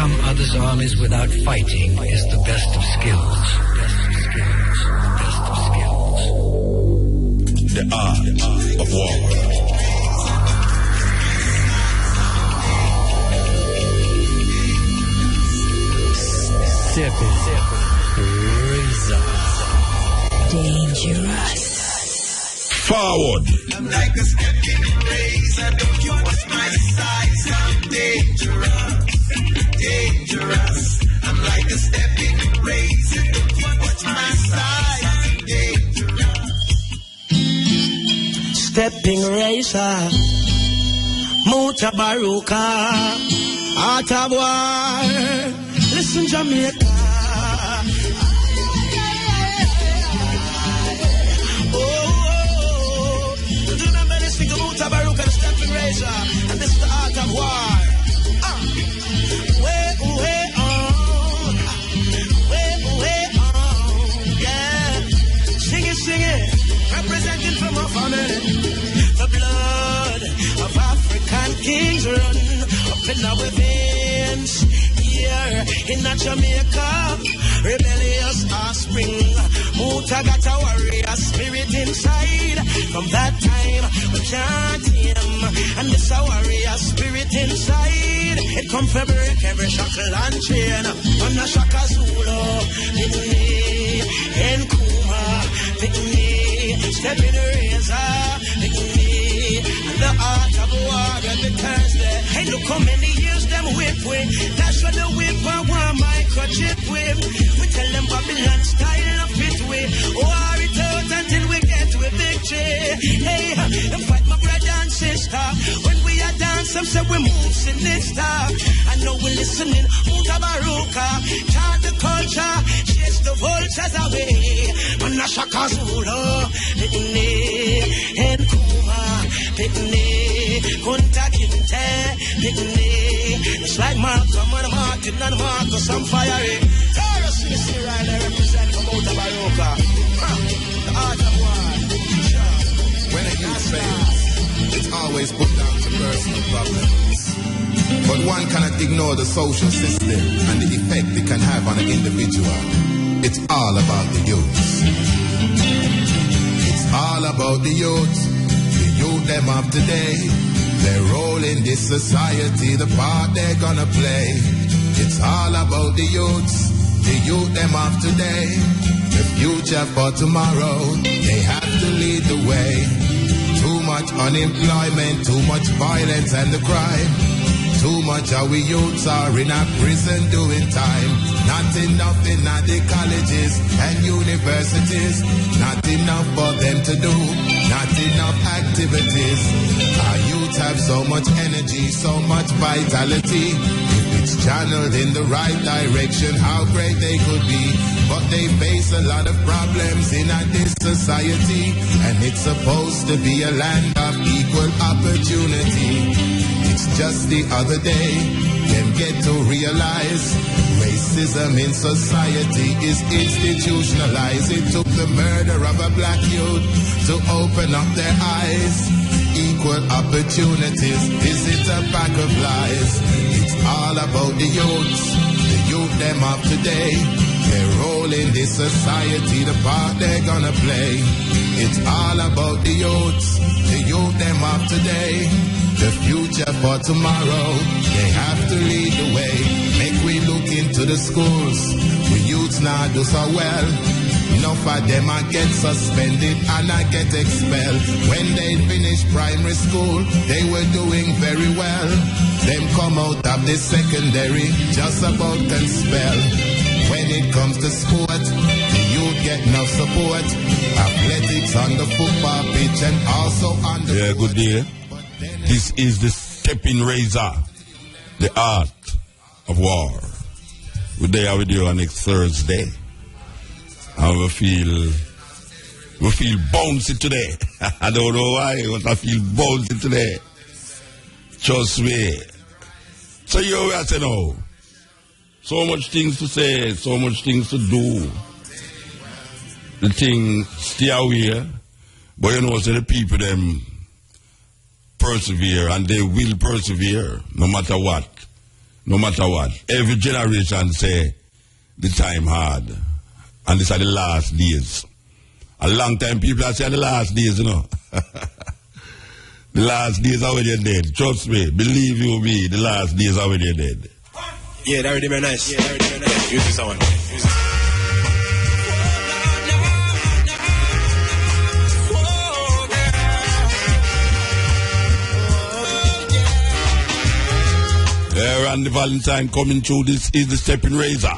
overcome others' armies without fighting is the best of skills. The art of war. Steppn. Razor. Dangerous. Forward. I'm like a stepping razor. Don't you watch my size? I'm dangerous. Dangerous. I'm like a stepping razor. Don't you watch my size? I'm dangerous. Stepping razor. Mutabaruka. Art of war. Listen, Jamaica. Mutabaruka, the Steppn razor, and this is the art of war. Way on, yeah. Sing it, representing from our family. The blood of African kings run up in our veins. Here in Jamaica, rebellious offspring. Muta got a warrior spirit inside. From that time, we can't him. And this a warrior spirit inside. It come to break every shackle and chain. On the Shaka Zulu, Pitney, and Kuma, Pitney, Steppn razor, Pitney, and the art of war every Thursday. Hey, look how many years them whip with. That's what the whip and one microchip with. We tell them Babylon style of it with. War it out until we get to a victory. Hey, and fight my brother and sister. When we are dance, some say we move sinister. I know we're listening. Mutabaruka, chant the culture, chase the vultures away. Man, a Shaka Zulu, Pitney, and Kuma, Pitney, Kunta Kinte, Pitney. It's like Malcolm and Martin and Marcus on fire. Taurus, you see right there, represent from Mutabaruka. The art of war. When a youth fails, it's always put down to personal problems. But one cannot ignore the social system and the effect it can have on an individual. It's all about the youth. It's all about the youth. The youth them of today. Their role in this society, the part they're gonna play. It's all about the youth them of today. The future for tomorrow, they have to lead the way. Too much unemployment, too much violence and the crime. Too much our youths are in a prison doing time. Not enough in the colleges and universities. Not enough for them to do. Not enough activities. Our youths have so much energy, so much vitality. If it's channeled in the right direction, how great they could be. But they face a lot of problems in this society. And it's supposed to be a land of equal opportunity. It's just the other day, them get to realize racism in society is institutionalized. It took the murder of a black youth to open up their eyes. Equal opportunities, is it a pack of lies? It's all about the youth them of today. Their role in this society, the part they're gonna play. It's all about the youth them of today. The future for tomorrow, they have to lead the way. Make we look into the schools, we youths now do so well. Enough of them I get suspended and I get expelled. When they finish primary school, they were doing very well. Them come out of the secondary, just about can spell. When it comes to sport, the youth get no support. Athletics on the football pitch and also on the Yeah, good day. This is the Steppn razor, the art of war. We're there with you on next Thursday. And we feel bouncy today. I don't know why, but I feel bouncy today. Trust me. So you have to know. So much things to say, so much things to do. The thing stay away. But you know, so the people them persevere, and they will persevere no matter what. No matter what. Every generation say the time hard. And these are the last days. A long time people are saying the last days, you know. The last days are when you're dead. Trust me. Believe you me, the last days are when you're dead. Yeah, that really very nice. Yeah, that really very nice. Use this one. And the Valentine coming through. This is the Steppn Razor.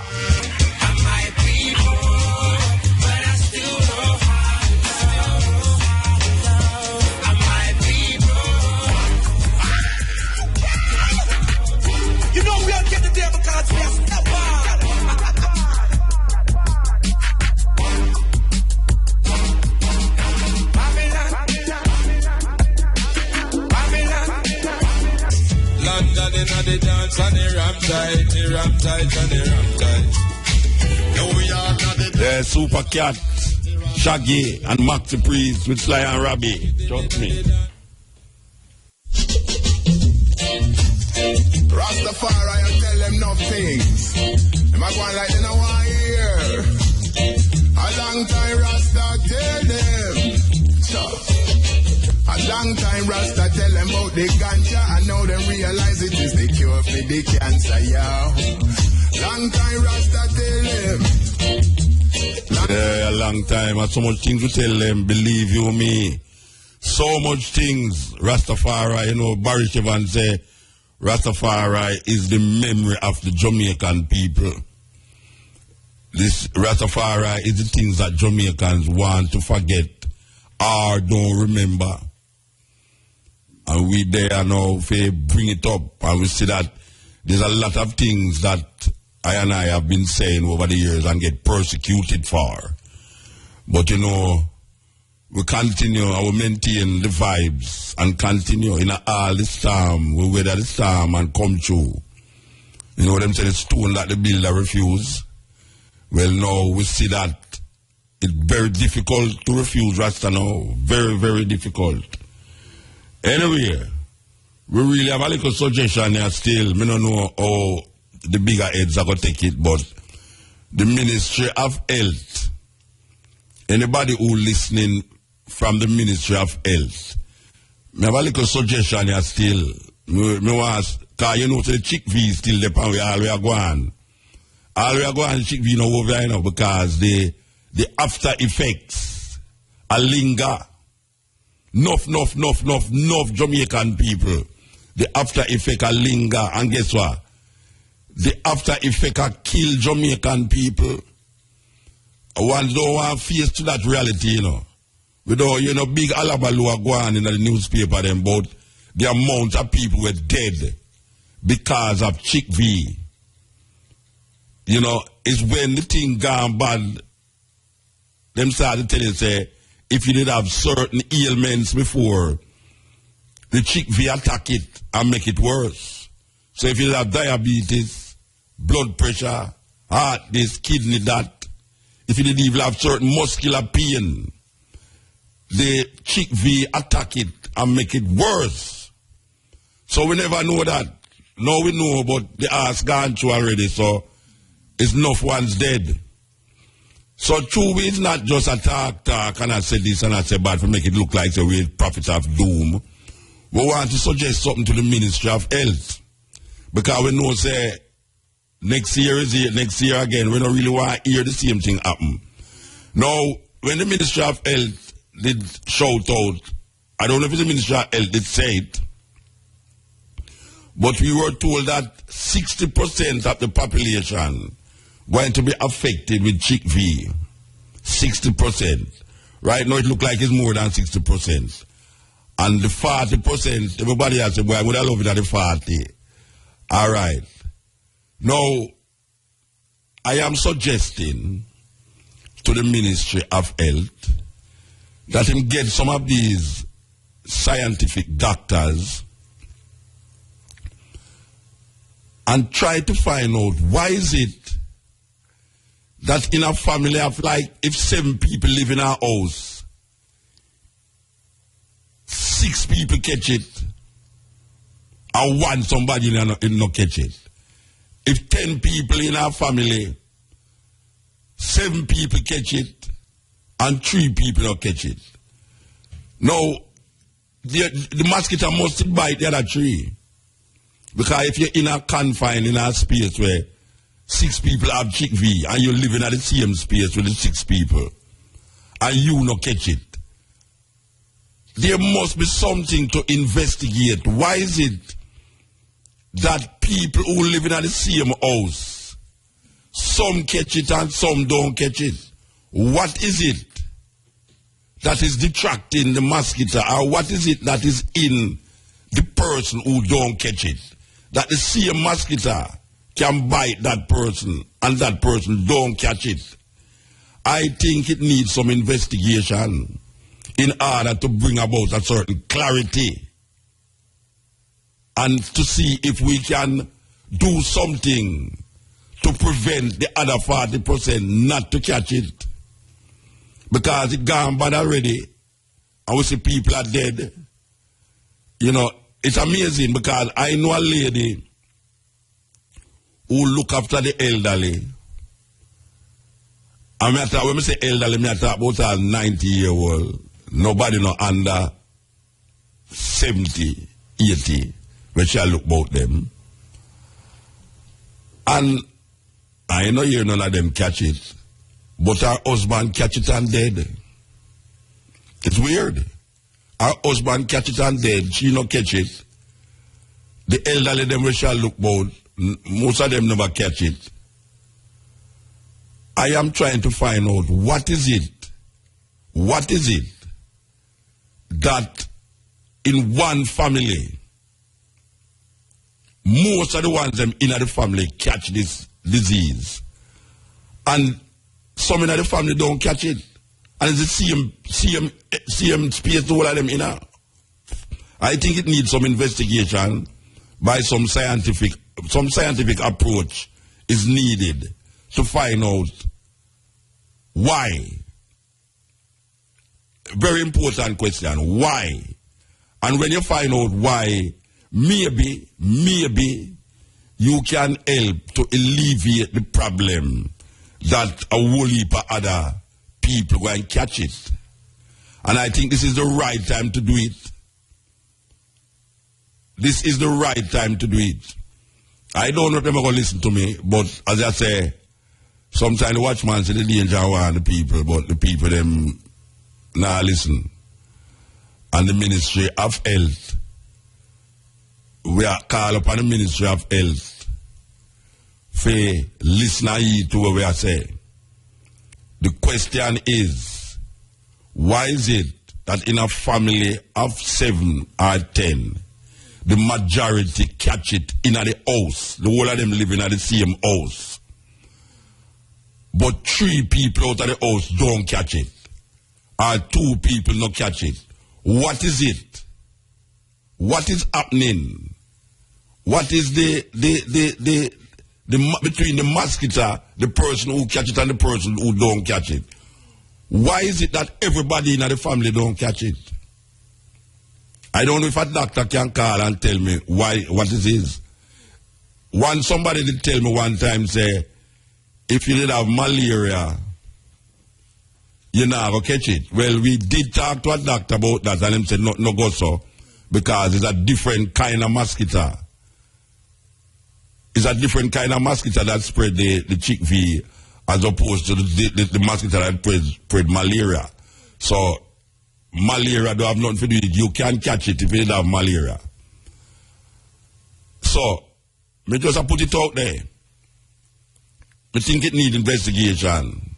You know we are getting there because we are Steppn. London in the dance and the ram tight and the ram tight. New York and the There's Super Cat, Shaggy, and Maxi Priest with Sly and Robbie. Trust me. Rastafari, I tell them no things. Am I going like they know I hear? A long time Rasta tell them. A long time Rasta tell them about the ganja. I know them realize it is the cure for the cancer, yo. Long time Rasta tell them. A long time. And so much things to tell them. Believe you me. So much things. Rastafari, you know, Barry Shevan say, Rastafari is the memory of the Jamaican people. This Rastafari is the things that Jamaicans want to forget or don't remember. And we there now bring it up, and we see that there's a lot of things that I and I have been saying over the years and get persecuted for. But you know, we continue, I will maintain the vibes and continue in all the storm. We weather the storm and come through. You know them say the stone that the builder refuse. Well, now we see that it's very difficult to refuse Rasta now. Very, very difficult. Anyway, we really have a little suggestion here still. I don't know how the bigger heads are going to take it, but the Ministry of Health, anybody who listening from the Ministry of Health, I have a little suggestion here still. I want, because you know the chickpeas still depend where all we are going. All we are going chickpeas now over there now because the after effects a linger. Enough Jamaican people. The after effect a linger, and guess what? The after effect a kill Jamaican people. One don't want to face to that reality, you know. We don't, you know, big alabalu are going in the newspaper them about the amount of people were dead because of chickpea. You know, it's when the thing gone bad, them start to tell you, say, if you did have certain ailments before, the chickpea attack it and make it worse. So if you have diabetes, blood pressure, heart this, kidney that, if you did even have certain muscular pain, the chickpea attack it and make it worse. So we never know that. Now we know, but the ass gone through already, so it's enough ones dead. So true, it's not just a talk, and I say this and I say bad to make it look like the real prophets of doom. We want to suggest something to the Ministry of Health. Because we know, say, next year is here, next year again, we don't really want to hear the same thing happen. Now, when the Ministry of Health did shout out, I don't know if the Ministry of Health did say it, but we were told that 60% of the population going to be affected with chickpea. 60%. Right now it looks like it's more than 60%. And the 40%, everybody has said, boy, I would have loved it at the 40. All right. Now, I am suggesting to the Ministry of Health that him get some of these scientific doctors and try to find out why is it that in a family of like, if 7 people live in a house, 6 people catch it, and 1 somebody in no catch it. if 10 people in our family, 7 people catch it, and 3 people don't catch it. Now, the mosquito must bite the other 3. Because if you're in a confine, in a space where 6 people have chickpea, and you're living at the same space with the 6 people, and you not catch it, there must be something to investigate. Why is it that people who live in the same house, some catch it and some don't catch it? What is it that is detracting the mosquito, or what is it that is in the person who don't catch it? That the same mosquito can bite that person and that person don't catch it. I think it needs some investigation in order to bring about a certain clarity and to see if we can do something to prevent the other 40% not to catch it. Because it gone bad already, and we see people are dead. You know, it's amazing because I know a lady who look after the elderly. And when I say elderly, I talk about a 90-year-old. Nobody no under 70, 80, when she look about them. And I know hear none of them catch it, but her husband catch it and dead. It's weird. Her husband catch it and dead, she no catch it. The elderly them we shall look about, most of them never catch it. I am trying to find out what is it that in one family, most of the ones them in the family catch this disease, and some in the family don't catch it, and it's the same space to all of them in. I think it needs some investigation by some scientific approach is needed to find out why. Very important question. Why? And when you find out why, maybe you can help to alleviate the problem that a whole heap of other people go and catch it. And I think this is the right time to do it. This is the right time to do it. I don't know if they're going to listen to me, but as I say, sometimes the watchman say the danger of the people, but the people them now listen. And the Ministry of Health, we are called upon the Ministry of Health for listen to what we are saying. The question is, why is it that in a family of 7 or 10, the majority catch it in the house, the whole of them living in the same house, but 3 people out of the house don't catch it, or 2 people not catch it? What is it? What is happening? What is the between the mosquito, the person who catch it, and the person who don't catch it? Why is it that everybody in the family don't catch it? I don't know if a doctor can call and tell me what it is. Somebody did tell me one time, say, if you did have malaria, you never catch it. Well, we did talk to a doctor about that, and him said no go so, because it's a different kind of mosquito. It's a different kind of mosquito that spread the chickpea as opposed to the mosquito that spread malaria. So malaria don't have nothing to do with it. You can catch it if you have malaria. So, me just put it out there. I think it needs investigation.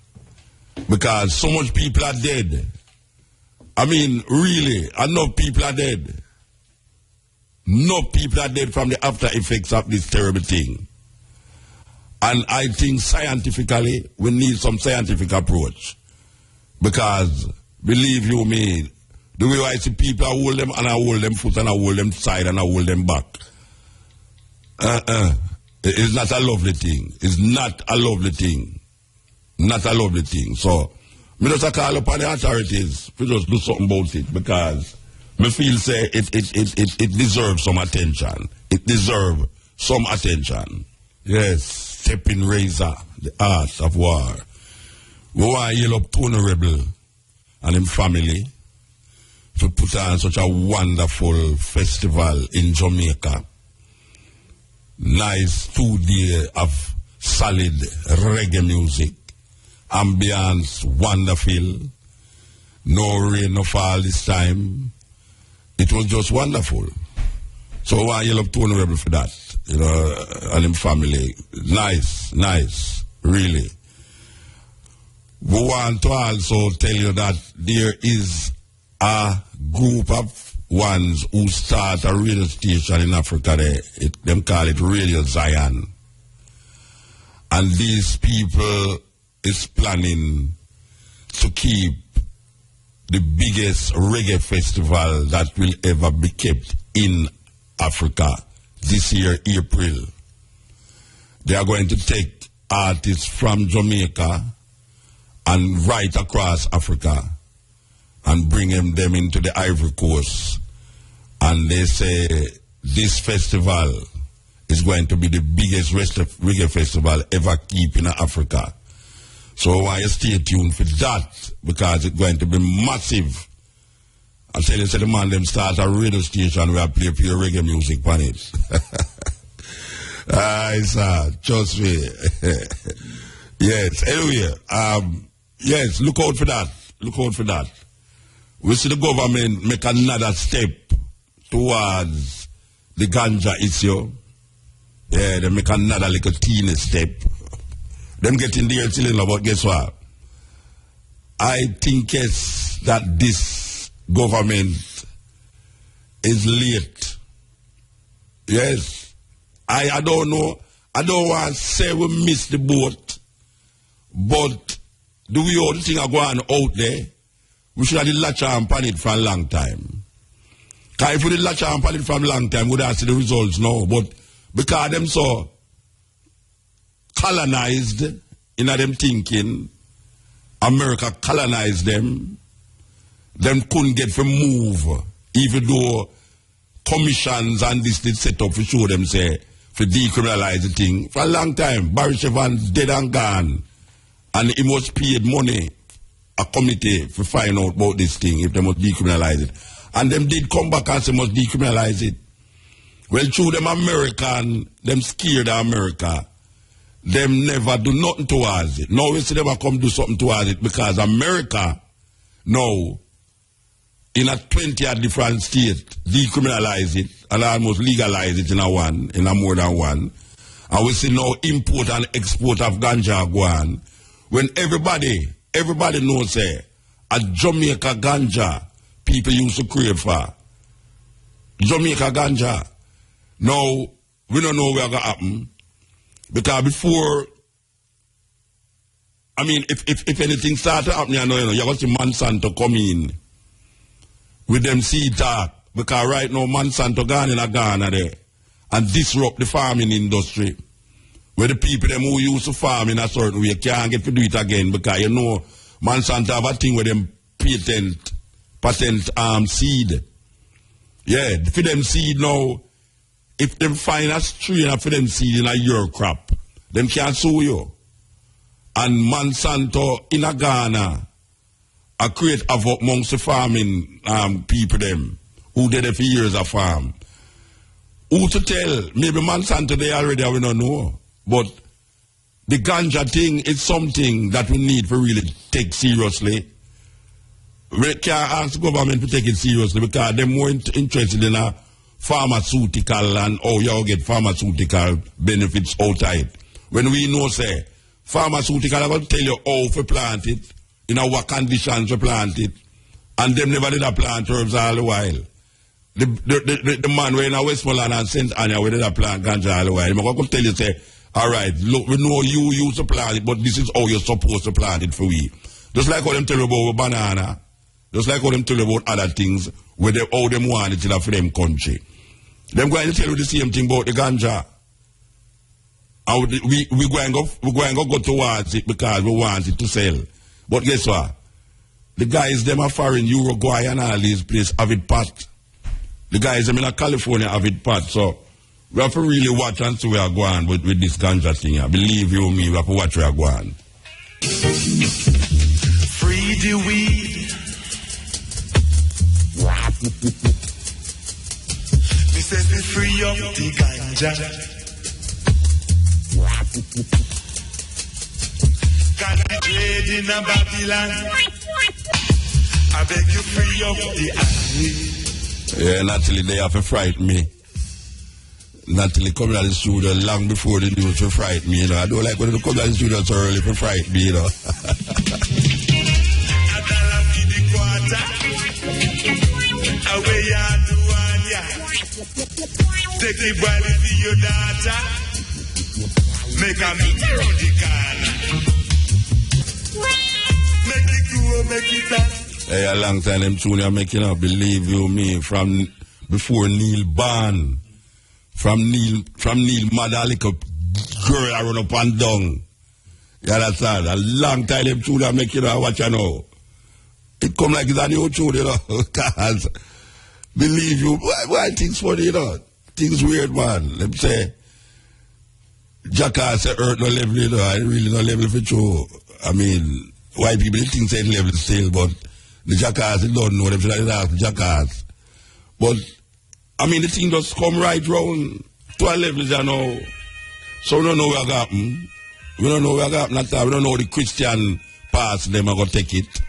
Because so much people are dead. I mean, really, enough people are dead. Enough people are dead from the after effects of this terrible thing. And I think scientifically, we need some scientific approach. Because, believe you me, the way I see people, I hold them and I hold them foot and I hold them side and I hold them back. It's not a lovely thing. It's not a lovely thing. Not a lovely thing. So, me just call upon the authorities to just do something about it, because me feel say it deserves some attention. It deserves some attention. Yes, Steppn Razor, the art of war. We want to yell up Tony Rebel and his family to put on such a wonderful festival in Jamaica. Nice 2 days of solid reggae music. Ambience wonderful. No rain, no fall this time. It was just wonderful. So I want to yell up Tony Rebel for that. You know, and his family. Nice, really. We want to also tell you that there is a group of ones who start a radio station in Africa. Them call it Radio Zion. And these people is planning to keep the biggest reggae festival that will ever be kept in Africa this year, April. They are going to take artists from Jamaica and right across Africa and bring them into the Ivory Coast. And they say this festival is going to be the biggest reggae festival ever keep in Africa. So I want you to stay tuned for that because it's going to be massive. I tell you, the man them start a radio station where I play pure reggae music on it. Sir, trust me. Yes, anyway, yes, look out for that. Look out for that. We see the government make another step towards the ganja issue. Yeah, they make another little teeny step. Them getting there till but guess what? I think yes, that this government is late. Yes. I don't know. I don't want to say we missed the boat, but the way all the thing are going out there, we should have latch on it for a long time. Because if we did latch on it for a long time, we would have seen the results now. But because them so colonized in them thinking, America colonized them couldn't get to move, even though commissions and this did set up to show them, say, to decriminalize the thing. For a long time, Barry Chevan's dead and gone. And he must paid money, a committee, to find out about this thing, if they must decriminalize it. And them did come back and say must decriminalize it. Well, through them American, them scared of America, them never do nothing towards it. Now we see them come do something towards it because America, now, in a 20 different state, decriminalize it and almost legalize it in a more than one. And we see now import and export of ganja go on. When everybody knows, say, a Jamaica ganja, people used to crave for. Jamaica ganja. Now, we don't know what's going to happen. Because before, I mean, if anything started happening, you're going to see Monsanto come in with them seed talk. Because right now, Monsanto gone in Ghana there and disrupt the farming industry. Where the people them who used to farm in a certain way can't get to do it again because you know Monsanto have a thing with them patent seed. Yeah, for them seed now, if them find a strain for them seed in your crop, them can't sue you. And Monsanto in a Ghana create havoc amongst the farming people them who did it for years of farm. Who to tell? Maybe Monsanto they already we don't know. But the ganja thing is something that we need to really take seriously. We can't ask the government to take it seriously because they're more interested in a pharmaceutical and how you get pharmaceutical benefits outside. When we know, say, pharmaceutical are going to tell you how to plant it, in what conditions to plant it, and them never did a plant herbs all the while. The man who in Westmoreland and St. Anna where did a plant ganja all the while. I'm going to tell you, say, all right, look, we know you used to plant it, but this is how you're supposed to plant it for we. Just like how them tell you about banana, just like how them tell you about other things, where they, how them want it in a frame country. Them going to tell you the same thing about the ganja. And we going to go towards it because we want it to sell. But guess what? The guys, them are foreign, Uruguay and all these places have it pot. The guys, them in California have it pot. So, We have to really watch and see where we are going with this ganja thing. I believe you me, we have to watch where we are going. Free the weed. Me says me free up the ganja. Got the trade in a Babylon. I beg you free up the alley. Yeah, Natalie, they have to fright me. Natalie coming out of the studio long before the news to fright me, you know. I don't like when they come out of the studio so early to fright me, you know. Away ya do one ya. Take the body to your daughter. Make a meet around the corner. Make it go, make it up. Hey, a long time them tune are making up, believe you me, from before Neil born. From Neil mother like a girl I run up and down. You understand? A long time them tune are making up, what you know. It come like it's a new tune, you know. Cause believe you, why things funny, you know? Things weird, man. Let me say, Jackass say earth no level, you know. I really no level for true. I mean, white people they think say level still, but the Jackass they don't know them, so they ask Jackass. But I mean, the thing just come right round to a level, you know. So we don't know what happen. We don't know what happen at all. We don't know the Christian past them are going to take it.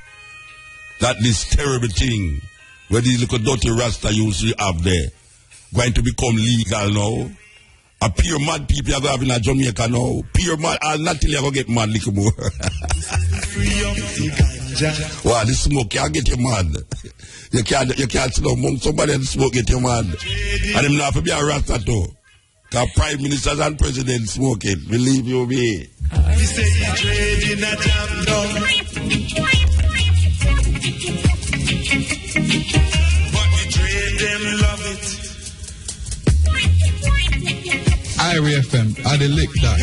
That this terrible thing where these little dirty Rasta used to have there going to become legal now. A pure mad people are going to have in Jamaica now. Pure mad, I'll not tell you going to get mad little more. Wow, this smoke can't get you mad. You can't sit down among somebody and smoke get you mad. And them not to be a Rasta too. Because prime ministers and presidents smoke it. Believe you me. We say you trade in a jam down. But the trade them love it. Irie FM, I the lick that.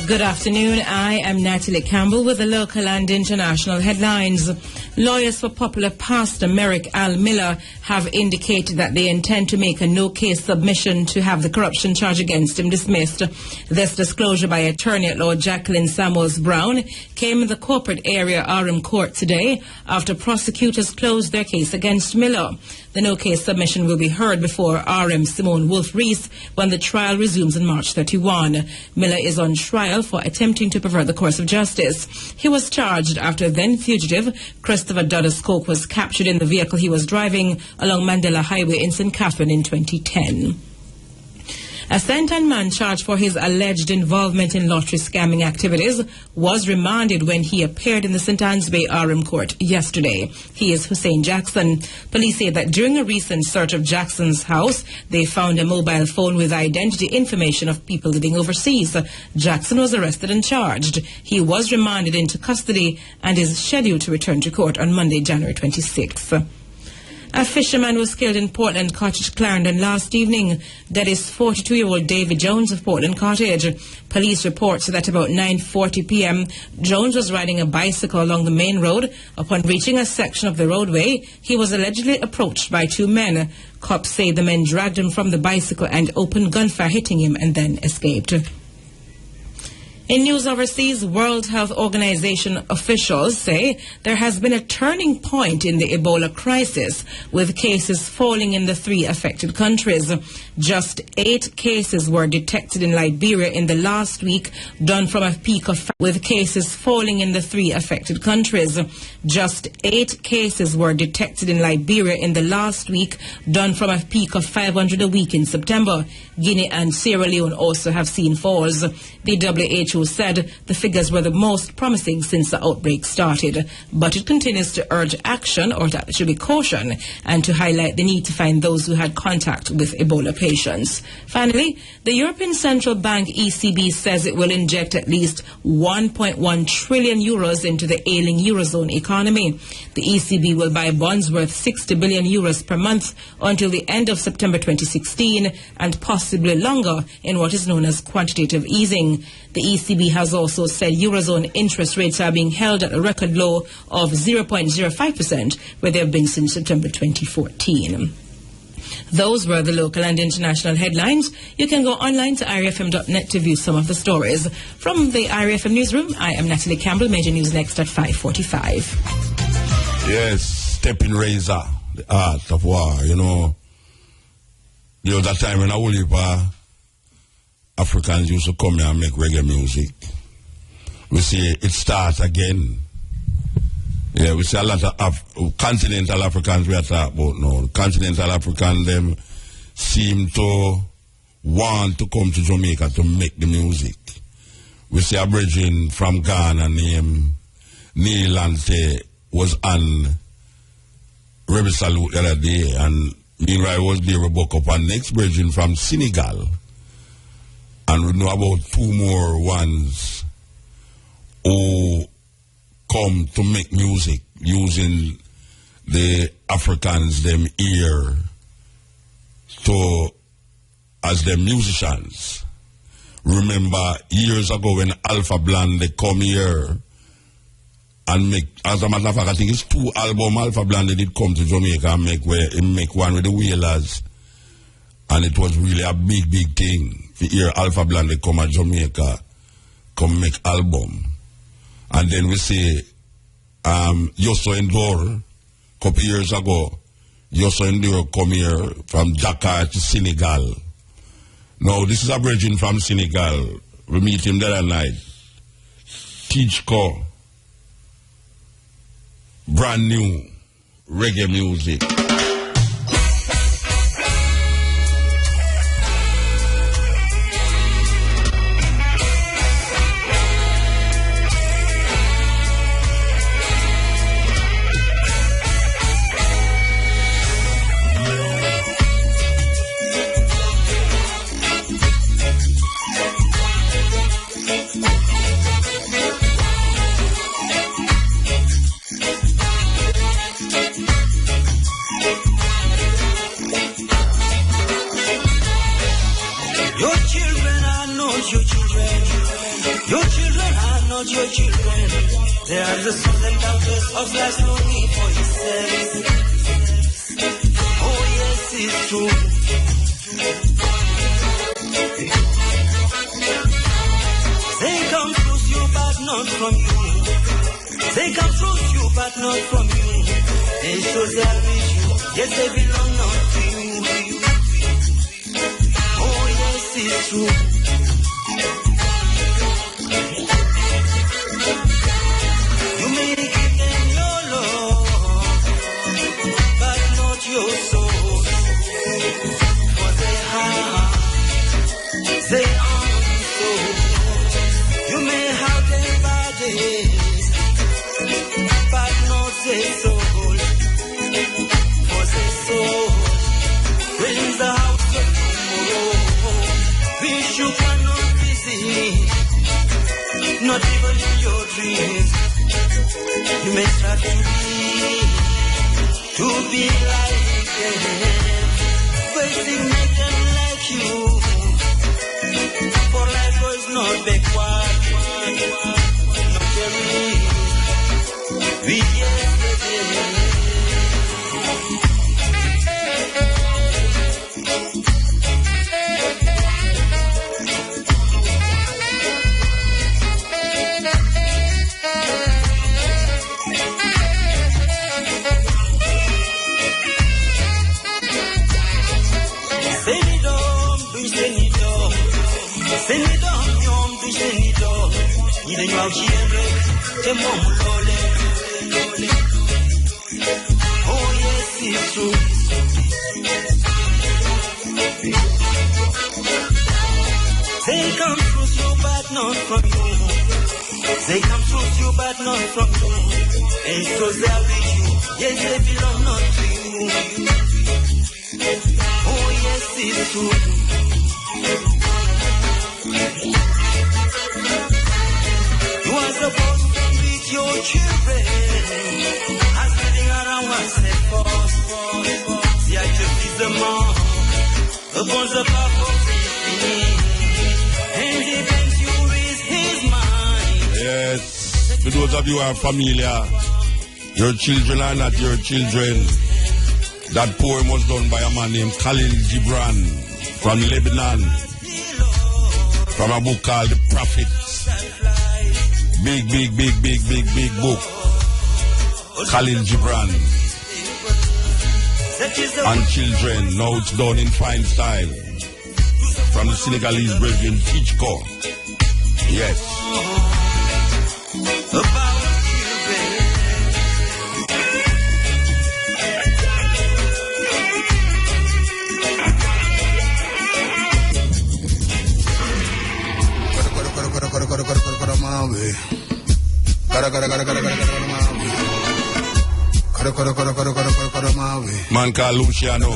Good afternoon. I am Natalie Campbell with the local and international headlines. Lawyers for popular pastor Merrick Al Miller have indicated that they intend to make a no-case submission to have the corruption charge against him dismissed. This disclosure by attorney-at-law Jacqueline Samuels Brown came in the corporate area RM court today after prosecutors closed their case against Miller. The no-case submission will be heard before RM Simone Wolf-Rees when the trial resumes on March 31. Miller is on trial for attempting to pervert the course of justice. He was charged after then-fugitive Christopher Dudder-Skoke was captured in the vehicle he was driving along Mandela Highway in St. Catherine in 2010. A Santan man charged for his alleged involvement in lottery scamming activities was remanded when he appeared in the St. Anne's Bay RM court yesterday. He is Hussein Jackson. Police say that during a recent search of Jackson's house, they found a mobile phone with identity information of people living overseas. Jackson was arrested and charged. He was remanded into custody and is scheduled to return to court on Monday, January 26th. A fisherman was killed in Portland Cottage, Clarendon last evening. That is 42-year-old David Jones of Portland Cottage. Police reports that about 9:40 p.m., Jones was riding a bicycle along the main road. Upon reaching a section of the roadway, he was allegedly approached by two men. Cops say the men dragged him from the bicycle and opened gunfire, hitting him, and then escaped. In news overseas, World Health Organization officials say there has been a turning point in the Ebola crisis, with cases falling in the 3 affected countries. Just 8 cases were detected in Liberia in the last week, done from a peak of with cases falling in the 3 affected countries. Just 8 cases were detected in Liberia in the last week, done from a peak of 500 a week in September. Guinea and Sierra Leone also have seen falls. The WHO said the figures were the most promising since the outbreak started, but it continues to urge action, or that should be caution, and to highlight the need to find those who had contact with Ebola patients. Finally, the European Central Bank ECB says it will inject at least 1.1 trillion euros into the ailing Eurozone economy. The ECB will buy bonds worth 60 billion euros per month until the end of September 2016 and possibly longer in what is known as quantitative easing. The ECB has also said Eurozone interest rates are being held at a record low of 0.05%, where they have been since September 2014. Those were the local and international headlines. You can go online to irfm.net to view some of the stories. From the IRFM newsroom, I am Natalie Campbell. Major news next at 5:45. Yes, Steppn Razor, the art of war. You know, there was a time when a whole heap of Africans used to come here and make reggae music. We see it starts again. Yeah, we see a lot of continental Africans we are talking about now. Continental Africans, them seem to want to come to Jamaica to make the music. We see a brethren from Ghana named Neil Ante was on Rebel Salute the other day, and meanwhile was there, we woke up, and next brethren from Senegal, and we know about two more ones who come to make music using the Africans them ear to as them musicians. Remember years ago when Alpha Blonde they come here and make, as a matter of fact, I think it's 2 albums Alpha Blonde they did come to Jamaica and make one with the Wailers, and it was really a big thing to hear Alpha Blonde they come to Jamaica, come make album. And then we see Yoso Endor, a couple years ago, Yoso Endor come here from Dakar to Senegal. Now, this is a brethren from Senegal. We meet him the other night. Teach Ko, brand new reggae music. Your children, they are the sons and daughters of life's no need for yourself. Oh yes, it's true. They come through you, but not from you. They come through you, but not from you. They show their you. Yes, they belong not to you. Oh yes, it's true. Your soul, for they are soul. You may have their bodies, but not their soul. For their soul brings the house of tomorrow, which you cannot visit, not even in your dreams. You may try to be like waiting make them like you. For life was not backward, not very we yesterday. Even you out here, oh yes, it's true. They come through you, but not from you. They come truth you, but not from you. And so they are with you. Yes, they belong not to you. Oh, yes, it's true. You are supposed to beat your children. I'm sitting around one set for. See, I just is the mom. Upon the path of free. And he thinks you is his mind. Yes. For those of you who are familiar, your children are not your children. That poem was done by a man named Khalil Gibran from Lebanon, from a book called The Prophets. Big book. Khalil Gibran. And children, now it's done in fine style. From the Senegalese brethren, Teachco. Yes. Man called Luciano.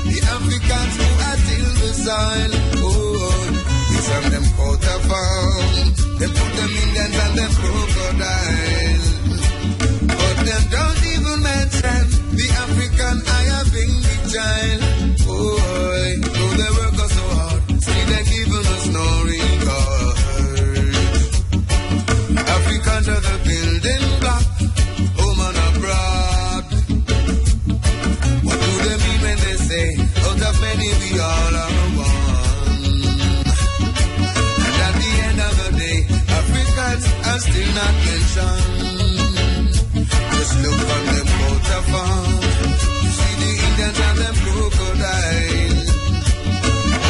The Africans who are till the soil. Oh, it's on them coat of farm. They put them Indians and them crocodile. But them don't even mention the African I having the child. Oh, though they work us so hard, see they giving us no regard. Africans are the building block, home and abroad. What do they mean when they say, out of many we all are one? And at the end of the day, Africans are still not mentioned. Just look on them coat of farm. You see the Indians and them crocodiles.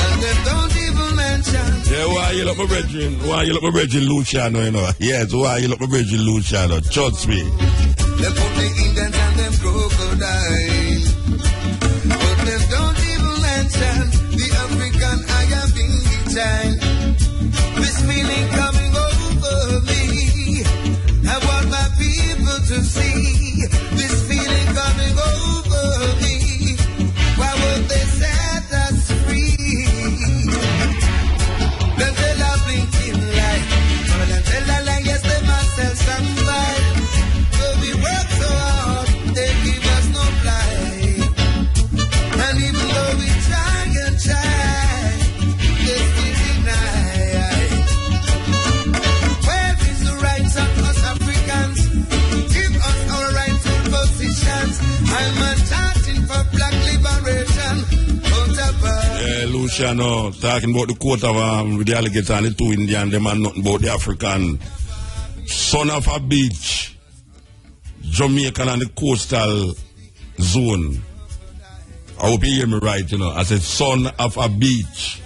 And they don't even mention. Yeah, why you look my brethren? Why you look my brethren Luciano, you know? Yes, why you look my brethren Luciano? Trust me. They put the Indians and them crocodiles. But they don't even mention the African I have been the child. This feeling coming over me, I want my people to see. This feeling coming over me, why would they set us free? Don't tell a blinking lie, but don't tell a lie, yes they must sell somebody. So we work so hard, they give us no light. And even though we try and try, they still deny. Where is the rights of us Africans? Give us our rightful positions. I'm chanting for black liberation. Yeah, Luciano, talking about the coat of with the alligator and the two Indian, them and nothing about the African. Son of a beach, Jamaica and the coastal zone. I hope you hear me right, you know. I said son of a beach,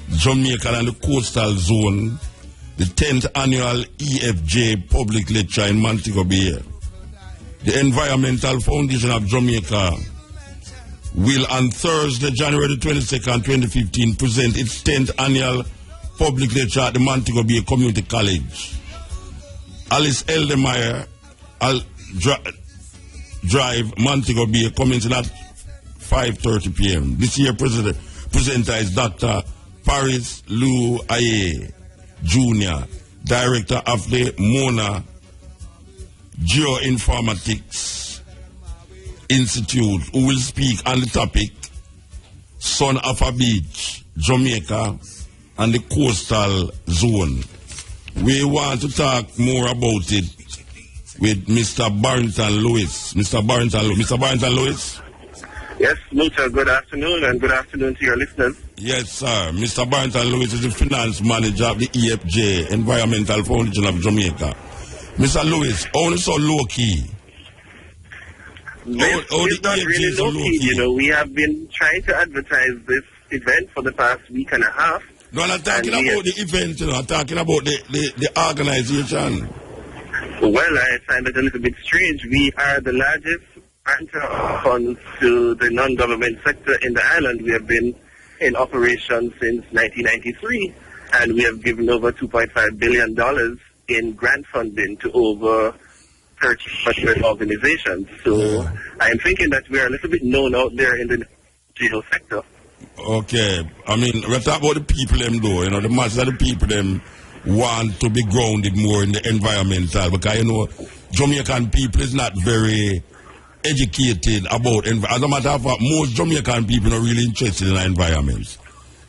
Jamaica and the coastal zone, the 10th annual EFJ public lecture in Montego Bay. The Environmental Foundation of Jamaica will on Thursday, January 22nd, 2015, present its 10th annual public lecture at the Montego Bay Community College. Alice Eldemeyer, Drive, Montego Bay, commencing at 5:30 p.m. This year, presenter is Dr. Paris Lou Aye Jr., Director of the Mona Geoinformatics Institute, who will speak on the topic Son of a Beach, Jamaica, and the coastal zone. We want to talk more about it with Mr. Barrington Lewis. Mr. Barrington Lewis? Yes, Luther, good afternoon, and good afternoon to your listeners. Yes, sir. Mr. Barrington Lewis is the finance manager of the EFJ, Environmental Foundation of Jamaica. Mr. Lewis, only so low-key. It's not really low-key, you know. We have been trying to advertise this event for the past week and a half. No, I'm not talking about the event, you know. I'm talking about the organization. Well, I find it a little bit strange. We are the largest grantor of funds to the non-government sector in the island. We have been in operation since 1993, and we have given over $2.5 billion in grant funding to over 30 organizations. So I'm thinking that we are a little bit known out there in the digital sector. Okay. I mean, we're talking about the people them though, you know, the mass of the people them want to be grounded more in the environmental, because, you know, Jamaican people is not very educated about, as a matter of fact, most Jamaican people are really interested in the environment.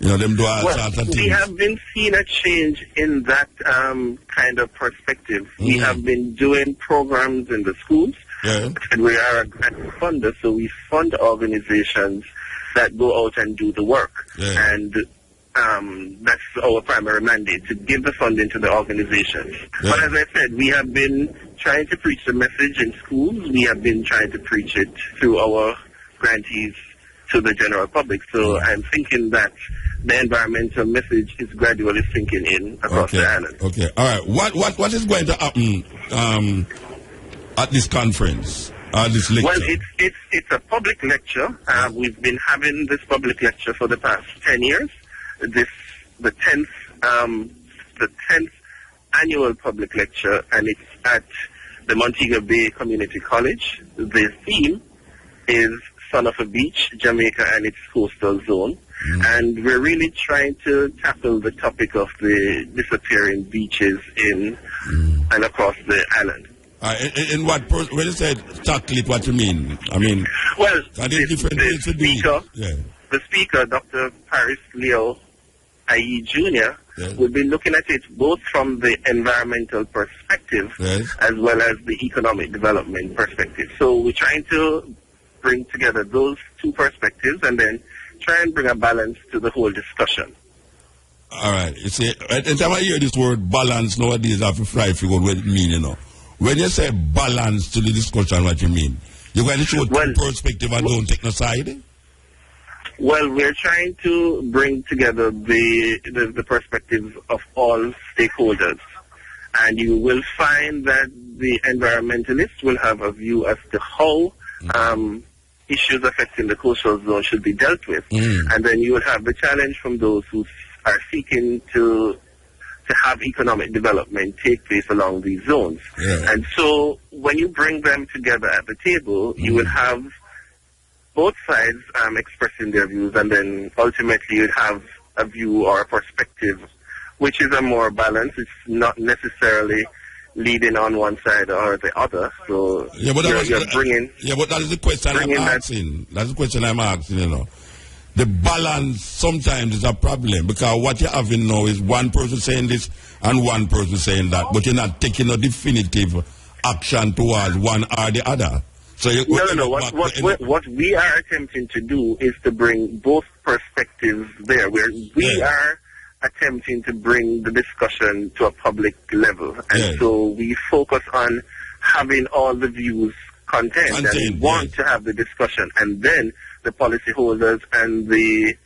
You know, them do all sorts of things. We have been seeing a change in that kind of perspective. We have been doing programs in the schools, and we are a grant funder, so we fund organizations that go out and do the work. And that's our primary mandate, to give the funding to the organizations. But as I said, we have been trying to preach the message in schools. We have been trying to preach it through our grantees to the general public. So I'm thinking that the environmental message is gradually sinking in across the island. Okay. All right. What is going to happen at this conference? This lecture? Well, it's a public lecture. We've been having this public lecture for the past 10 years. The 10th annual public lecture, and it's at the Montego Bay Community College. The theme is Son of a Beach, Jamaica and its coastal zone. And we're really trying to tackle the topic of the disappearing beaches in and across the island. In what, when you said tackle it, what you mean? I mean, well, are there different ways to do it? The speaker, Dr. Paris Leo IE Jr., will be looking at it both from the environmental perspective as well as the economic development perspective. So we're trying to bring together those two perspectives and then try and bring a balance to the whole discussion. All right. You see, every time I hear this word balance nowadays, I have to try to figure out what it means, you know. When you say balance to the discussion, what you mean? You're going to show two perspective and don't take no side? Well, we're trying to bring together the perspectives of all stakeholders. And you will find that the environmentalists will have a view as to how issues affecting the coastal zone should be dealt with. And then you will have the challenge from those who are seeking to have economic development take place along these zones. And so when you bring them together at the table, you will have both sides expressing their views, and then ultimately you'd have a view or a perspective which is a more balanced. It's not necessarily leading on one side or the other. So but you're bringing... but that is the question I'm asking. That's the question I'm asking, you know. The balance sometimes is a problem, because what you're having now is one person saying this and one person saying that, but you're not taking a definitive action towards one or the other. So no. What we are attempting to do is to bring both perspectives there, where we are attempting to bring the discussion to a public level. And so we focus on having all the views content and we want to have the discussion, and then the policyholders and the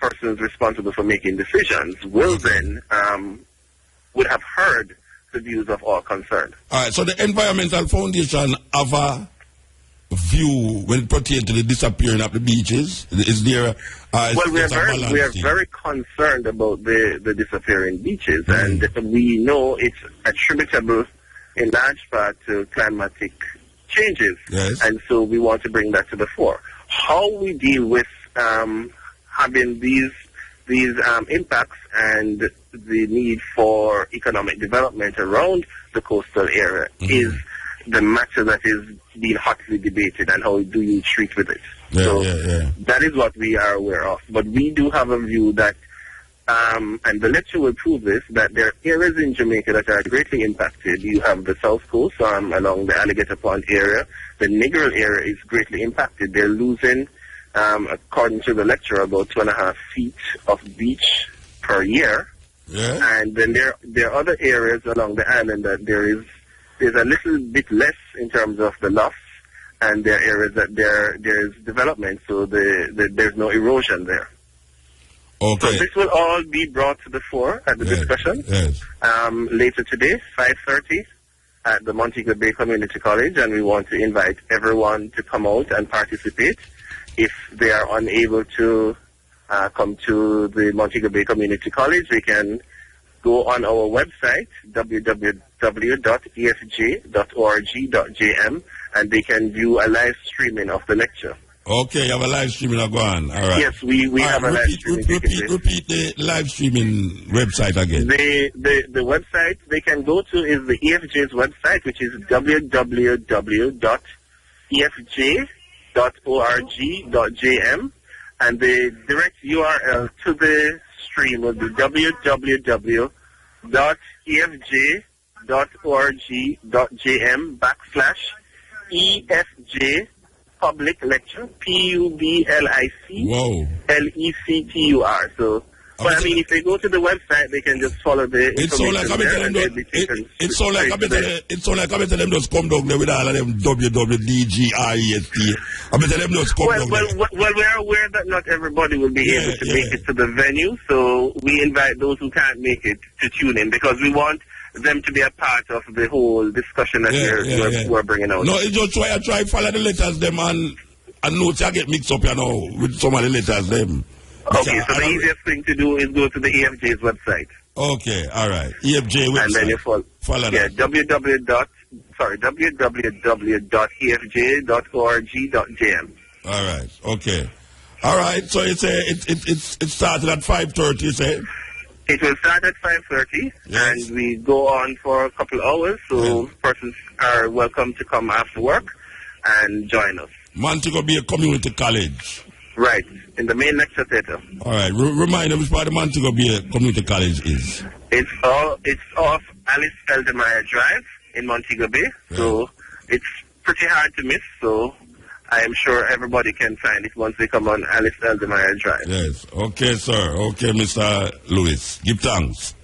persons responsible for making decisions will then would have heard the views of all concerned. All right, so the Environmental Foundation have a view when it pertains to the disappearing of the beaches? Is there well, we are very concerned about the disappearing beaches, and we know it's attributable in large part to climatic changes, and so we want to bring that to the fore. How we deal with having these impacts and the need for economic development around the coastal area is the matter that is being hotly debated, and how do you treat with it. That is what we are aware of. But we do have a view that, and the lecture will prove this, that there are areas in Jamaica that are greatly impacted. You have the South Coast along the Alligator Pond area. The Negril area is greatly impacted. They're losing, according to the lecture, about 2.5 feet of beach per year. And then there are other areas along the island that there's a little bit less in terms of the loss, and there are areas that there's development, so there's no erosion there. Okay. So this will all be brought to the fore at the discussion later today, 5:30, at the Montego Bay Community College, and we want to invite everyone to come out and participate. If they are unable to come to the Montego Bay Community College, they can go on our website, www.efj.org.jm, and they can view a live streaming of the lecture. Okay, you have a live streaming go on. All right. Yes, we have a live streaming. Repeat the live streaming website again. The website they can go to is the EFJ's website, which is www.efj.org.jm, and the direct URL to the stream will be www.efj.org.jm/EFJ Public Lecture, PUBLIC LECTUR. So, but I mean, if they go to the website, they can just follow the information It's so like I bet them just come down there with all of them WWDGIEST. I bet them just come down there. Well, we're aware that not everybody will be able to make it to the venue, so we invite those who can't make it to tune in, because we want them to be a part of the whole discussion that we're bringing out. No, it's just try follow the letters them and notes I get mixed up, with some of the letters them. Okay, so the easiest thing to do is go to the EFJ's website. Okay, all right. EFJ website. And then you follow that. www.efj.org.jm. All right, okay. All right, so it started at 5:30, you say? It will start at 5:30, and we go on for a couple hours, so persons are welcome to come after work and join us. Montego Bay Community College. Right, in the main lecture theatre. All right, remind them which part of Montego Bay Community College is. It's off Alice Feldemire Drive in Montego Bay, so it's pretty hard to miss, so I am sure everybody can find it once they come on Alice Feldemire Drive. Yes, okay, sir. Okay, Mr. Lewis. Give thanks.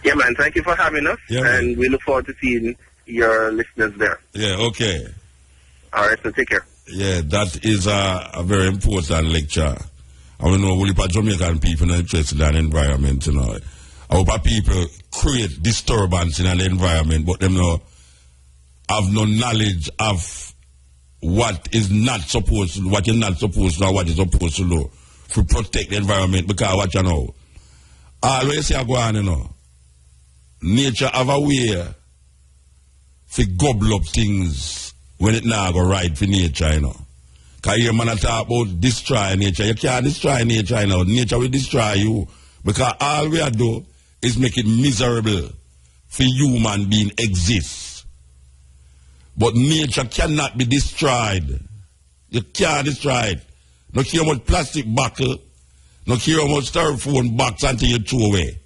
Yeah, man, thank you for having us, and we look forward to seeing your listeners there. Yeah, okay. All right, so take care. Yeah, that is a very important lecture. I don't know, only Jamaican people are interested in the environment, Our people create disturbance in an environment, but them have no knowledge of what is not supposed to, what you're not supposed to, or what is supposed to do to protect the environment. Because what you know, always say go on, nature have a way to gobble up things when it now go right for nature, Because you man talk about destroy nature. You can't destroy nature, Nature will destroy you. Because all we do is make it miserable for human being exist. But nature cannot be destroyed. You can't destroy it. No care how much plastic bottle, no care how much styrofoam box until you throw away.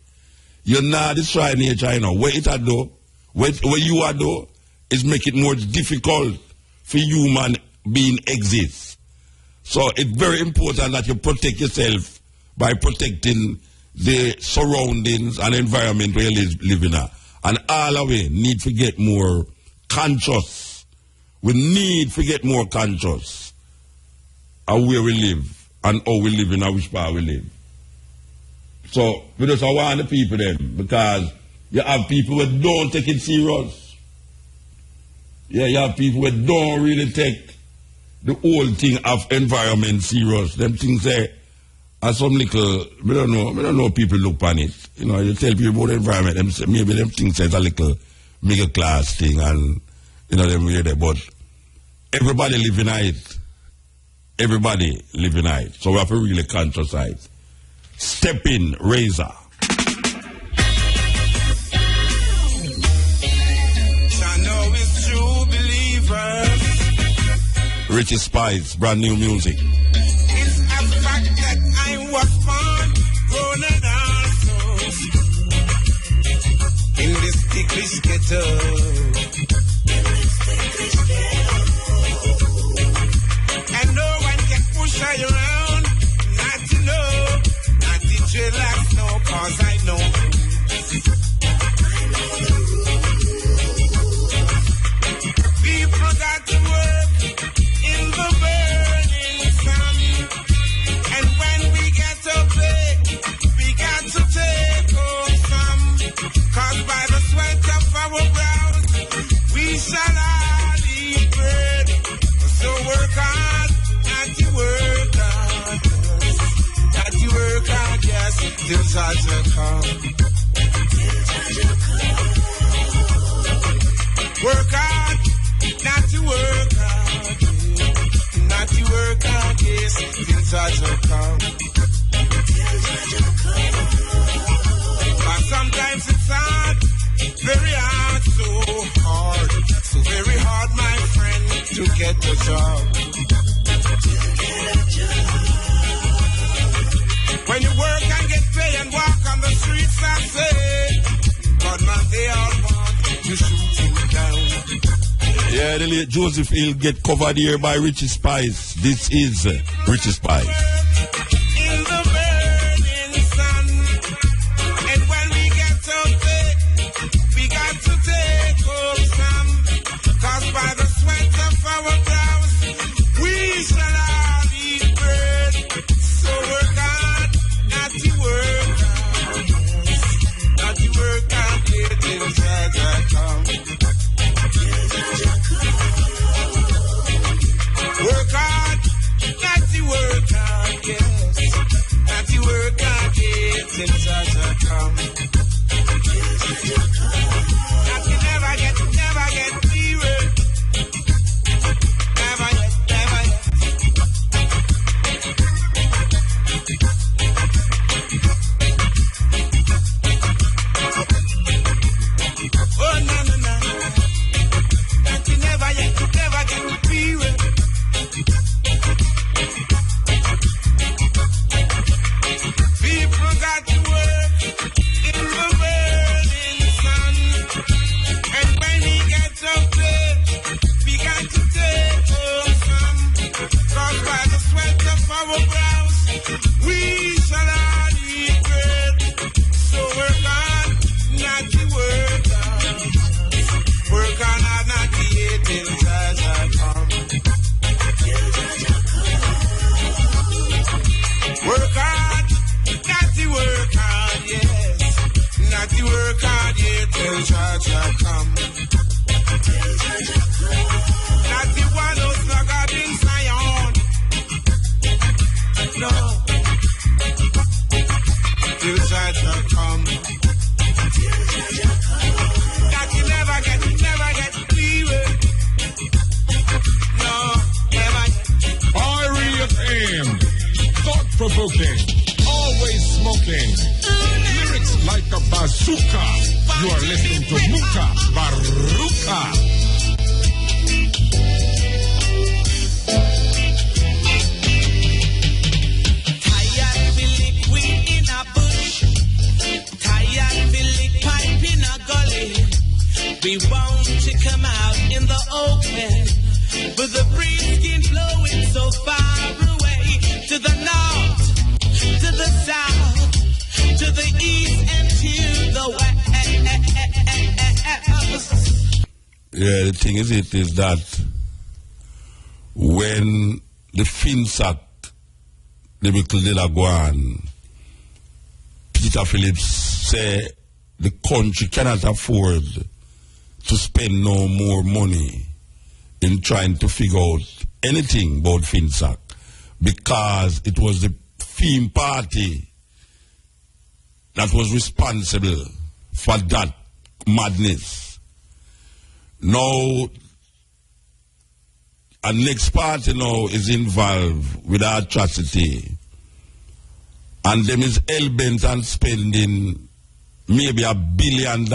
You're not destroying nature, What it do, what you do, is make it more difficult for human being exist. So it's very important that you protect yourself by protecting the surroundings and environment where you live in. And all of we need to get more conscious. We need to get more conscious of where we live and how we live in which part we live. So we just want the people them, because you have people who don't take it serious. Yeah, you have people who don't really take the whole thing of environment serious. Them things say are some little, we don't know people look on it. You tell people about the environment, them say, maybe them things say it's a little middle class thing, and them way there, but everybody live in it. Everybody live in it. So we have to really conscious it. Steppn Razor. Richie Spice, brand new music. It's a fact that I was born, grown and also in this ticklish ghetto. And no one can push I around, not to know, not to relax, no, cause I know. People got to work. shall all eat bread. So work hard, not to work hard. Not to work hard, yes, till Jaja come. Work hard, not to work hard. Not to work hard, yes, till Jaja come. But sometimes it's hard, very hard, so hard. So very hard, my friend, to get a job. When you work and get paid and walk on the streets, I say, God, man, they all want to shoot you down. Yeah, the late Joseph Hill get covered here by Richie Spice. This is Richie Spice. In the burning sun, and when we get out there, we got to take home some. 'Cause by the sweat of our brows, we shall all eat bread. So work hard, not to work hard. Not to work hard, till Jaja come. Work hard, not to work hard, yes. Not to work hard, yes, till Jaja come. Not to never get weary. Never yet. Oh, no. Not to never get weary. People got to work in the burning sun. And when we get up there, we got to take home some. 'Cause by the sweat of our brows, we shall all eat bread. So work hard, not to work hard. Work hard, not to eat till Jaja come. Work hard, not to work hard, yes. Not to work hard, yeah, till Jaja come. Not the one who's slugged in Zion. No. Till Jaja come. That you never get weary. No, never get. R.E.F.M. Thought-provoking, always smoking, lyrics like a bazooka. You are listening to Mutabaruka. Tired Billy Queen in a bush. Tired Billy pipe in a gully. We want to come out in the open, with the breeze skin blowing so far away. To the north, to the south, to the east and to the west. Yeah, the thing is that when the FinSac, the Michael de la Guan, Peter Phillips say the country cannot afford to spend no more money in trying to figure out anything about FinSac, because it was the theme party that was responsible for that madness. Now, a next party now is involved with atrocity, and them is hell-bent on spending maybe $1 billion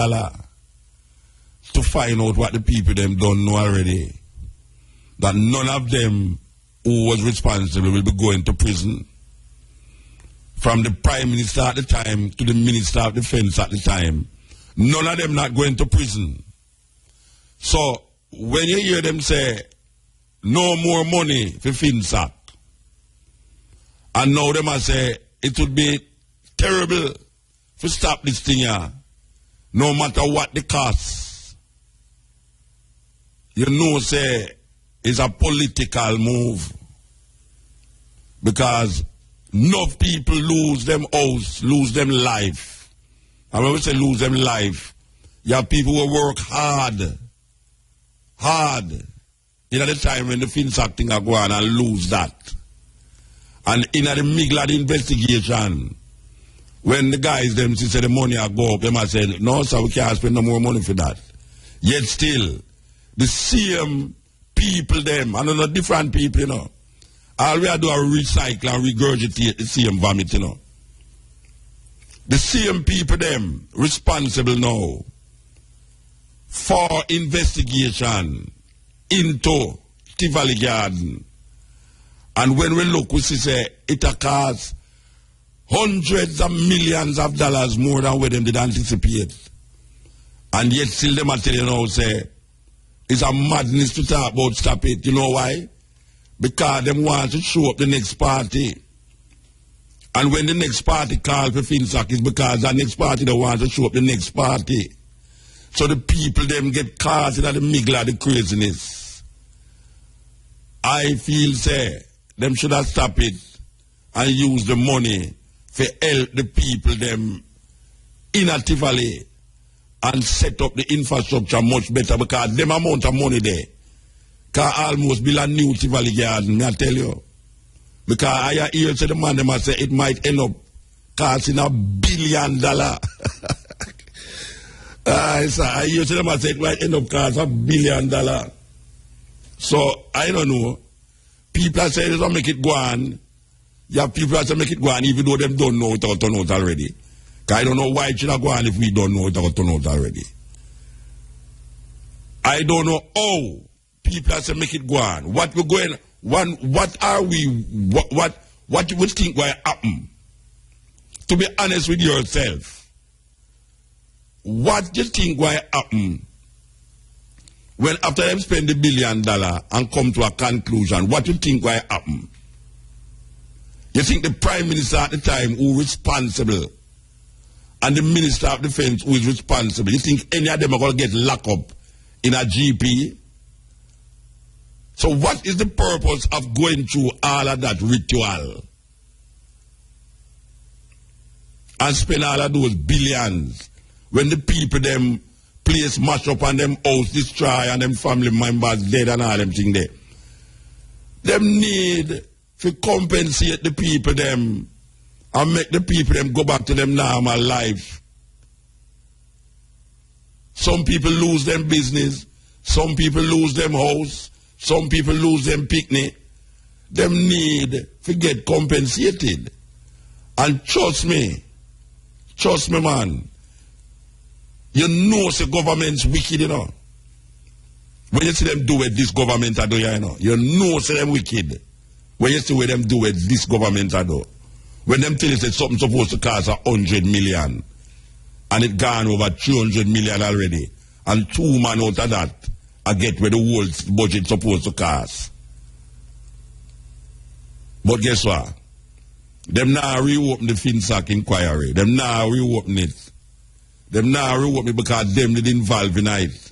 to find out what the people them don't know already, that none of them who was responsible will be going to prison. From the Prime Minister at the time to the Minister of Defense at the time, none of them not going to prison. So when you hear them say no more money for FinSac, and now them say it would be terrible to stop this thing here, no matter what the cost, you know say it's a political move, because enough people lose them house, lose them life. And when we say lose them life, you have people who work hard hard in the time when the Finsack thing are go on and lose that. And in the middle of the investigation, when the guys them say the money are go up, them I said, no sir, we can't spend no more money for that. Yet still, the same people them, and not different people, you know. All we are do are recycle and regurgitate the same vomit, you know. The same people them responsible now for investigation into Tivoli Garden. And when we look, we see say it costs hundreds of millions of dollars more than what them did anticipate. And yet still them are telling you now say it's a madness to talk about stop it. You know why? Because them want to show up the next party. And when the next party calls for Finsack, it's because the next party they want to show up the next party. So the people them get caught in the middle of the craziness. I feel say them should have stopped it and use the money for help the people them in a Tivoli and set up the infrastructure much better because them amount of money there can almost build a new Tivoli Garden, I tell you. Because I hear the man them say it might end up costing $1 billion. I hear them say it might end up costing $1 billion. So I don't know. People are saying they don't make it go on. Yeah, people are saying make it go on even though them don't know it or turn out already. Because I don't know why it should have gone if we don't know it or turn out already. I don't know how people are saying make it go on. What we're going what are we what you would think will happen? To be honest with yourself, what do you think will happen when after them spend $1 billion and come to a conclusion? What do you think will happen? You think the Prime Minister at the time who is responsible and the Minister of Defense who is responsible, you think any of them are going to get locked up in a GP? So what is the purpose of going through all of that ritual and spend all of those billions when the people them place mash up and them house destroy and them family members dead and all them things there? Them need to compensate the people them and make the people them go back to them normal life. Some people lose them business, some people lose them house, some people lose them picnic. Them need to get compensated. And trust me man, you know the government's wicked, you know. When you see them do what this government are doing, you know see them wicked. When you see what them do what this government are doing. When them tell you that something supposed to cost $100 million and it gone over $300 million already, and 2 man out of that I get where the whole budget supposed to cost. But guess what? Them now reopen the Finsack inquiry. Them now reopen it. Them now reopen it because them did involve in it.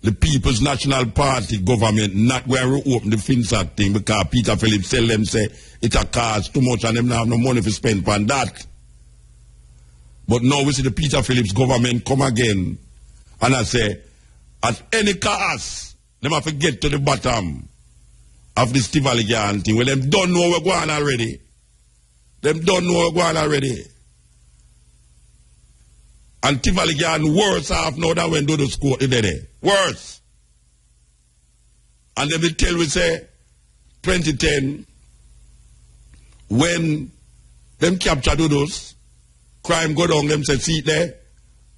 The People's National Party government not going to reopen the Finsack thing because Peter Phillips tell them say it a cost too much and them now have no money to spend on that. But now we see the Peter Phillips government come again and I say at any cost, them have to get to the bottom of this Tivoli Garden thing. Well, them don't know we're going already. Them don't know we're going already. And Tivoli Garden worse off now than when Dodo's court today. Worse. And then they tell we say 2010 when them capture Dodo's, crime go down, them say see it there.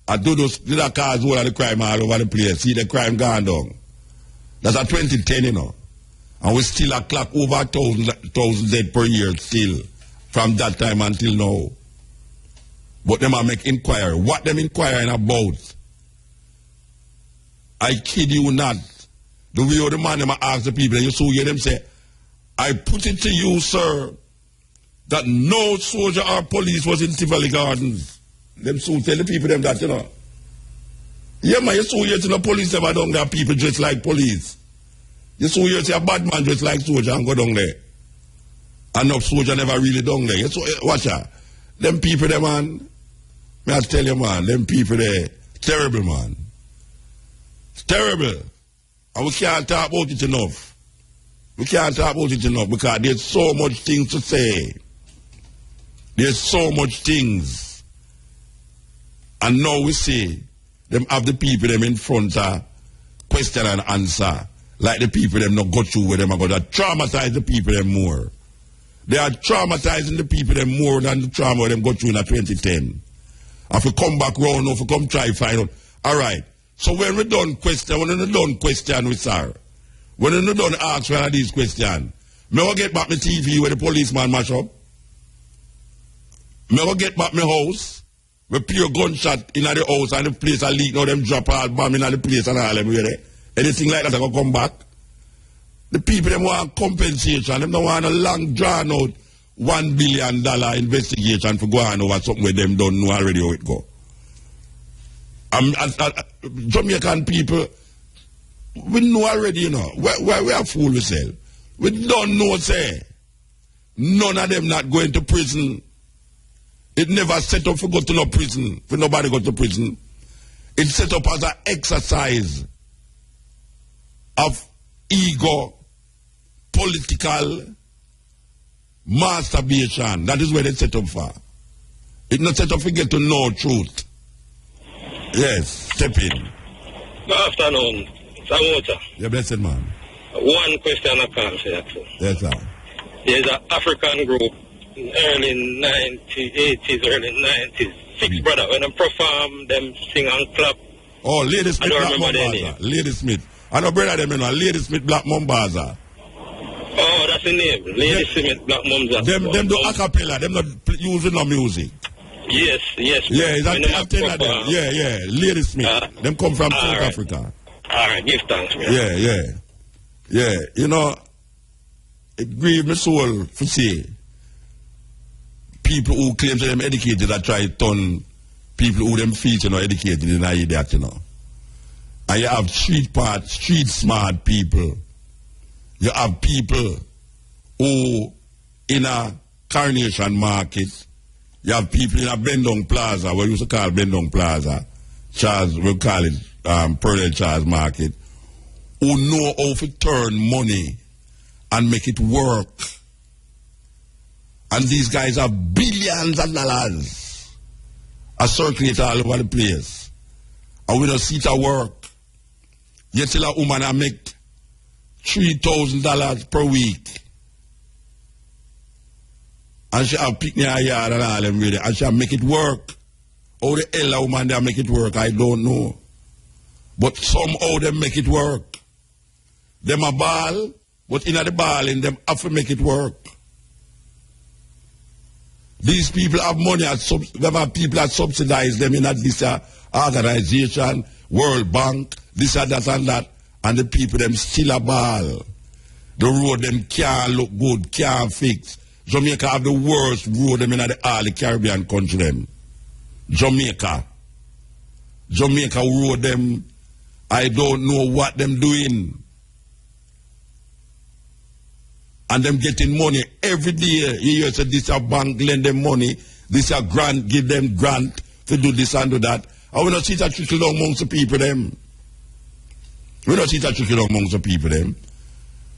And Dodo's did a cause all of the crime all over the place. See the crime gone down. That's a 2010, you know. And we still a clock over 1,000 dead per year still from that time until now. But them are make inquiry. What them inquiring about? I kid you not. The way the man them ask the people, and you so hear them say, I put it to you, sir, that no soldier or police was in Tivoli Gardens. Them so tell the people them that, you know. Yeah, man, you so hear to the police them down there, people dressed like police. You so hear to a bad man dressed like soldier and go down there. And no soldier never really down there. You so watch out. Them people them, man, may I tell you, man, them people there, terrible, man. terrible. And we can't talk about it enough. We can't talk about it enough because there's so much things to say. There's so much things. And now we see them have the people them in front of question and answer. Like the people them not go through where them are going to traumatize the people them more. They are traumatizing the people them more than the trauma where them go through in 2010. If we come back round, if we come try find out. All right. So when we done question, when we done question with sir, when we done ask one of these questions, me will get back my TV where the policeman mash up. Me will get back my house. We pure gunshot in the house and the place a leak. Now them drop all bomb in the place and all them there. Anything like that I go come back. The people them want compensation. Them don't want a long drawn out $1 billion investigation for going over something where them don't know already how it go. Jamaican people, we know already, you know. We are fool ourselves. We don't know, say. None of them not going to prison. It never set up for go to no prison, for nobody go to prison. It's set up as an exercise of ego, political masturbation. That is where it's set up for. It's not set up for get to know truth. Yes, Steppn. Good afternoon. Samota. You're blessed, man. One question I can't say that. Yes, sir. There's an African group in early 80s, early 90s. Six brothers. When they perform, them sing and clap. Oh, Lady Smith, Black Mombaza. Lady Smith. I know brother them, you know. Lady Smith, Black Mombaza. Oh, that's the name. Lady Smith, Black Mombaza. Them do a cappella. Them not using no music. Yes. Yeah, it's a thing of them. Yeah. Lady Smith. Them come from South Africa. All right, give thanks, man. Yeah. You know, it grieves my soul to see people who claim to them educated that try to turn people who them feel to know educated in an idiot, you know. And you have street smart people. You have people who in a Coronation Market. You have people in a Bendong Plaza, what we used to call Bendong Plaza, Charles, we'll call it Pearl Charles Market, who know how to turn money and make it work. And these guys have billions of dollars circulate all over the place. And we don't see it at work. You tell a woman I make $3,000 per week. And she have pick me a yard and all them with it. And she make it work. How the hell a woman they make it work, I don't know. But somehow they make it work. Them a ball, but in the ball in them have to make it work. These people have money, them have people that subsidize them in this organization, World Bank, this and that and that. And the people them still a ball. The road them can't look good, can't fix. Jamaica have the worst road them in all the Caribbean country them. Jamaica road them, I don't know what them doing. And them getting money every day. You hear say this a bank lend them money, this a grant, give them grant to do this and do that. And we don't see that trickle down amongst the people them. We don't see that trickle down amongst the people them.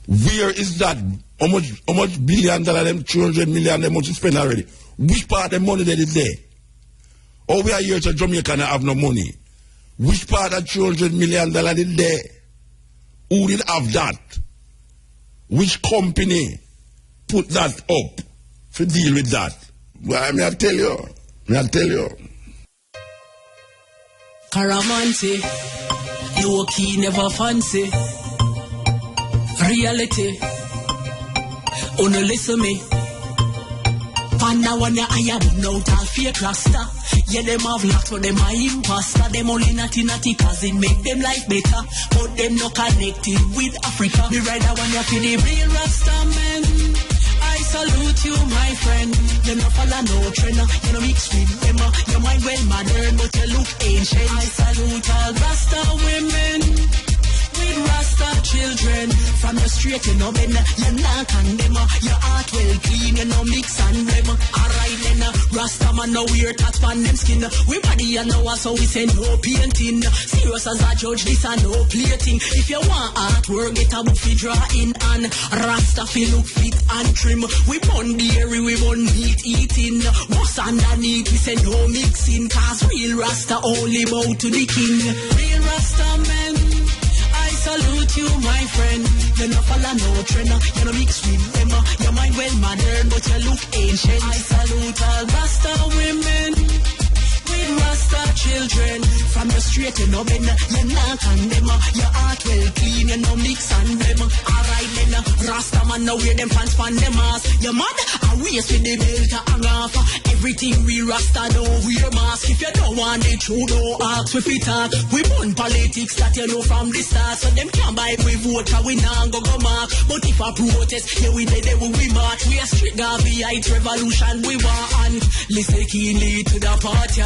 Where is that? How much billion dollar them, 200 million them must spend already? Which part of the money that is there? Oh, we are here to Jamaica and have no money. Which part of 200 million dollar is there? Who did have that? Which company put that up to deal with that? Well, may I tell you? Caramanti, low key never fancy. Reality, oh no listen me. Panda one ya I am no tal fake rasta. Yeah, them have locked for them are imposter. Them only natty cause it make them life better. But them no connected with Africa. The rider one ya for the real rasta man. I salute you my friend. You no follow no trend. You no mix with them. Your mind well modern but you look ancient. I salute all rasta women with rasta children. From your straight, you know, Ben, you not condemn. Your heart well clean, you know, mix and blem. Alright then, Rasta man no wear tats on them skin. We body and know us, so we say no painting. Serious as a judge, this and no plating. If you want artwork, get a book fi draw in and Rasta fi look fit and trim. We bun dairy, we bun meat eating. What's underneath, we say no mixing. Cause real Rasta only bow to the king. Real Rasta men, I salute you, my friend. You no follow no trend, you no mix with them. Your mind well modern, but you look ancient. I salute all Rasta women with Rasta children. From your straight, you know, Ben, you not condemn. Your heart well clean, you know, mix and them. Alright then, Rasta man now wear them pants pan them ass. Your man, I waist with the belt to hang off. Everything we Rasta know, wear mask. If you don't want the truth, don't ask if we talk. We burn politics that you know from the start. So them can't buy we vote, cause we not go mark. But if I protest, yeah we dead, we march. We a strict Garveyite revolution, we want. And listen keenly to the party.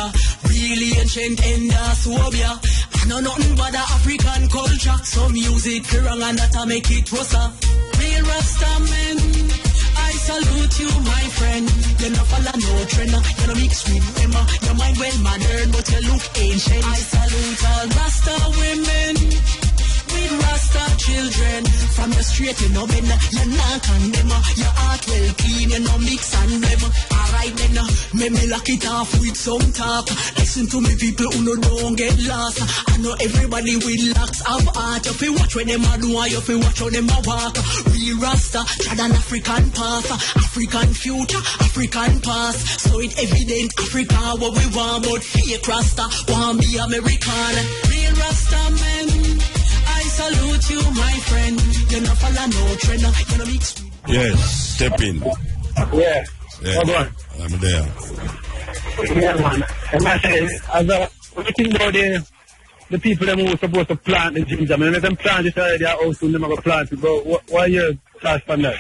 Really ancient Endophobia. I know nothing but the African culture. Some music wrong and that make it worse. Real Rasta men, I salute you, my friend. You no follow no trend, you no mix with them. Your mind well modern, but you look ancient. I salute all Rasta women with Rasta children. From the straight, you know, Ben, you not condemn. Your heart well clean, you know, mix and blem. Alright then, me lock it off with some talk. Listen to me people who no don't get lost. I know everybody with locks of heart. You feel watch when them a do, you feel watch how them a walk. Real Rasta, trad an African path. African future, African past. So it evident Africa what we want, but fake Rasta want be American. Real Rasta men, I salute you, my friend. You no follow no trend, you no mix. Yes, Steppn. Yeah. Yeah. I'm there. Yeah, man. And I say, what do you think about the people that were supposed to plant the ginger? I mean, let them plant this already, how soon they're going to plant it, but what are your thoughts on that?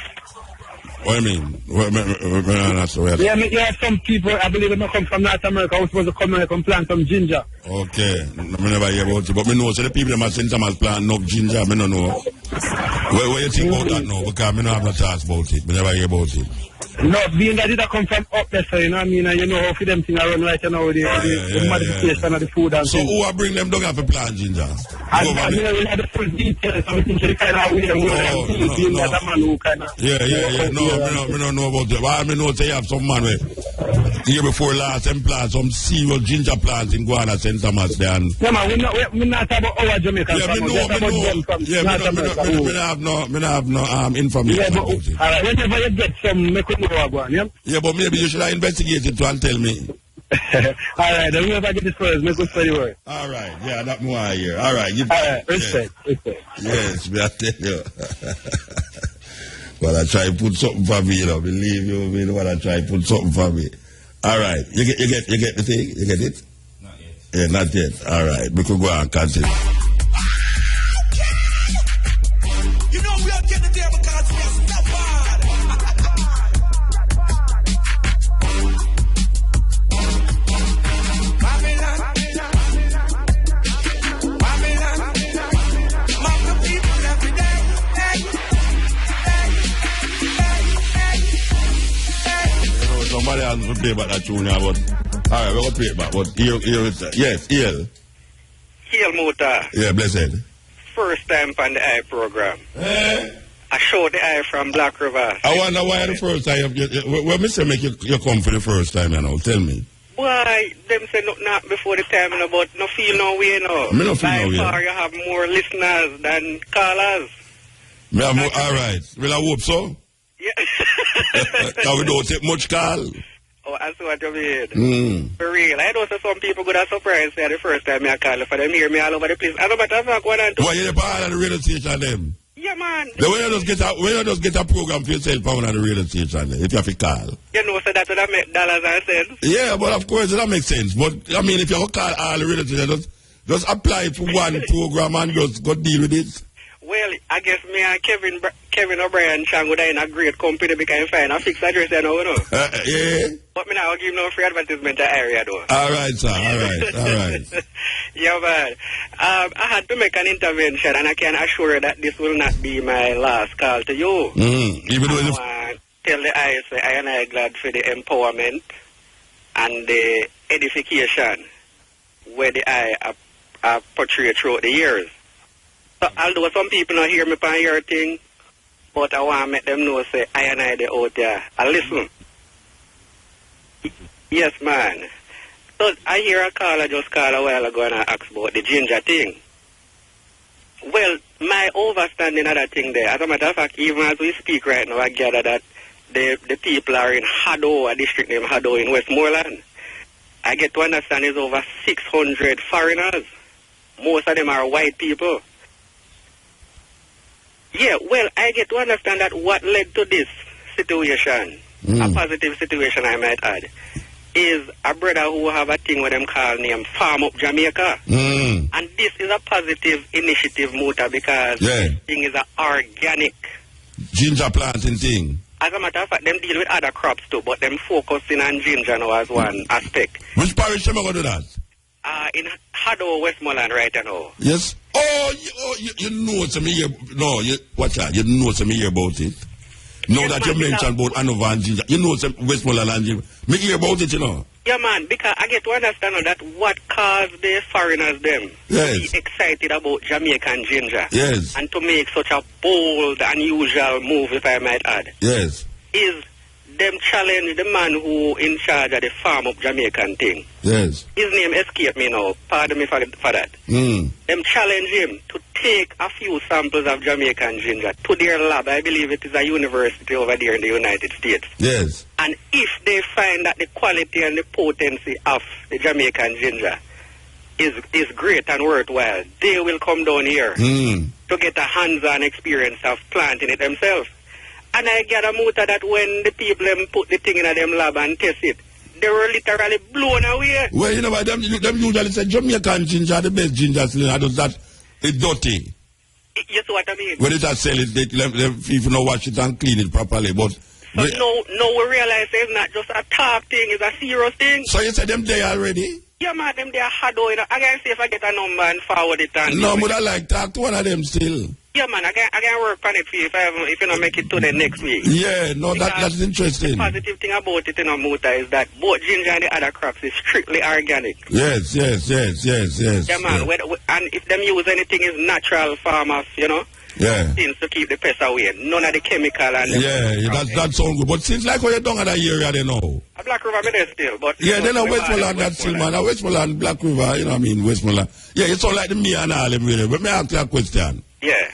What do you mean? Yeah, I mean, you have some people, I believe, they come from North America, who are supposed to come here and plant some ginger. Okay. I never hear about it, but I know, so the people that send some plant enough ginger, I don't know. What you think about that now? Because I don't have no thoughts about it. I never hear about it. No, being that it come from up there, so you know what I mean, and you know how for them things around right now, the modification of the food and so things. Who are bring them down for plant ginger? And you know, we have the full details, so we think they kind of way being that a man who kind of... Yeah. No, I don't know about that. But I know they have some man where year before last, them plant some serious ginger plants in Guana, St. Thomas there. Yeah, man, we're not about our Jamaican farmers. Yeah, I have no information about it. All right, whenever you get some, make it know about it, yeah, but maybe you should have investigated to and tell me. All right, then whenever I get this first, make good for the word. All right, yeah, that's more I hear. All right, respect. Yes, I tell you. Well, I try to put something for me, you know. Believe you me, well, I try to put something for me. All right, you get the thing? You get it? Not yet. Yeah, not yet. All right, we could go and continue. You know we are getting there because we are Steppn. Somebody has to play back that tune now, but all right, we're going to play it back. But here it's, yes, Hill. Hill Muta. Yeah, blessed. First time on the eye program. I showed the eye from Black River. I wonder why the first time, well, Mr. Make you come for the first time, you know, tell me. Why, them say not before the time, you know, but no feel no way, no. Me no feel no way. By far you have more listeners than callers. Me have more, all right. Well, I hope so. Yeah. Now we don't take much call. Oh, I see what you mean. For real. I know some people could have surprised me the first time I call for them hear me all over the place. I don't matter if one and two. Why you part of the radio station them? Yeah, man. The way you just get a program for yourself on the radio station if you have to call. You know, so that would make dollars and cents. Yeah, but of course that makes sense. But I mean, if you call all the radio stations, just apply for one program and just go deal with it. Well, I guess me and Kevin O'Brien Chang would in a great company because I find a fixed address there now, you know. Yeah. But me now give no free advertisement to area though. All right, sir. All right. Yeah, man. I had to make an intervention, and I can assure you that this will not be my last call to you. Even though tell the I say I am glad for the empowerment and the edification where the I portray throughout the years. So although some people not hear me on your thing, but I want to make them know say I and I they out there. I listen. Yes, man. So I hear a caller just called a while ago and I asked about the ginger thing. Well, my overstanding of that thing there, as a matter of fact, even as we speak right now, I gather that the people are in Haddo, a district named Haddo in Westmoreland. I get to understand there's over 600 foreigners. Most of them are white people. Yeah, well, I get to understand that what led to this situation, a positive situation I might add, is a brother who have a thing with them called name Farm Up Jamaica. And this is a positive initiative, Muta, because this thing is an organic ginger planting thing. As a matter of fact, them deal with other crops too, but them focusing on ginger now as one aspect. Which parish am I going to do that? In Haddo, Westmoreland right now. Yes. You know some here. No, watch out. You know some here about it. Now that you mentioned about Anova and ginger, you know some Westmoreland and ginger. Me hear about it, you know. Yeah, man, because I get to understand that what caused the foreigners them to be excited about Jamaican ginger. Yes. And to make such a bold, unusual move, if I might add. Yes. Is them challenge the man who in charge of the Farm Up Jamaican thing. Yes. His name escaped me now. Pardon me for that. Them challenge him to take a few samples of Jamaican ginger to their lab. I believe it is a university over there in the United States. Yes. And if they find that the quality and the potency of the Jamaican ginger is great and worthwhile, they will come down here to get a hands-on experience of planting it themselves. And I get a Muta that when the people put the thing in them lab and test it, they were literally blown away. Well, you know what, them usually say Jamaican ginger are the best ginger still, and that it's dirty. You see what I mean? When it has sell it, them people don't wash it and clean it properly, but... So now we realize it's not just a talk thing, it's a serious thing. So you said them there already? Yeah, man, them there hard out. I can see if I get a number and forward it. No, but I like talk to one of them still. Yeah, man, I can work on it for you if you don't make it to the next week. Yeah, no, that's interesting. The positive thing about it in a Muta is that both ginger and the other crops is strictly organic. Yes. Yeah, man, and if them use anything is natural farmers, you know. Yeah. Things to keep the pests away. None of the chemical and that sounds good. But since like when you're down at that area, they know. A Black River, me there still, but then a Westmoreland, that's still, man. A Westmoreland, Black River, you know what I mean, Westmoreland. Yeah, it's all like the me and all them really. But may I ask you a question? Yeah.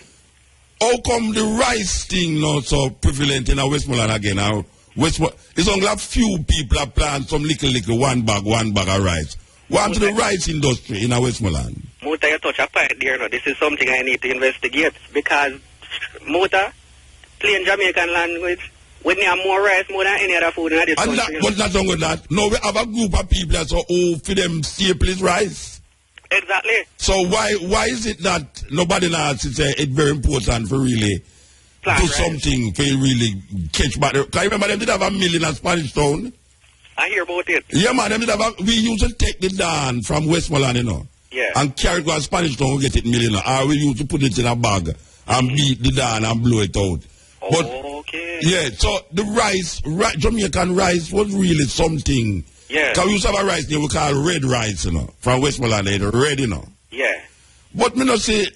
How come the rice thing not so prevalent in a Westmoreland again? It's only a few people that plant some little one bag of rice. What happened to the rice industry in a Westmoreland? Muta, you touch a point there now. This is something I need to investigate because Muta, plain Jamaican language, we need more rice more than any other food in this country. But not wrong with that. No, we have a group of people that say, for them staple is rice. Exactly. So why is it that nobody now has to say it's very important for really do something for really catch back? Because you remember them did have a mill in a Spanish town? I hear about it. Yeah, man, them did have we used to take the down from Westmoreland, you know. Yeah. And carry it to a Spanish town, we get it mill, you know. Or we used to put it in a bag and beat the down and blow it out. But, okay. Yeah, so the rice, Jamaican rice was really something. Yeah. Because we used to have a rice there we call red rice, you know. From Westmoreland, it's red, you know. Yeah. But we not say,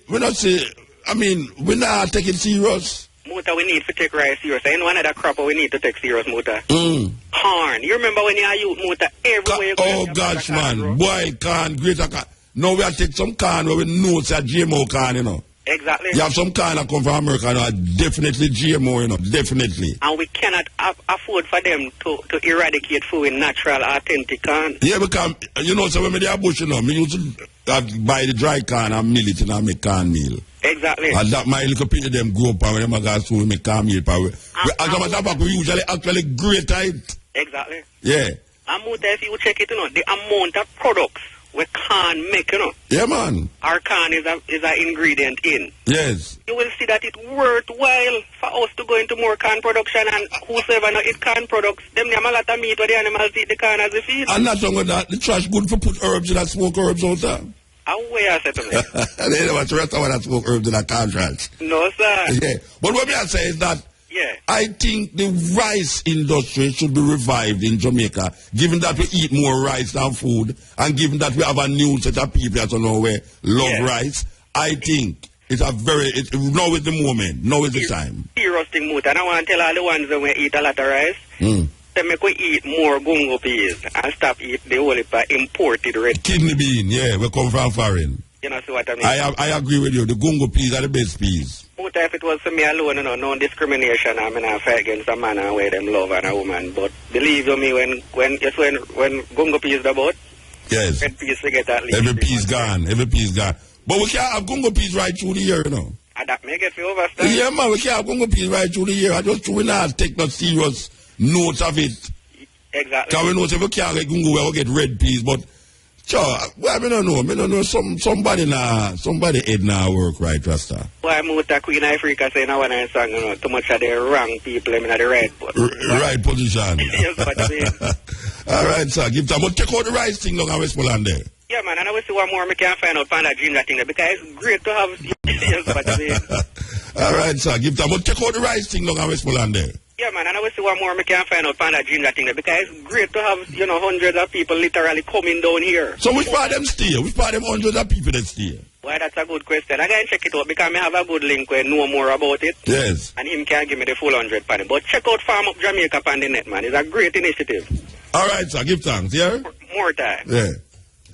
I mean, we're not taking serious. Muta, we need to take rice serious. Ain't one other crop we need to take serious, Muta. Corn. You remember when you are youth, Muta, everywhere you go. Oh, gosh, man. Boy, corn, greater corn. Now we have to take some corn where we know it's a GMO corn, you know. Exactly. You have some corn that come from America, you know, definitely GMO, you know, definitely. And we cannot afford for them to eradicate food in natural, authentic corn. Yeah, because, you know, so when they are bush, you know, me used to buy the dry corn and mill it and I make corn meal. Exactly. And that my little people them grow up and when them guys we make corn meal. As a matter of fact, we usually actually great it. Exactly. Yeah. And Muta, if you check it, you know, the amount of products we can't make, you know. Yeah, man. Our corn is an ingredient in. Yes. You will see that it's worthwhile for us to go into more corn production, and whosoever not eat corn products, them have a lot of meat where the animals eat the corn as a feed. And not wrong with that. The trash good for put herbs in that smoke herbs out there. Away, I said to me. They never trust someone that spoke herbs in a contract. No, sir. Yeah. But what I say is that I think the rice industry should be revived in Jamaica, given that we eat more rice than food, and given that we have a new set of people that don't know where love rice. I think it's a very, now is the moment, now is the time. Serious thing, Moot, and I want to tell all the ones that we eat a lot of rice, they make we eat more gungo peas and stop eat the whole imported red. Kidney bean, we come from foreign. You know see what I mean? I agree with you. The gungo peas are the best peas. Moot, if it was for me alone, no discrimination, I mean, I fight against a man and where them love and a woman. But believe you me, when gungo peas about, red peas we get at least. Every peas gone. But we can't have gungo peas right through the year, And that make it feel overstand. Yeah, man, we can't have gungo peas right through the year. I just we not take no serious note of it. Exactly. Because we know if we can't get gungo, we'll get red peas. But, I don't know. Somebody head now work right, Rasta. Why Muta Queen Africa saying I want to song, too much of the wrong people in the right right position. Yes, but I mean. All right, sir. Give time. But check out the rice thing down in Westmoreland there. Yeah, man, and I will see one more I can find out from that ginger thing there, because it's great to have. Yes, but I mean. All right, sir. Give time. But check out the rice thing down in Westmoreland there. Yeah, man, and I will see one more I can find out from that ginger thing there, because it's great to have, hundreds of people literally coming down here. So which part of them stay? Which part of them hundreds of people that stay? Why, that's a good question. I can check it out because I have a good link where know more about it. Yes. And him can give me the full 100 pan. But check out Farm Up Jamaica on the net, man. It's a great initiative. All right, sir. Give thanks, yeah? More time. Yeah.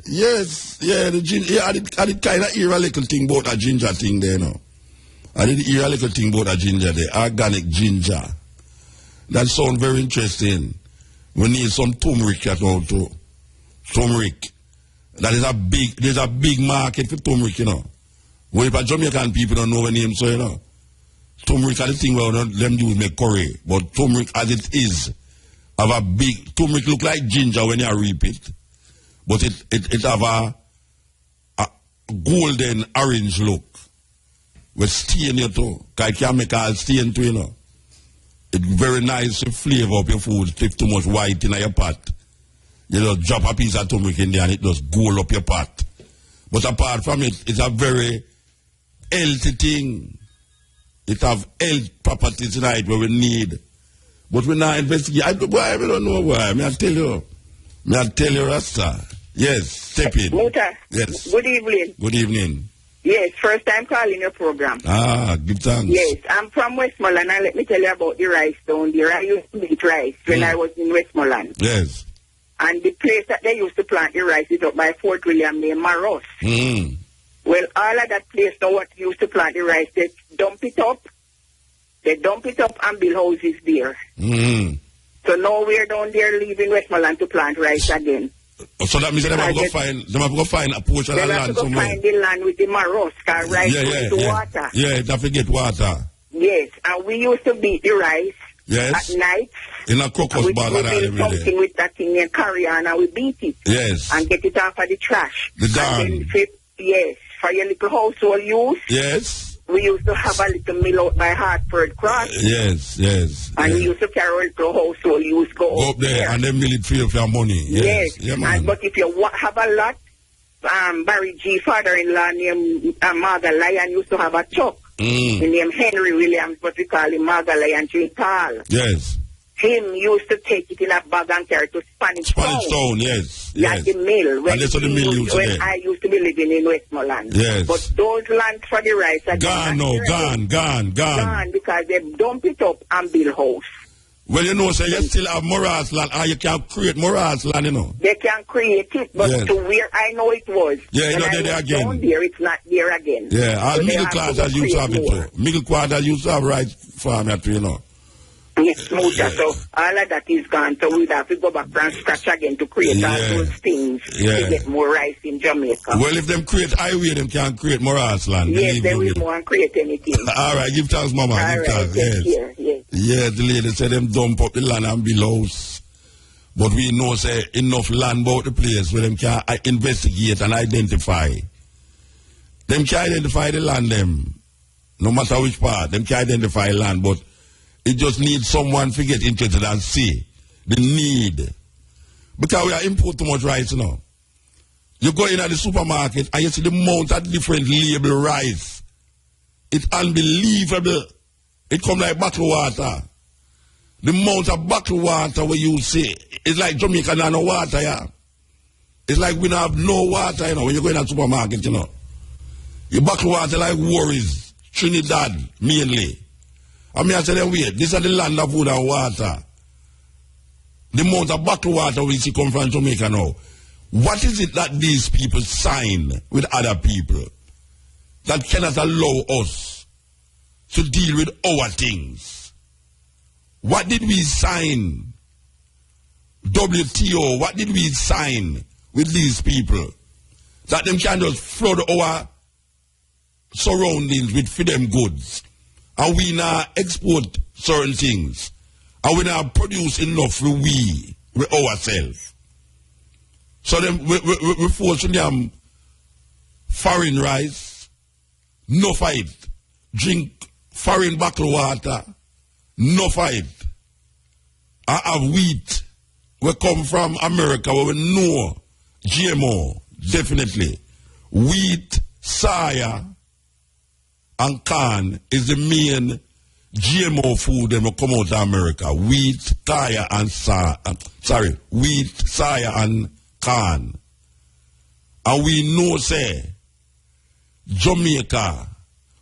Yes, the ginger. I did kind of hear a little thing about that ginger thing there, I did hear a little thing about that ginger there. Organic ginger. That sounds very interesting. We need some turmeric now too. Turmeric. There's a big market for turmeric, Well, if a Jamaican people don't know the name, so turmeric is the thing where them use make curry. But turmeric as it is, have a big turmeric look like ginger when you reap it. But it have a golden orange look. With stain it too. Because it can make all stain too, It's very nice to flavor up your food. If too much white in your pot, you just drop a piece of turmeric in there and it just gold up your pot. But apart from it, it's a very healthy thing. It have health properties in it where we need. But we not investigate. I don't know why. I tell you, Rasta. Yes, Steppn. Muta. Yes. Good evening. Good evening. Yes, first time calling your program. Give thanks. Yes, I'm from Westmoreland, and let me tell you about the rice down there. I used to eat rice when I was in Westmoreland. Yes. And the place that they used to plant the rice is up by Fort William named Maros. Well, all of that place now what used to plant the rice, they dump it up. And build houses there. So now we're down there leaving Westmoreland to plant rice again. So that means they have to go find a portion of land somewhere. They have to find the land with the Maros, because rice goes to water. Yeah, they have to get water. Yes, and we used to beat the rice at night. In a crocus bag and all we build something with that thing and carry on and we beat it. Yes. And get it off of the trash. The darn. For your little household use. Yes. We used to have a little mill out by Hartford Cross. Yes. And we used to carry a little household use go up there. And then mill it free of your money. Yes. Yeah, man. But if you have a lot, Barry G. father-in-law named Marga Lion used to have a chuck. His name Henry Williams, but we call him Marga Lion J. Tall. Yes. Him used to take it in a bag and carry to Spanish Town. Yes. At the mill. When, and that's what the mill used to when I used to be living in Westmoreland. Yes. But those lands for the rice are gone because they dump it up and build house. Well, you still have morass land, or you can create morass land, They can create it, but to where I know it was. Yeah, it's not there again. Down there, it's not there again. Yeah, so middle class as used to have it too. Middle class as used to have rice farm, Yes, Muta, so all of that is gone, so we'd have to go back from scratch again to create all those things to get more rice in Jamaica. Well, if them create highway, them can create morass land. Yes, they will more create anything. All right, give thanks, Mama. All give right, thanks. Yes. Yeah, the lady said them dump up the land and build house. But we know, say, enough land about the place where them can investigate and identify. Them can identify the land, them. No matter which part, them can identify land, but it just needs someone to get interested and see the need. Because we are import too much rice now. You go in at the supermarket and you see the amount of different label rice. It's unbelievable. It come like bottled water. The amount of bottled water where you see, it's like Jamaica and no water, yeah. It's like we don't have no water, you know, when you go in the supermarket, you know. You bottled water like Warriors, Trinidad, mainly. I mean, I tell them, wait, this is the land of food and water. The amount of bottled water we see come from Jamaica now. What is it that these people sign with other people that cannot allow us to deal with our things? What did we sign? WTO, what did we sign with these people that them can just flood our surroundings with freedom goods, and we now export certain things, and we now produce enough for we with ourselves? So then we force them foreign rice, no fight. Drink foreign bottled water, no fight. I have wheat. We come from America where we know GMO, definitely. Wheat, soya, and corn is the main GMO food that will come out of America. Wheat, soya, and wheat, soya, and corn. And we know, say, Jamaica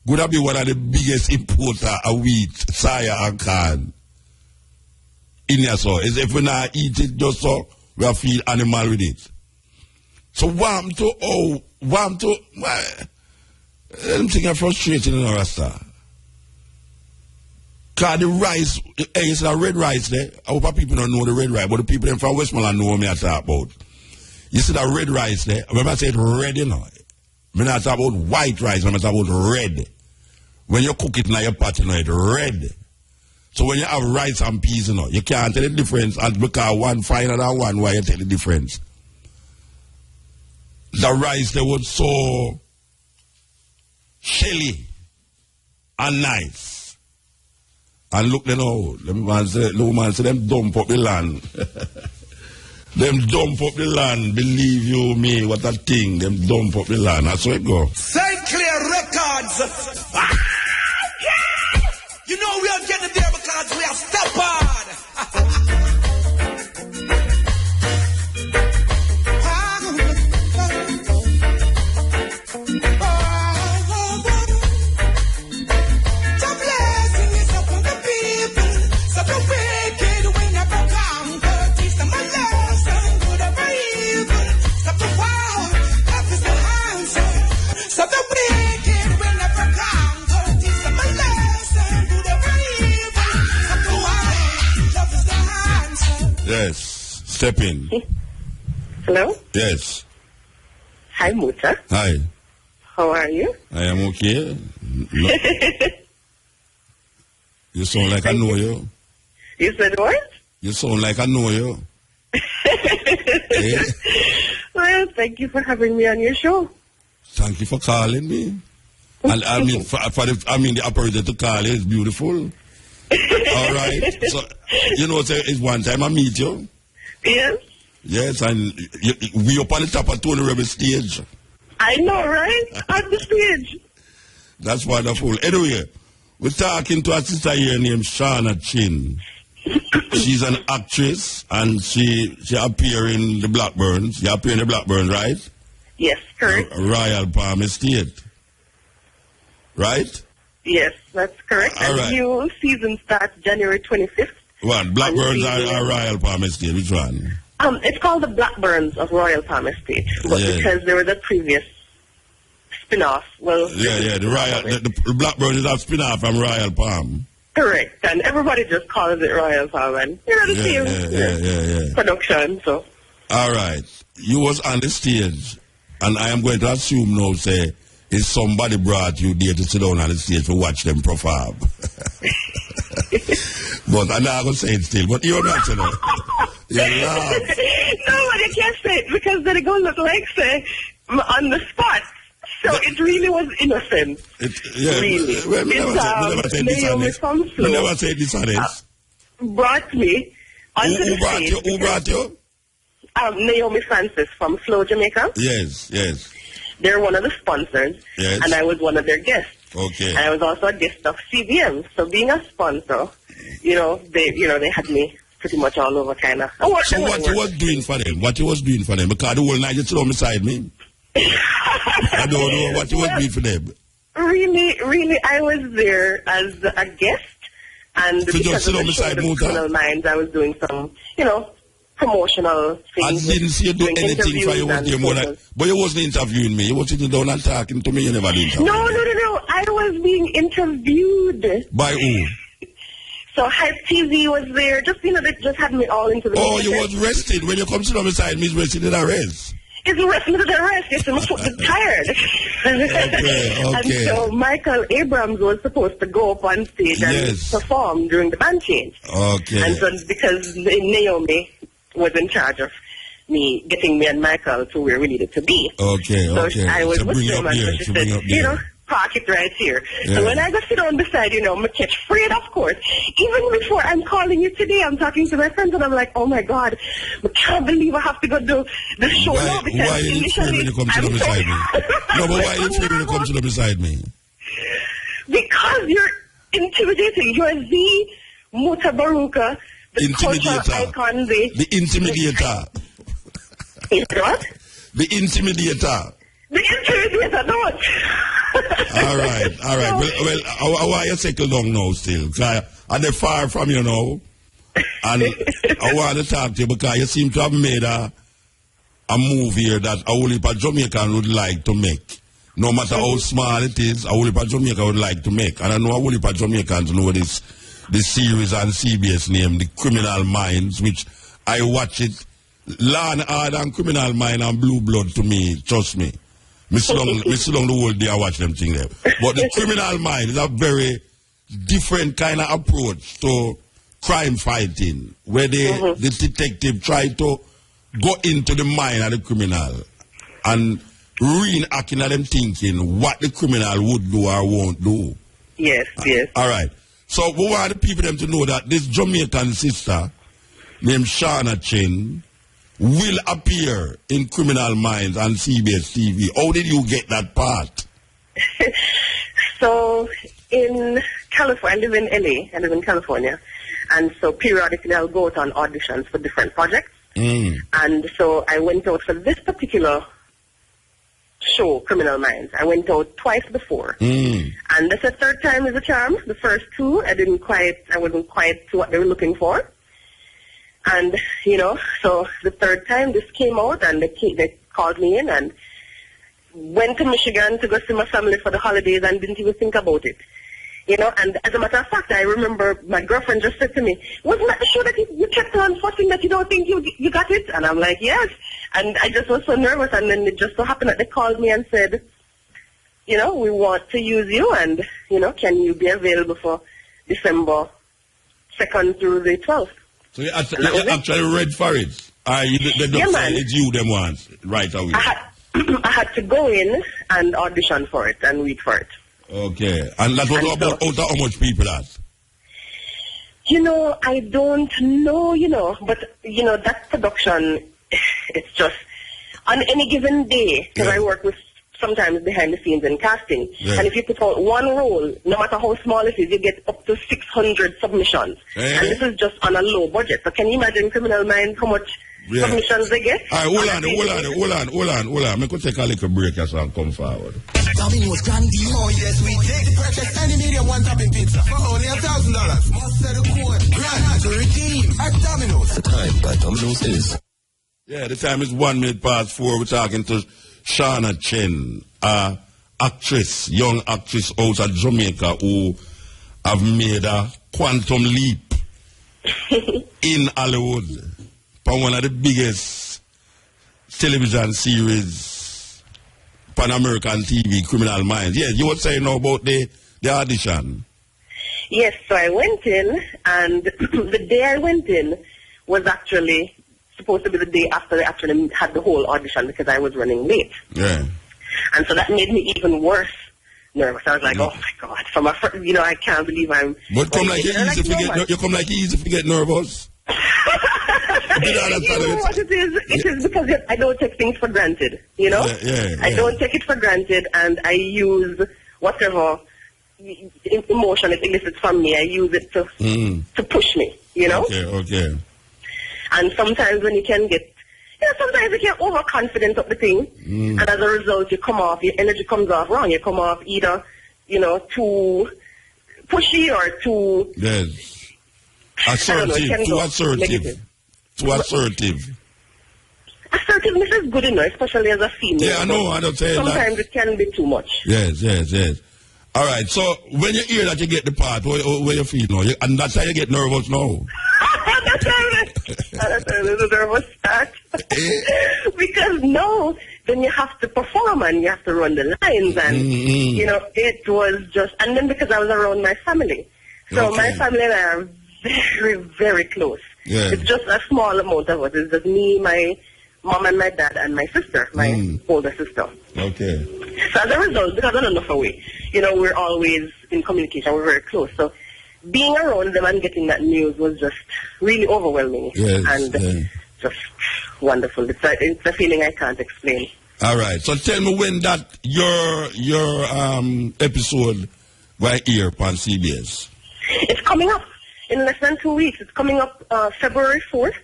would be one of the biggest importers of wheat, soya, and corn in here. So, as if we not eat it just so, we feed animal with it. So, I'm thinking frustrating in our Rasta. Because the rice, it's a red rice there. I hope people don't know the red rice, but the people in from Westmoreland know what I talk about. You see that red rice there? When I say red, you know, when I talk about white rice, when I talk about red. When you cook it in your pot, you know, it's red. So when you have rice and peas, you know, you can't tell the difference. And because one finer than one, why you tell the difference? The rice there was so shelly and nice. And look, you know, the man say, them dump up the land. Them dump up the land. Believe you me, what a thing. Them dump up the land. That's where it go. St. Clair Records. You know we are getting there because we are Steppn. Yes, Steppn. Hello? Yes. Hi, Muta. Hi. How are you? I am okay. No. You sound like I know you. You said what? You sound like I know you. Yeah. Well, thank you for having me on your show. Thank you for calling me. And I mean, the operator to call you is beautiful. All right. So, you know, it's one time I meet you. Yes. Yes, and we up on the top of Tony Rebel stage. I know, right? On the stage. That's wonderful. Anyway, we're talking to a sister here named Shauna Chin. She's an actress, and she appear in the Blackburns. You appear in the Blackburns, right? Yes, correct. Royal Palm Estate. Right? Yes, that's correct. All and right. new season starts January 25th. One, Blackburns or Royal Palm Estate? Which one? It's called the Blackburns of Royal Palm Estate, but because there was a previous spin-off. Well, the Blackburns is a spin-off from Royal Palm. Correct, and everybody just calls it Royal Palm, and you know the same production. So, all right, you was on the stage, and I am going to assume now, say, is somebody brought you there to sit down on the stage to watch them perform? But I'm not going to say it still, but you're not, you know. You laugh. No, but you can't say it because then it goes look like, say, on the spot. So it really was innocent. Really. We never say this on this. Brought me onto the stage. Who brought you? Naomi Francis from Flow, Jamaica. Yes, yes. They're one of the sponsors, yes. And I was one of their guests. Okay. And I was also a guest of CBM. So being a sponsor, they had me pretty much all over, kind of. So what you was doing for them? What you was doing for them? Because the whole night you sit on beside me. I don't know what you was doing for them. Really, I was there as a guest, and so because of the show, the Criminal Minds, I was doing some, promotional things. I didn't see you do anything for you. But you wasn't interviewing me. You was sitting down and talking to me. You never did. No. I was being interviewed. By who? So Hype TV was there. They just had me all into the. Oh, you was rested. When you come sit on beside me, it's rested in a rest. It's rested in a rest. Yes, my foot was tired. Okay. And so Michael Abrams was supposed to go up on stage and perform during the band change. Okay. And so because Naomi was in charge of getting me and Michael to where we needed to be. Okay. So I was with them, and so she said, park it right here. Yeah. So when I go sit down beside, I catch afraid, of course. Even before I'm calling you today, I'm talking to my friends, and I'm like, oh my God, I can't believe I have to go do the show now. Because why are you afraid when you come to beside me? No, but why are you afraid when you come to beside me? Because you're intimidating. You're the Mutabaruka, the cultural icon, the intimidator. Is what? The intimidator. The intimidator, no. All right. Well, I want you to settle down now still. I'm far from you now. And I want to talk to you because you seem to have made a move here that a whole heap of Jamaican would like to make. No matter how small it is, a whole heap of Jamaica would like to make. And I know a whole heap of Jamaicans know this series on CBS named The Criminal Minds, which I watch it. Law and Order and Criminal Mind and Blue Blood to me, trust me. Me sit down the whole day I watch them things there. But the Criminal Mind is a very different kind of approach to crime fighting, where the detective try to go into the mind of the criminal and reenacting at them thinking what the criminal would do or won't do. Yes. All right. So we want the people them to know that this Jamaican sister named Shauna Chen will appear in Criminal Minds on CBS TV. How did you get that part? So, in California, I live in LA, I live in California, and so periodically I'll go out on auditions for different projects. And so I went out for this particular show, Criminal Minds. I went out twice before. And this is the third time is a charm. The first two, I wasn't quite to what they were looking for. And, so the third time this came out and they called me in and went to Michigan to go see my family for the holidays and didn't even think about it. And as a matter of fact, I remember my girlfriend just said to me, wasn't that the show that you kept on fussing that you don't think you got it? And I'm like, yes. And I just was so nervous, and then it just so happened that they called me and said, we want to use you, and, can you be available for December 2nd through the 12th? So you actually read for it? They don't say it's you them once, right away? I had to go in and audition for it and read for it. Okay. And that was about how much people asked? I don't know, but, that production, it's just, on any given day, because I work with sometimes behind the scenes in casting, and if you put out one role, no matter how small it is, you get up to 600 submissions. And this is just on a low budget. So can you imagine Criminal Minds, how much submissions they get? All right, hold on. I'm going to take a little break as I come forward. Domino's Grand Deal. Oh, yes, we take. Purchase any medium one-topping pizza for only $1,000. Must set a code. Grand to redeem at Domino's. The time by Domino's is... Yeah, the time is 1 minute past 4. We're talking to Shauna Chen, actress, young actress out of Jamaica who have made a quantum leap in Hollywood for one of the biggest television series, Pan-American TV, Criminal Minds. Yes, you were saying now about the audition. Yes, so I went in, and the day I went in was actually supposed to be the day after they actually had the whole audition because I was running late. Yeah. And so that made me even worse nervous. I was like, oh my God, from I can't believe I'm... But come like you easy to get nervous. know what it is? It is because I don't take things for granted, you know? I don't take it for granted, and I use whatever emotion it elicits from me, I use it to push me, you know? Okay. And sometimes when you can get, sometimes you get overconfident of the thing, and as a result you come off, your energy comes off wrong. You come off either, too pushy or too... Yes. Assertive, too assertive. Too assertive. Assertiveness is good enough, especially as a female. Yeah, I know, I don't say sometimes it can be too much. Yes. All right, so when you hear that you get the part, where you feel now? And that's how you get nervous now? That's how the nervous start. Because no, then you have to perform and you have to run the lines and, it was just, and then because I was around my family. So my family and I are very, very close. Yeah. It's just a small amount of us. It's just me, my mom and my dad and my sister, my older sister. Okay. So as a result, because I don't know enough away, we're always in communication. We're very close. So being around them and getting that news was just really overwhelming and just wonderful. It's a feeling I can't explain. All right. So tell me when that your episode will air on CBS. It's coming up in less than 2 weeks. It's coming up February 4th.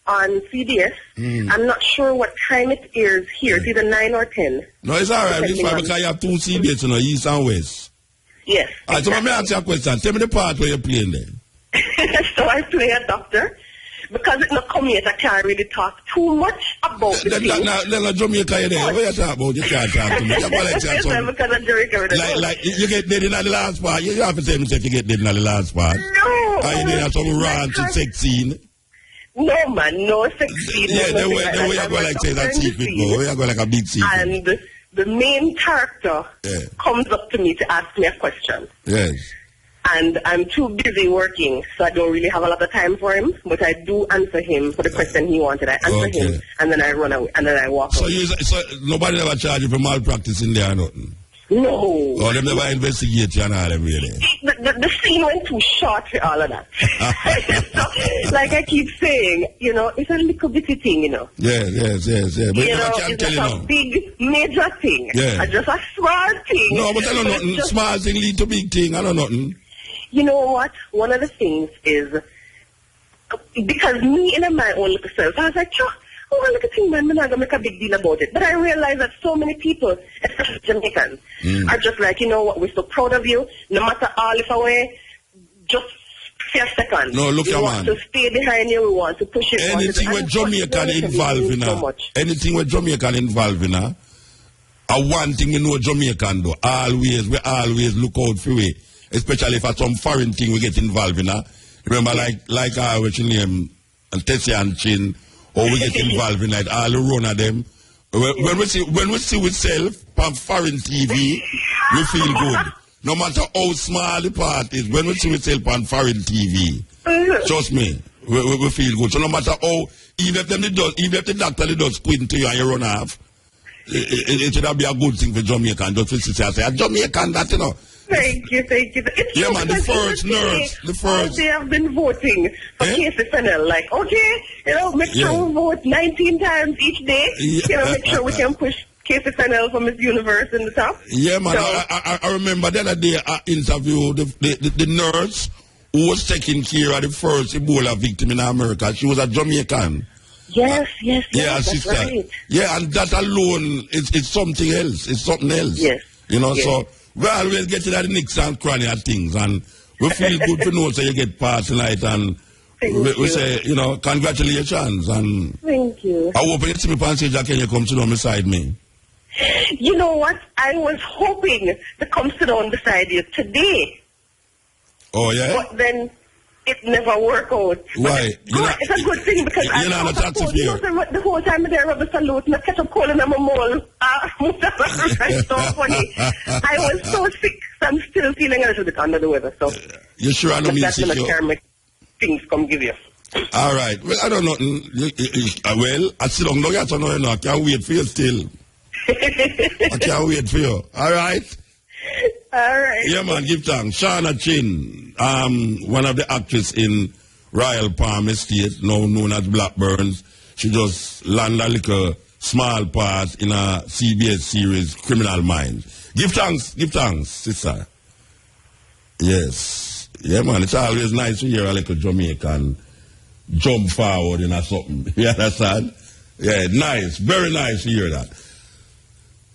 On CBS. I'm not sure what time it airs here. It's either 9 or 10. No, it's all right. It's fine because you have 2 CBS, East and West. Yes. All right, so let me ask you a question. Tell me the part where you're playing there. So I play a doctor. Because it's not come yet, I can't really talk too much about the thing. Now, Jamaica, you're there. What you talk about? You can't talk to me. Because I'm Jamaica. Like, you get dead in the last part. You have to tell me if you get dead in the last part. No. Are you there some ranch and sex scene? No, man, no sex scene. Yeah, the way you go like say that secret, go. You go like a big secret. And the main character comes up to me to ask me a question. Yes. And I'm too busy working, so I don't really have a lot of time for him. But I do answer him for the question he wanted. I answer him, and then I run away, and then I walk away. So nobody ever charge you for malpractice in there or nothing? No. Or them never investigate you and all them really? The scene went too short for all of that. So, like I keep saying, it's a little bitty thing, Yes. But it's not a big, major thing. Yeah. It's just a small thing. No, but I don't know nothing. Small thing lead to big thing. I don't know nothing. You know what? One of the things is, because me in my own little self, I was like, look at thing, man, I'm not going to make a big deal about it. But I realized that so many people, especially Jamaicans, are just like, you know what, we're so proud of you. No matter all if away, just for a second. No, look, we want to stay behind you, we want to push it. Anything with Jamaican involved in anything with Jamaican involved in one thing you know Jamaican do, we always look out for it. Especially for some foreign thing we get involved in. Remember, like what's your name, Tessie and Chin, or we get involved in like all the run of them. When we see ourselves on foreign TV, we feel good. No matter how small the part is, when we see ourselves on foreign TV, trust me, we feel good. So no matter how, even if the doctor does squint to you and you run off, it should be a good thing for Jamaican. Just to say, Jamaican, that, Thank you. It's man, the first nurse, they have been voting for KCFNL. Like, make sure we vote 19 times each day. Make sure we can push KCFNL from Miss Universe in the top. Yeah, man. So, I remember the other day I interviewed the nurse who was taking care of the first Ebola victim in America. She was a Jamaican. Yes. Yeah, that's right. Yeah, and that alone is something else. It's something else. Yes. So we always get to the nicks and cranny and things, and we feel good to know so you get past tonight, and we say, congratulations. And thank you. I hope you see me on stage, can you come sit down beside me? You know what? I was hoping to come sit down beside you today. Oh, yeah? But then it never worked out. Why? It's a good thing because I the whole time there was a salute and I kept up calling them a mole. It's so funny. I was so sick, so I'm still feeling a little bit under the weather. So you sure I don't mean sick? That's when the things come give you. All right. Well, I don't know. Well, I still don't know. I can't wait for you still. I can't wait for you. All right? All right. Yeah, man, give thanks. Shauna Chin, one of the actresses in Royal Palm Estate, now known as Blackburns. She just landed a little small part in a CBS series, Criminal Minds. Give thanks, sister. Yes. Yeah, man, it's always nice to hear a little Jamaican jump forward in a something. You understand? Yeah, nice. Very nice to hear that.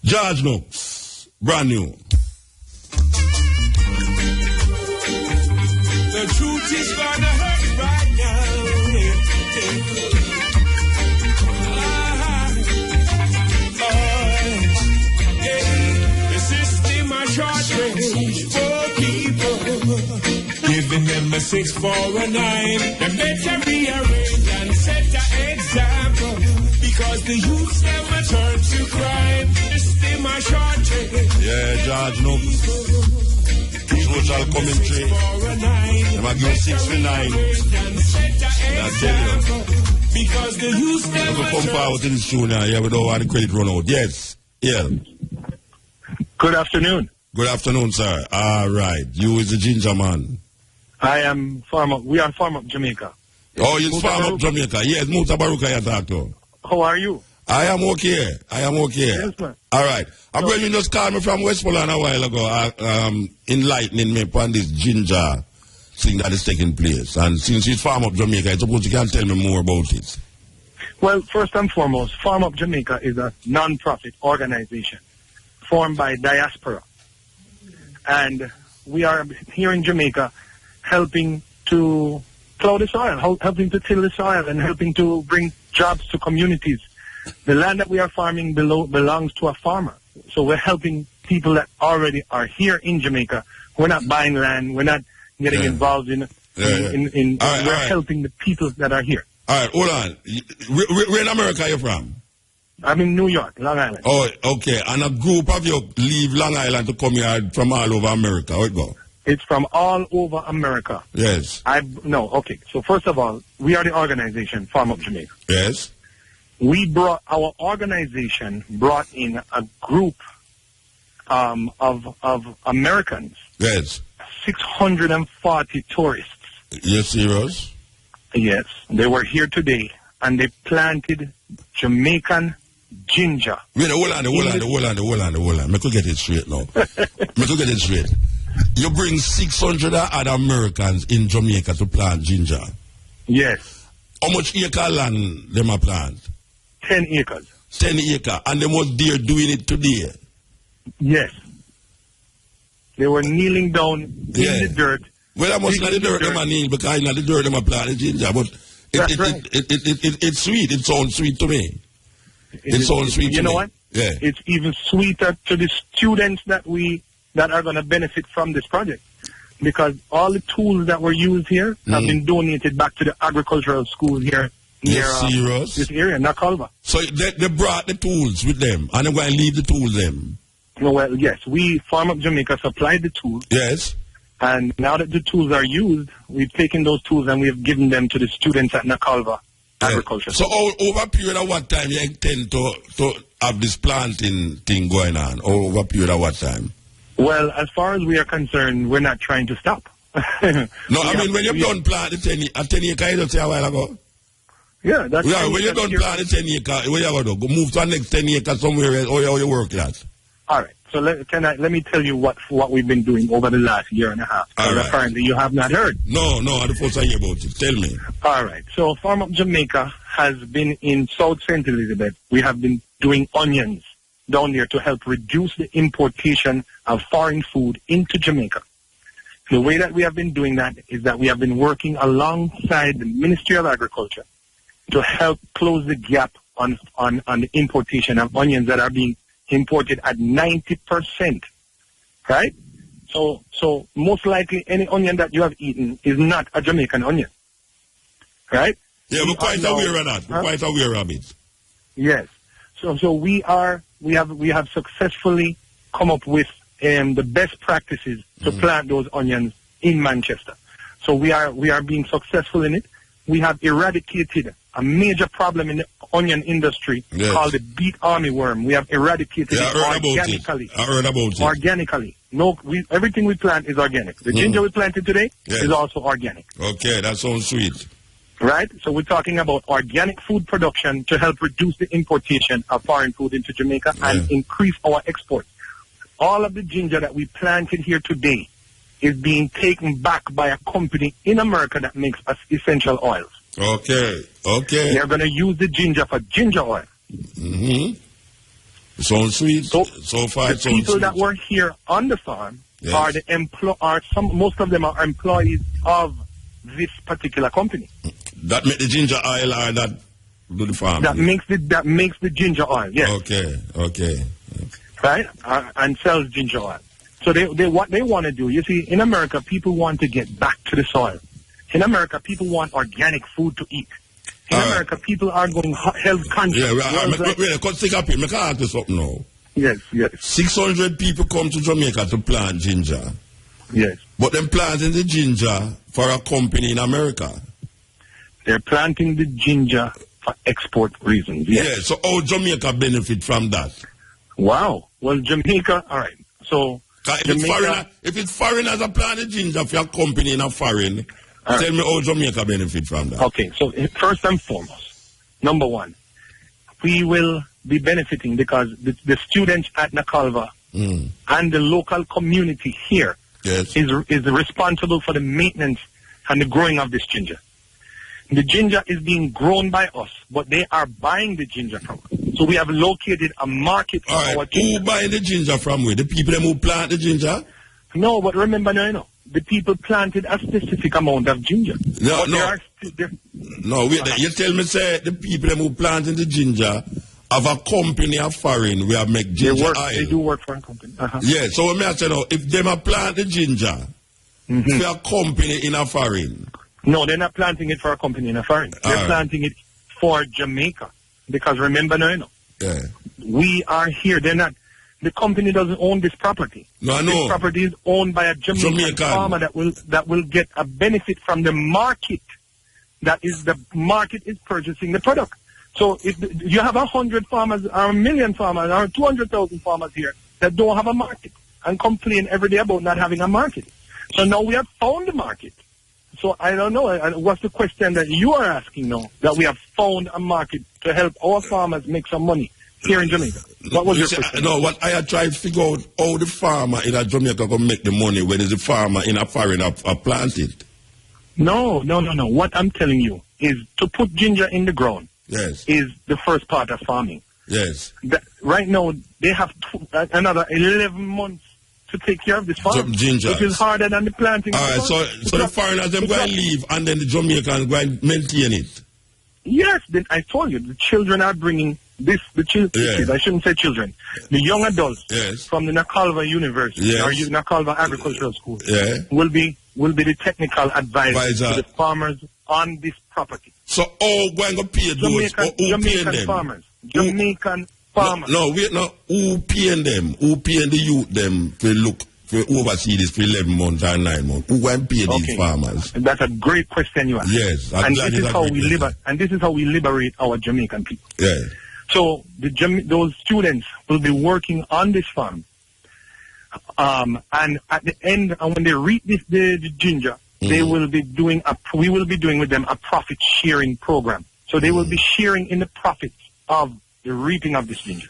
George Nooks, brand new. The truth is gonna hurt right now. The system a shortage for people, giving them a 6 for a 9. They better rearrange and set an example, because the youth never turn to crime. The system a shortage. Yeah, George Nooks. Social commentary. I'm going to give 6 for 9. I tell you. Because the youth never I'm going to come forward to this tune now. Yeah, we don't want the credit run out. Yes. Yeah. Good afternoon. Good afternoon, sir. All right. You is the ginger man. I am we are Farm Up Jamaica. Oh, it's Farm Up Jamaica. Yes, Mutabaruka you talk to. How are you? I am okay. Yes, man. All right. I'm going to just call me from West Poland a while ago, enlightening me upon this ginger thing that is taking place. And since it's Farm Up Jamaica, I suppose you can tell me more about it. Well, first and foremost, Farm Up Jamaica is a non-profit organization formed by diaspora. And we are here in Jamaica helping to plow the soil, helping to till the soil, and helping to bring jobs to communities. The land that we are farming belongs to a farmer. So we're helping people that already are here in Jamaica. We're not buying land. We're not getting involved in we're helping the people that are here. All right, hold on. Where in America are you from? I'm in New York, Long Island. Oh, okay. And a group of you leave Long Island to come here from all over America. How it go? It's from all over America. Yes. Okay. So first of all, we are the organization, Farm Up Jamaica. Yes. Our organization brought in a group of Americans. Yes. 640 tourists. You're serious? Yes. They were here today, and they planted Jamaican ginger. Wait, hold on. Me could get it straight now. You bring 600 other Americans in Jamaica to plant ginger. Yes. How much acre land them a plant? 10 acres. 10 acres. And they was there doing it today? Yes. They were kneeling down in the dirt. Well, I must not the dirt them a kneel, because not the dirt them a plant the ginger. But it's sweet. It sounds sweet to me. It sounds sweet to me. You know what? Yeah. It's even sweeter to the students that are going to benefit from this project. Because all the tools that were used here have been donated back to the agricultural school here near this area, Nakalva. So they brought the tools with them, and they're going to leave the tools them? Well, yes. We, Farm Up Jamaica, supplied the tools. Yes. And now that the tools are used, we've taken those tools and we have given them to the students at Nakalva Agriculture. So over a period of what time you intend to have this planting thing going on? Over a period of what time? Well, as far as we are concerned, we're not trying to stop. When you're done planting 10 acres, you say a while ago? Yeah, that's when you're done planting 10 acres, where you going to go? Move to the next 10 acres somewhere else, or you work that? All right. So let me tell you what we've been doing over the last year and a half. All right. Apparently you have not heard. No, I'm the first I hear about it. Tell me. All right. So Farm Up Jamaica has been in South St. Elizabeth. We have been doing onions down there to help reduce the importation of foreign food into Jamaica. The way that we have been doing that is that we have been working alongside the Ministry of Agriculture to help close the gap on the importation of onions that are being imported at 90%, right? So most likely any onion that you have eaten is not a Jamaican onion, right? Yeah, we're quite aware of that. We're quite aware of it. Yes. So we have successfully come up with the best practices to plant those onions in Manchester. So we are being successful in it. We have eradicated a major problem in the onion industry called the beet armyworm. We have eradicated it organically. I heard about it. Organically. No, everything we plant is organic. The ginger we planted today is also organic. Okay, that sounds sweet. Right? So we're talking about organic food production to help reduce the importation of foreign food into Jamaica and increase our exports. All of the ginger that we planted here today is being taken back by a company in America that makes essential oils. Okay. They're going to use the ginger for ginger oil. Sounds sweet. So far, the people that were here on the farm are most of them are employees of this particular company. That make the ginger oil or that do the farm? That makes the ginger oil. Yes. Okay. Right, and sells ginger oil. So what they want to do. You see, in America, people want to get back to the soil. In America, people want organic food to eat. In America, people are going health conscious. Take up here. I can ask you something now. Yes. 600 people come to Jamaica to plant ginger. Yes. But them planting the ginger for a company in America. They're planting the ginger for export reasons. Yes. Yeah, so how Jamaica benefit from that? Wow. Well, Jamaica, all right. So, if it's foreigners are planting ginger for a company in a foreign, tell me how Jamaica benefit from that. Okay, so first and foremost, number one, we will be benefiting because the students at Nakalva and the local community here is responsible for the maintenance and the growing of this ginger. The ginger is being grown by us, but they are buying the ginger from us. So we have located a market for our ginger. Who buying the ginger from where? The people who plant the ginger? No, but remember now, the people planted a specific amount of ginger. You tell me, say, the people who planted the ginger have a company of foreign we have make ginger oil. They do work for a company. Yeah, so what I say now, if them are plant the ginger for a company in a foreign. No, they're not planting it for a company in a foreign. They're planting it for Jamaica. Because remember now, we are here. They're not. The company doesn't own this property. No, I know. This property is owned by a Jamaican farmer that will get a benefit from the market. The market is purchasing the product. So if you have 100 farmers or 1 million farmers or 200,000 farmers here that don't have a market and complain every day about not having a market. So now we have found the market. So I don't know. What's the question that you are asking now? That we have found a market to help our farmers make some money here in Jamaica. What was your question? No, what I had tried to figure out how the farmer in Jamaica can make the money when the farmer in a foreign are planted. No. What I'm telling you is to put ginger in the ground. Yes. Is the first part of farming. Yes. Right now they have another 11 months to take care of this farm. Ginger. It is harder than the planting. All right, so the foreigners them go and leave, and then the Jamaicans go and maintain it. Yes, then I told you the children are bringing this. The kids, I shouldn't say children. The young adults from the Nakalva University or Nakalva Agricultural School will be the technical advisor to the farmers on this property. So going to pay those? Jamaican farmers. Jamaican farmers. No, wait, no. Who paying them? Who paying the youth them to oversee this for 11 months or 9 months? Who going to pay these farmers? That's a great question you ask. Yes, and this is how we liberate our Jamaican people. Yeah. So those students will be working on this farm, and at the end, and when they reap the ginger, they will be doing we will be doing with them a profit sharing program. So they will be sharing in the profits of the reaping of this ginger.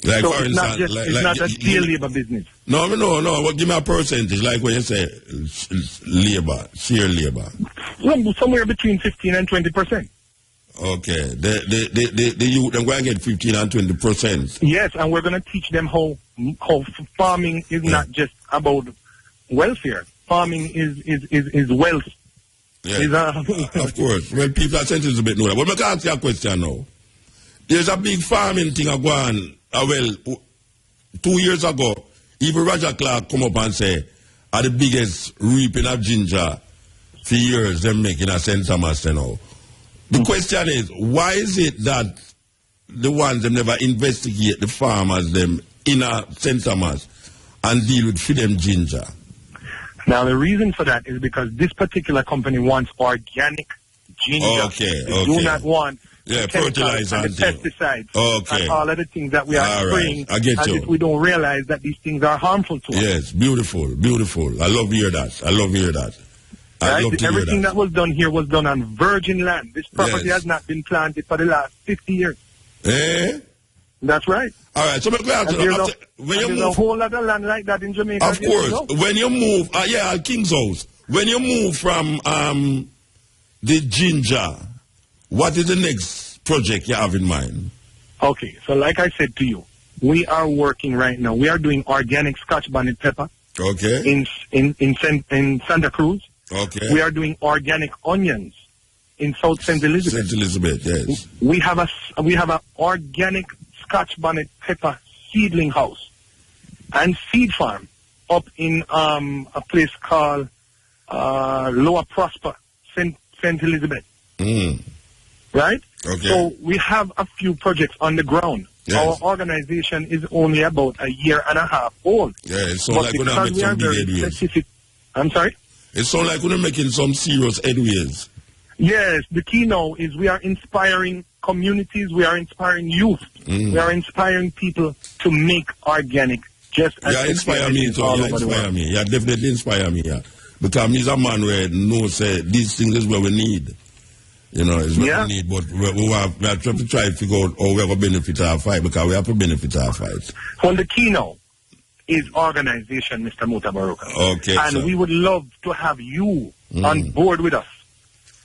Like so for it's instance, not not a steel labor business. No. Well, give me a percentage, like when you say sheer labor. Well, somewhere between 15 and 20%. Okay, the youth them going to get 15 and 20%. Yes, and we're going to teach them how farming is not just about welfare. Farming is wealth. Yeah. Of course. Well, people are sensitive a bit know that. But I can ask you a question now. There's a big farming thing going on. 2 years ago, even Roger Clark come up and say, are the biggest reaping of ginger for years them making a St. Thomas now. The question is, why is it that the ones them never investigate the farmers them in a St. Thomas and deal with for them ginger? Now, the reason for that is because this particular company wants organic ginger. Okay, They do not want fertilizer and the pesticides and all of the things that we are spraying. I get as you. if we don't realize that these things are harmful to us. Yes, beautiful, beautiful. I love to hear that. I love to hear that. Everything that was done here was done on virgin land. This property has not been planted for the last 50 years. Eh? That's right. All right, so there's a whole lot of land like that in Jamaica. Of course. When you move, at King's House, when you move from the ginger, what is the next project you have in mind? Okay, so like I said to you, we are working right now. We are doing organic Scotch bonnet pepper. Okay. In Santa Cruz. Okay. We are doing organic onions in South St. Elizabeth. St. Elizabeth, yes. We have a organic Scotch bonnet pepper seedling house and seed farm up in a place called Lower Prosper, St. Elizabeth. Right? Okay. So we have a few projects on the ground. Yes. Our organization is only about a year and a half old. Yeah, it sounds like we're not making some big headways. I'm sorry? It sounds like we're making some serious headways. Yes, the key now is we are inspiring communities, we are inspiring youth, we are inspiring people to make organic. Just as inspire me too. Inspire me. Yeah, definitely inspire me. Yeah, because he's a man where knows these things is what we need. You know, it's what we need, but we are trying to figure out how we're going to benefit our fight, because we have to benefit our fight. Well, the key now is organization, Mr. Mutabaruka. Okay, and we would love to have you on board with us,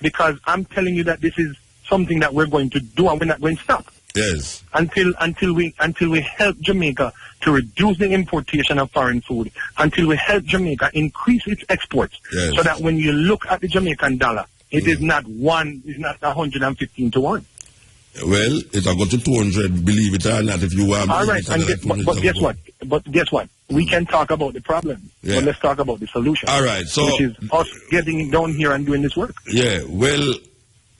because I'm telling you that this is something that we're going to do, and we're not going to stop. Yes. Until we help Jamaica to reduce the importation of foreign food, until we help Jamaica increase its exports, so that when you look at the Jamaican dollar, it is not 115 to 1. Well, it's a go to 200, believe it or not, if you want. All right, but guess what? We can talk about the problem, but let's talk about the solution. All right, so which is us getting down here and doing this work. Yeah, well,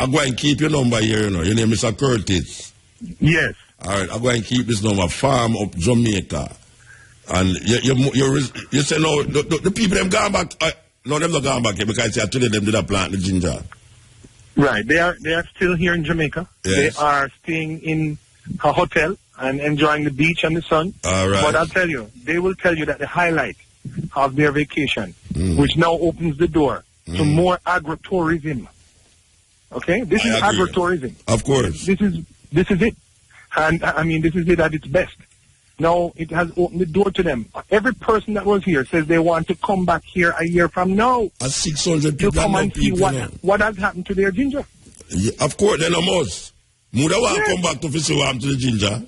I'm going to keep your number here, you know. Your name is Curtis. Yes. All right, I'm going to keep this number, Farm Up Jamaica. And you say, no, the people them gone back, no, them not gone back here, because I told them did plant the ginger. Right, they are still here in Jamaica. Yes. They are staying in a hotel and enjoying the beach and the sun. All right. But I'll tell you, they will tell you that the highlight of their vacation, which now opens the door to more agritourism. Okay, this is agritourism. Of course. This is it, and I mean this is it at its best. Now it has opened the door to them. Every person that was here says they want to come back here a year from now. 600 people. To come and see what has happened to their ginger. Yeah, of course, then almost. Muda want to come back to visit what happened to the ginger.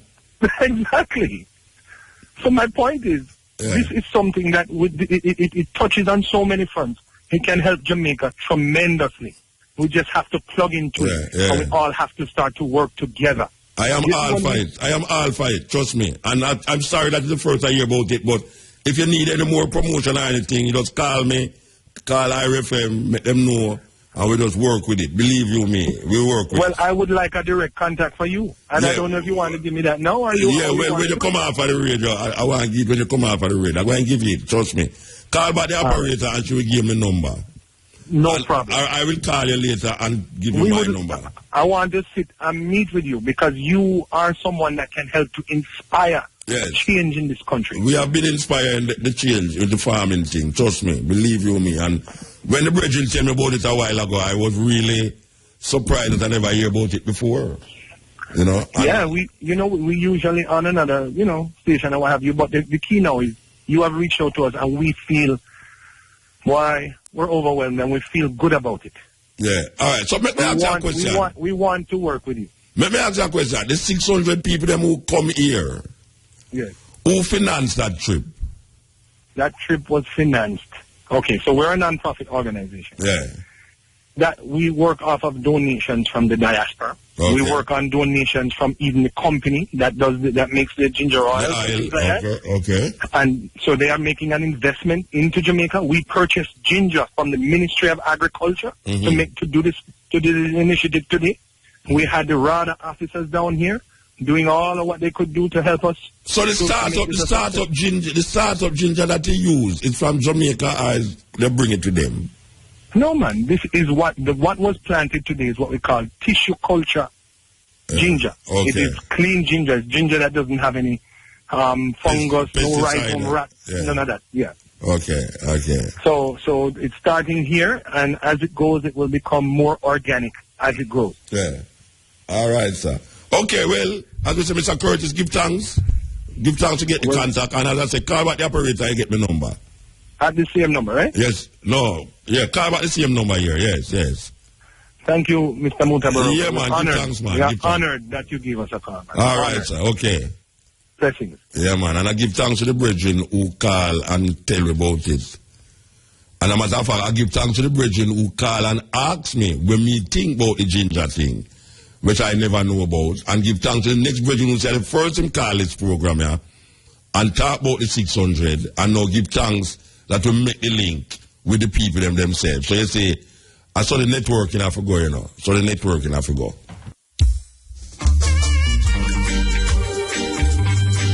Exactly. So my point is, this is something that it touches on so many fronts. It can help Jamaica tremendously. We just have to plug into it, and we all have to start to work together. I am all for it. Trust me. And I'm sorry that is the first I hear about it, but if you need any more promotion or anything, you just call me, call IRFM, make them know, and we just work with it. Believe you me, we work with it. Well, I would like a direct contact for you, and I don't know if you want to give me that now or you. Yeah, when you come off of the radio, I want to give when you come off of the radio. I'm going to give you it. Trust me. Call back the operator and she will give me number. No problem. I will call you later and give you my number. I want to sit and meet with you because you are someone that can help to inspire change in this country. We have been inspiring the change with the farming thing. Trust me. Believe you me. And when the brethren told me about it a while ago, I was really surprised that I never hear about it before. You know? We usually on another, station or what have you. But the key now is you have reached out to us and we feel we're overwhelmed and we feel good about it. Yeah. All right. So let me ask you a question. We want to work with you. Let me ask you a question. The 600 people them who come here, who financed that trip? That trip was financed. Okay, so we're a non-profit organization. Yeah. That we work off of donations from the diaspora. Okay. We work on donations from even the company that makes the ginger oil. Okay. And so they are making an investment into Jamaica. We purchased ginger from the Ministry of Agriculture to do this initiative today. We had the RADA officers down here doing all of what they could do to help us. So the startup ginger that they use is from Jamaica, or they bring it to them? No, man. This is what was planted today is what we call tissue culture ginger. Okay. It is clean ginger. Ginger that doesn't have any fungus, no rhizome rat, none of that. Yeah. Okay. So it's starting here, and as it goes, it will become more organic as it grows. Yeah. All right, sir. Okay, well, as we say, Mr. Curtis, give thanks. Give thanks to get the contact, and as I say, call back the operator, you get my number. At the same number, right? Yes. No. Yeah, call back the same number here. Yes. Thank you, Mr. Mutabaruka. Yeah, man. Give thanks, man. We are honored that you give us a call, man. All right, sir. Okay. Blessings. Yeah, man. And I give thanks to the brethren who call and tell me about it. And as a matter of fact, I give thanks to the brethren who call and ask me when me think about the ginger thing, which I never know about. And give thanks to the next brethren who said the first him call this program here and talk about the 600. And now give thanks that we make the link with the people themselves. So you say, I saw the networking I forgot, you know. So the networking I forgot.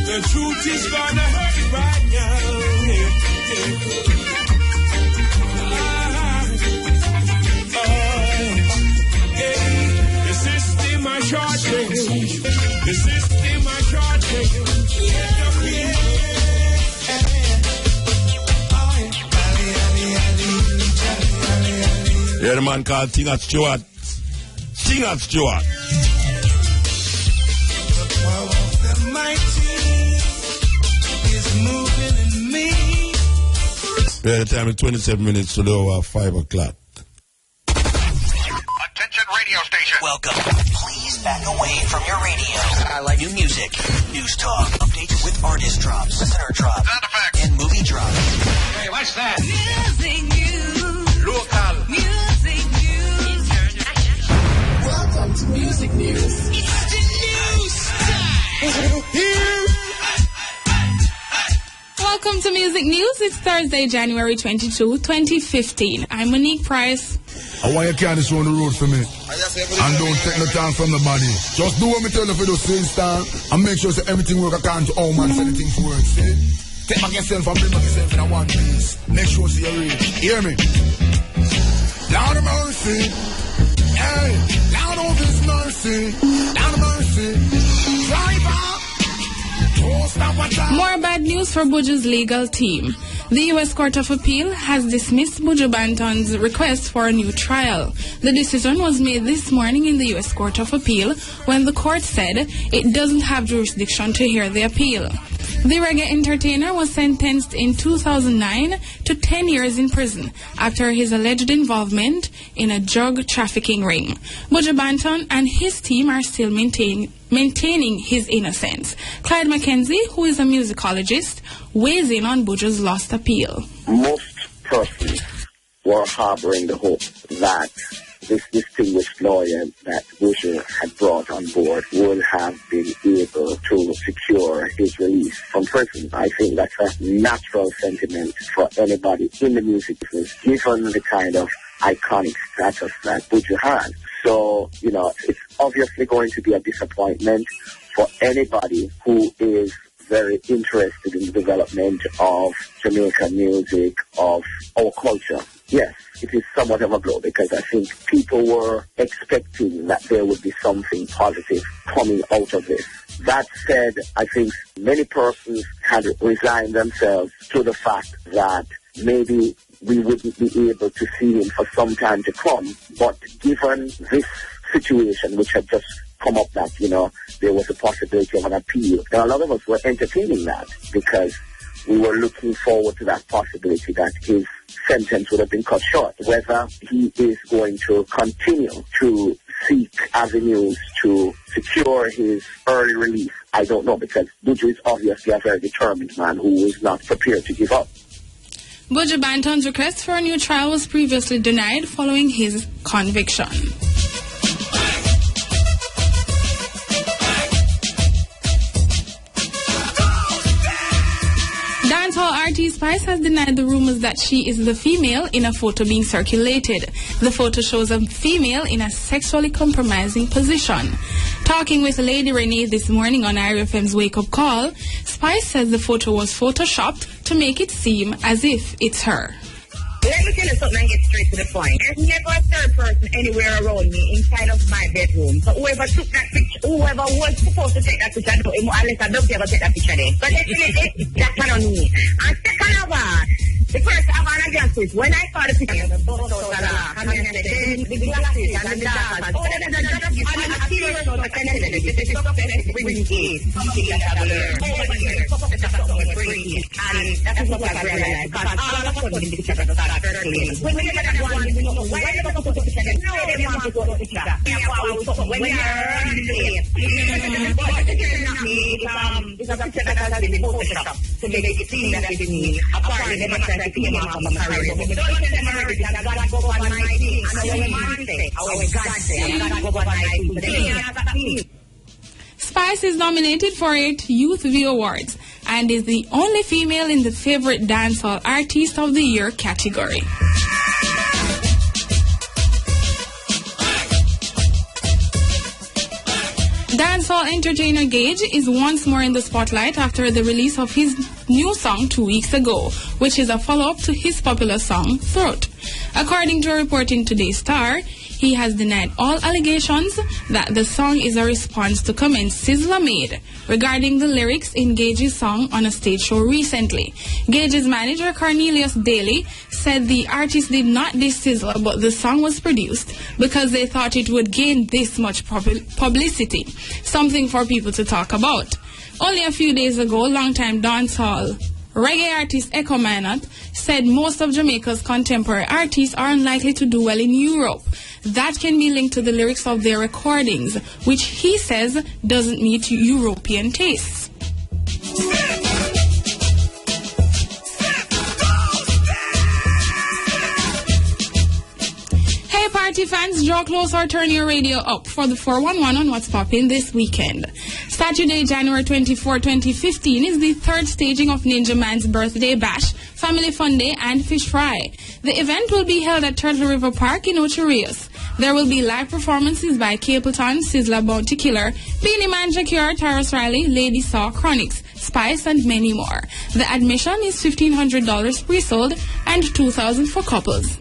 The truth is gonna hurt right now. The system I short. The system I short. Yeah, the man called Tingat Stewart. Tingat Stewart. The power of the mighty is moving in me. Yeah, the time is 27 minutes to the hour 5 o'clock. Attention radio station. Welcome. Please back away from your radio. I like new music, news talk, updates with artist drops, listener drops, sound effects, and movie drops. Hey, what's that? Music news. Local. Music news. Welcome to Music News. It's the news time. Welcome to Music News. It's Thursday, January 22, 2015. I'm Monique Price. I want you to carry this on the road for me. And don't take no time from the body. Just do what me tell you for those things, time, and make sure that everything work according to how man said the things work. See? Take back yourself and bring back yourself in a one piece. Make sure you read. Hear me? Lord of mercy. Hey, Lord of his mercy. Lord of mercy. Driver. More bad news for Buju's legal team. The U.S. Court of Appeal has dismissed Buju Banton's request for a new trial. The decision was made this morning in the U.S. Court of Appeal when the court said it doesn't have jurisdiction to hear the appeal. The reggae entertainer was sentenced in 2009 to 10 years in prison after his alleged involvement in a drug trafficking ring. Buju Banton and his team are still maintaining his innocence. Clyde McKenzie, who is a musicologist, weighs in on Buju's lost appeal. Most persons were harboring the hope that this distinguished lawyer that Buju had brought on board would have been able to secure his release from prison. I think that's a natural sentiment for anybody in the music business, given the kind of iconic status that Buju had. So, you know, it's obviously going to be a disappointment for anybody who is very interested in the development of Jamaican music, of our culture. Yes, it is somewhat of a blow because I think people were expecting that there would be something positive coming out of this. That said, I think many persons had resigned themselves to the fact that maybe we wouldn't be able to see him for some time to come. But given this situation, which had just come up, that, you know, there was a possibility of an appeal, and a lot of us were entertaining that because we were looking forward to that possibility that his sentence would have been cut short. Whether he is going to continue to seek avenues to secure his early release, I don't know, because Buju is obviously a very determined man who is not prepared to give up. Buju Banton's request for a new trial was previously denied following his conviction. Dancehall artist Spice has denied the rumors that she is the female in a photo being circulated. The photo shows a female in a sexually compromising position. Talking with Lady Renee this morning on IRFM's Wake Up Call, Spice says the photo was photoshopped to make it seem as if it's her. Let me tell you something and get straight to the point. There's never a third person anywhere around me inside of my bedroom. So whoever took that picture, whoever was supposed to take that picture, unless I don't ever take that picture then. But definitely, that's not on me. And second of all, the first I want to just is when I saw the picture, the photos and the glasses and the dancers, I'm serious about the energy. This is success brings it. Something that I've learned over here. Success is something brings it. And that is what I've realized. Because all of a sudden, the picture started circulating. When we get that one, we don't know why they don't put the picture. No, they want to go to the picture. When you're on the place. But the picture is not me. It's a picture that has been photoshopped to make it seem that it's me. Apparently, they must have came out of my career. But don't tell them already that God go on my thing. And I will man say, I will God say, and God go on my thing. But they are not me. Spice is nominated for 8 Youth View Awards and is the only female in the Favorite Dancehall Artist of the Year category. Dancehall entertainer Gage is once more in the spotlight after the release of his new song 2 weeks ago, which is a follow-up to his popular song, Throat. According to a report in today's Star, he has denied all allegations that the song is a response to comments Sizzla made regarding the lyrics in Gage's song on a stage show recently. Gage's manager, Cornelius Daly, said the artist did not diss Sizzla, but the song was produced because they thought it would gain this much publicity, something for people to talk about. Only a few days ago, longtime dancehall reggae artist Echo Minot said most of Jamaica's contemporary artists are unlikely to do well in Europe. That can be linked to the lyrics of their recordings, which he says doesn't meet European tastes. Hey party fans, draw close or turn your radio up for the 411 on What's Poppin' this weekend. Saturday, January 24, 2015 is the third staging of Ninja Man's Birthday Bash, Family Fun Day and Fish Fry. The event will be held at Turtle River Park in Ocho Rios. There will be live performances by Capleton, Sizzla, Bounty Killer, Beanie Man, Jacquier, Tyrus Riley, Lady Saw, Chronix, Spice, and many more. The admission is $1,500 pre-sold and $2,000 for couples.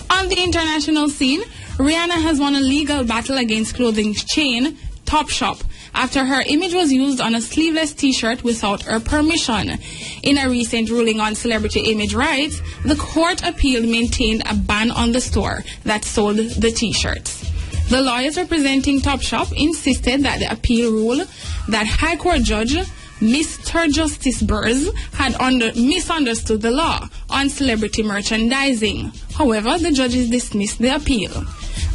On the international scene, Rihanna has won a legal battle against clothing chain Topshop after her image was used on a sleeveless t-shirt without her permission. In a recent ruling on celebrity image rights, the court appeal maintained a ban on the store that sold the t-shirts. The lawyers representing Topshop insisted that the appeal rule that High Court Judge Mr. Justice Burrs had misunderstood the law on celebrity merchandising. However, the judges dismissed the appeal.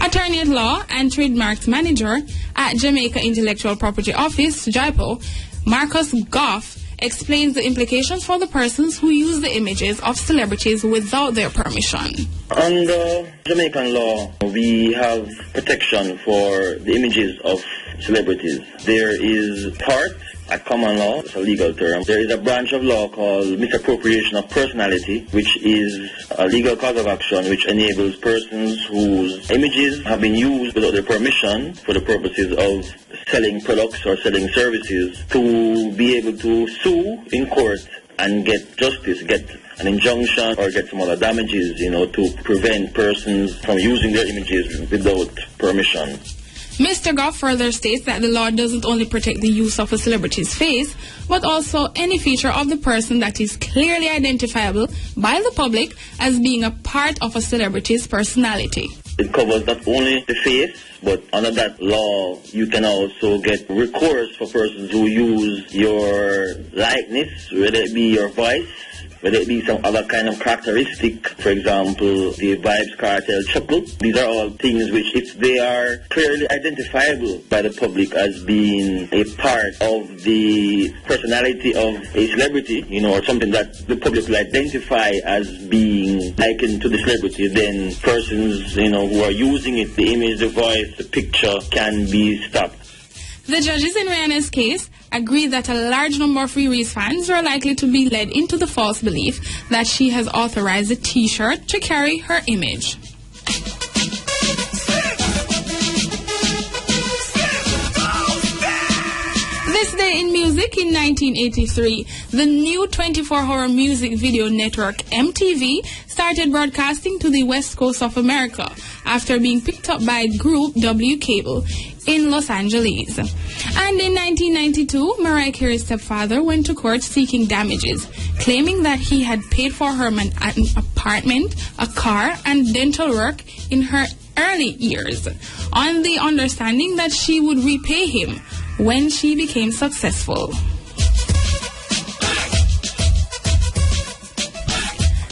Attorney at law and trademarks manager at Jamaica Intellectual Property Office, JIPO, Marcus Goff, explains the implications for the persons who use the images of celebrities without their permission. Under Jamaican law, we have protection for the images of celebrities. There is part at common law, it's a legal term. There is a branch of law called misappropriation of personality, which is a legal cause of action which enables persons whose images have been used without their permission for the purposes of selling products or selling services to be able to sue in court and get justice, get an injunction or get some other damages, to prevent persons from using their images without permission. Mr. Goff further states that the law doesn't only protect the use of a celebrity's face, but also any feature of the person that is clearly identifiable by the public as being a part of a celebrity's personality. It covers not only the face, but under that law, you can also get recourse for persons who use your likeness, whether it be your voice, whether it be some other kind of characteristic, for example, the Vibes Cartel chuckle. These are all things which, if they are clearly identifiable by the public as being a part of the personality of a celebrity, or something that the public will identify as being likened to the celebrity, then persons, who are using it, the image, the voice, the picture, can be stopped. The judges in Rihanna's case agreed that a large number of Riri's fans are likely to be led into the false belief that she has authorized the t-shirt to carry her image. This day in music, in 1983, the new 24-hour music video network MTV started broadcasting to the west coast of America after being picked up by group W Cable in Los Angeles. And in 1992, Mariah Carey's stepfather went to court seeking damages, claiming that he had paid for her an apartment, a car, and dental work in her early years, on the understanding that she would repay him when she became successful.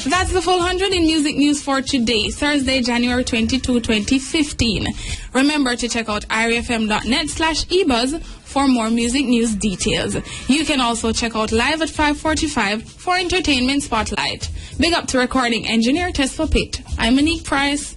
That's the full 100 in music news for today, Thursday, January 22, 2015. Remember to check out irefm.net/ebuzz for more music news details. You can also check out Live at 5:45 for Entertainment Spotlight. Big up to recording engineer Tesla Pitt. I'm Monique Price.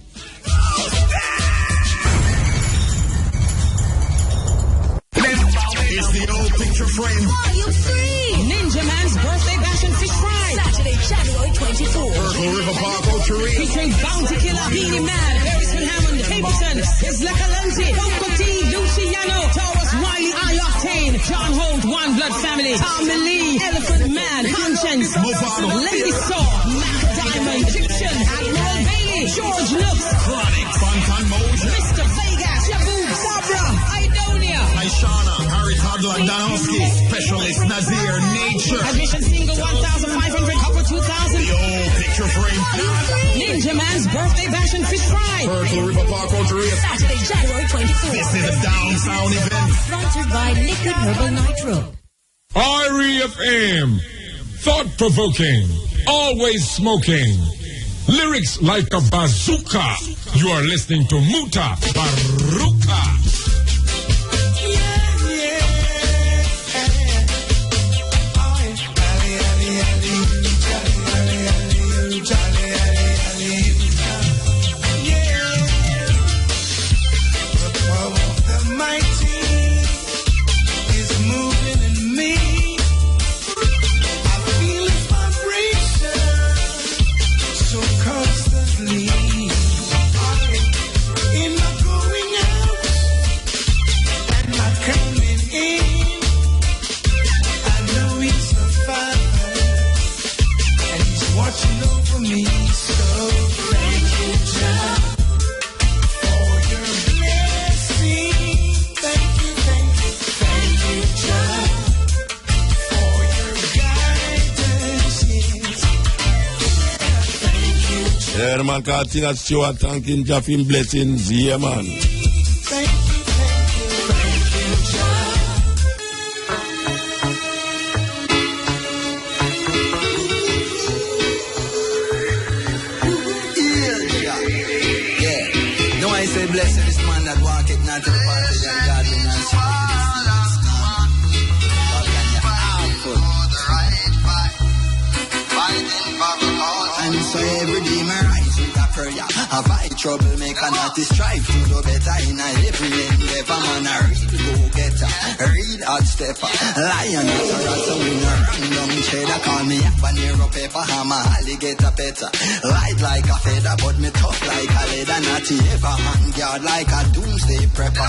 It's the old picture frame. Are you free? Ninja Man's birthday bash and fish fry. Saturday, January 24th. Virgil River Park, Ochery. Featuring Bounty Killer, Beanie Man, Harrison Hammond, Capleton, Isla Calante, Coco T, Luciano, Taurus, Wiley, I-Octane, John Holt, One Blood Family, Tommy Lee, Elephant Man, Conscience, Lady Saw, Mac Diamond, Egyptian, Admiral Bailey, George Nooks, Chronic, Fontan Moja, Mr. Vegas, Jabu, Sabra, Idonia, Shauna, Harry Toddler, Danowski, Specialist, Nazir, Nature. Admission single 1,500, couple 2,000. The old picture frame. Ninja Man's birthday bash and fish fry. Virgil River Park, Ochery. Saturday, January 24th. This is a downtown event. Sponsored by Liquid Herbal Nitro. IREFM. Thought-provoking. Always smoking. Lyrics like a bazooka. You are listening to Mutabaruka. Yeah, man, can't sing at Stewart, thanking Jaffin blessings. Yeah, man. No, I say blessed is this man that walk it not to the party and God will not speak and so every day my rise with a prayer. I fight trouble, make a not strive to do better in a every endeavor. Man, a real go-getter, a real hot stepper. Lion, not a rat, so in a random cheddar. Call me habanero pepper, I'm a alligator petter. Light like a feather, but me tough like a leather. Not ever man guard like a doomsday prepper.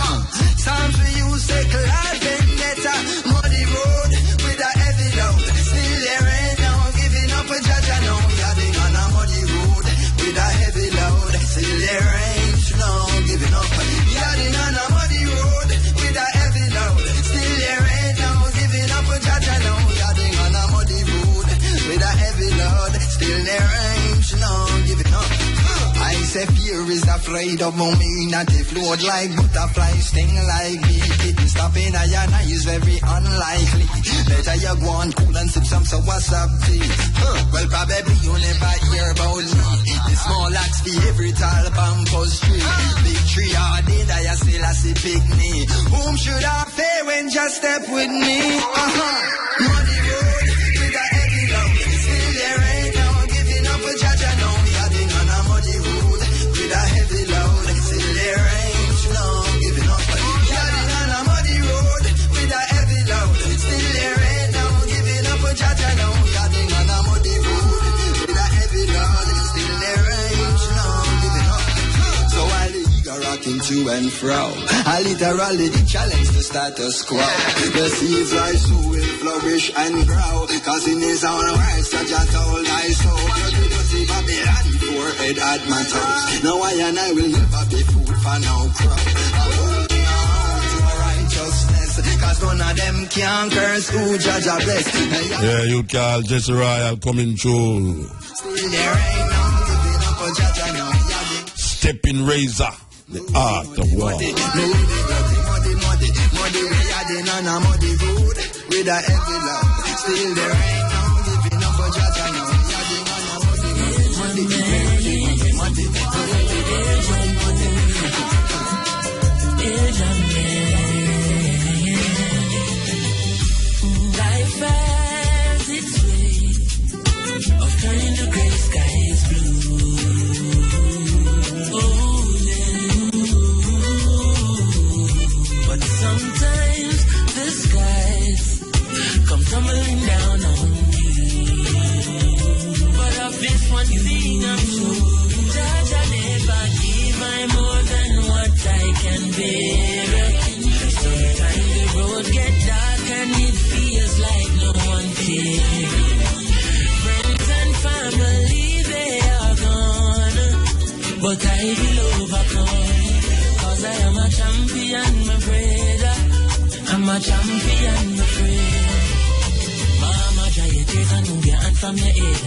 Psalms we use say cloud vendetta. Muddy road with a heavy load. Still there ain't no giving up a judge. I know you're on a muddy road with a heavy load. Still there ain't no giving up. You're on a muddy road with a heavy load. Still there ain't no giving up a judge. I know you're on a muddy road with a heavy load. Still there ain't no giving up. I say fear is afraid of me, not if float like butterfly, sting like bee. Kitten stopping at your eyes very unlikely. Better you go on cool and sip some so what's up tea. Well, probably you never hear about me. The small axe for every tall bamboo tree. Big tree all day that you still a see picnic. Whom should I pay when just step with me? Muddy road with a heavy load. Still there ain't no giving up a judge. I know you're on a muddy road with a heavy load. Still there ain't no giving up. You're on a muddy road with a heavy load. Still there ain't no giving up a judge. I know you're on a muddy road with a heavy load. Still there ain't no giving up. So I leave a rocking to a and fro. I literally challenge the status quo. The seeds I sow will flourish and grow. Cause in his own words, such a told I so. Dirty Babylon, forehead at my toes. Now I and I will never be food for no crow. I hold me on to righteousness. Cause none of them can curse who judge a bless. Yeah, you call Jesse Royal coming through. Still there ain't no giving up a judge I know. Steppn Razor, the art of war. Muddy, we are the on a muddy road with a heavy love. Still there ain't no giving up a judge I know. Life has its way of turning the gray skies blue. But sometimes the skies come tumbling down on you. But of this one thing I'm sure, Judge, I never give I more than what I can bear. Sometimes the road get dark and it feels like no one cares. Friends and family, they are gone, but I will overcome. Cause I am a champion, my brother. I'm a champion, my friend. Mama, dry your tears and move your hand from your head.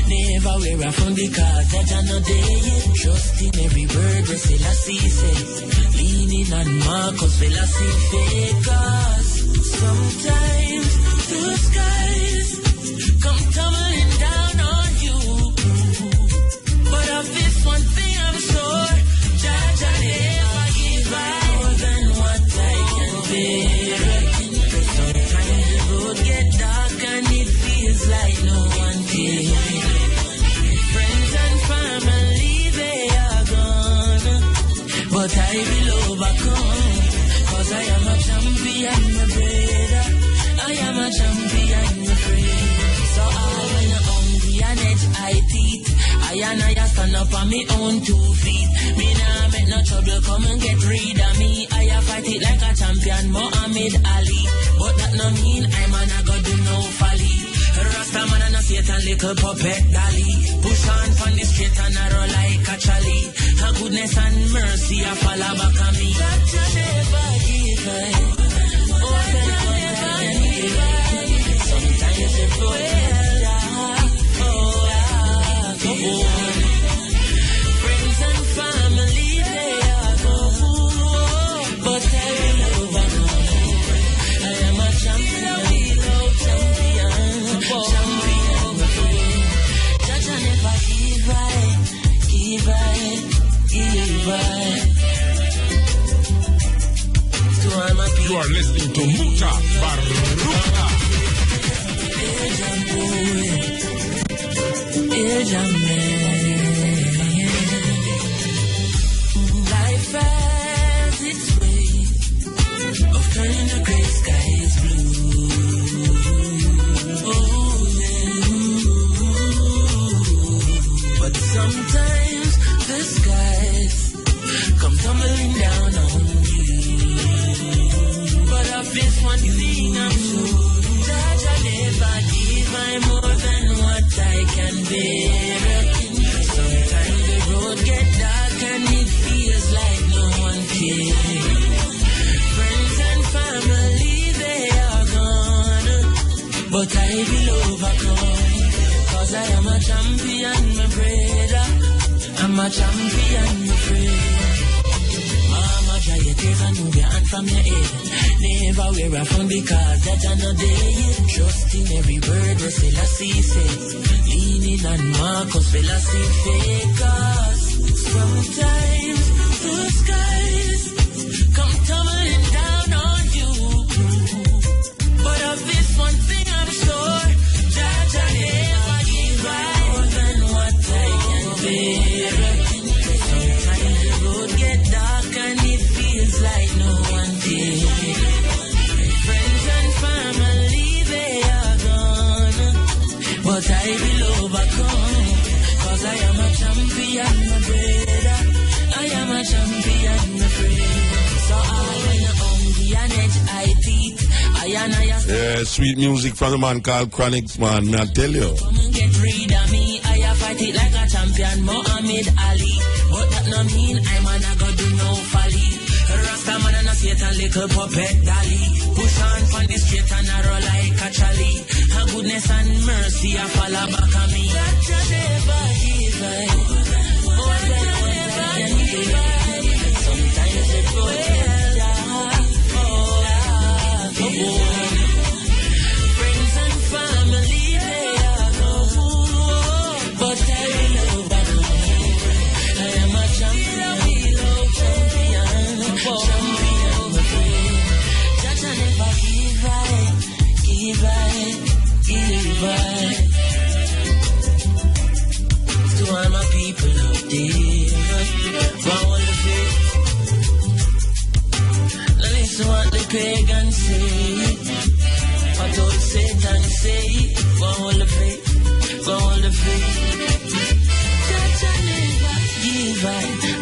Never wear a phone because that's another day. Trust in every word where Selassie says. Leaning on Marcus Selassie because sometimes the skies come tumbling down on you. But of this one thing I'm sure, Judge, I never give out more than what I can bear. Sometimes the road get dark and it feels like no one cares. Friends and family, they are gone, but I will overcome. Cause I am a champion, my brother. I am a champion, my friend. So all when I'm hungry and edge I teeth, I stand up on my own 2 feet. Me nah make no trouble, come and get rid of me. I fight it like a champion, Muhammad Ali. But that no mean I'm a go do no folly. Rasta man and a Satan little puppet dolly. Push on from the straight and narrow like a chally. Her goodness and mercy I follow back on me. That you never give up. Oh, that you never give up. Sometimes you go friends and family, they are gone, but I will overcome. I am a champion, champion, my friend. Judge, I never give to all my people. You are listening to Mutabaruka. Life has its way of turning the gray skies blue. But sometimes the skies come tumbling down on you. But of this one thing I'm sure, that I never give I more than what I can bear. Sometimes the road get dark and it feels like no one cares. Friends and family, they are gone, but I will overcome. Cause I am a champion, my brother. I'm a champion, my friend. Mama, dry your tears and move your hand from your head. Never wear a phone because that's another day. Trust in every word where Selassie says. Leaning on Marcus Selassie because sometimes the skies come tumbling down on you. But of this one thing I'm sure, Judge, I never give out more than what I can bear. Sometimes the road get dark and it feels like no one cares. Friends and family, they are gone, but I will overcome. Cause I am a champion, my brother. I am a champion, my friend. Yeah, sweet music from the man called Chronics, man. May I tell you. Come and get rid of me. I fight it like a champion, Muhammad Ali. But that no mean I'm a go do no folly. Rasta man and a Satan little puppet dolly. Push on from the straight and a roll like a trolley. Her goodness and mercy a follow back on me. That you never give I. Sometimes it goes friends and family they are gone, but I will never leave. I am a champion, champion, my friend. That I never give I. To all my people out there, for all the faith. Listen what the pagans say. What old Satan say. Go all the faith. Go all the faith. That I never give I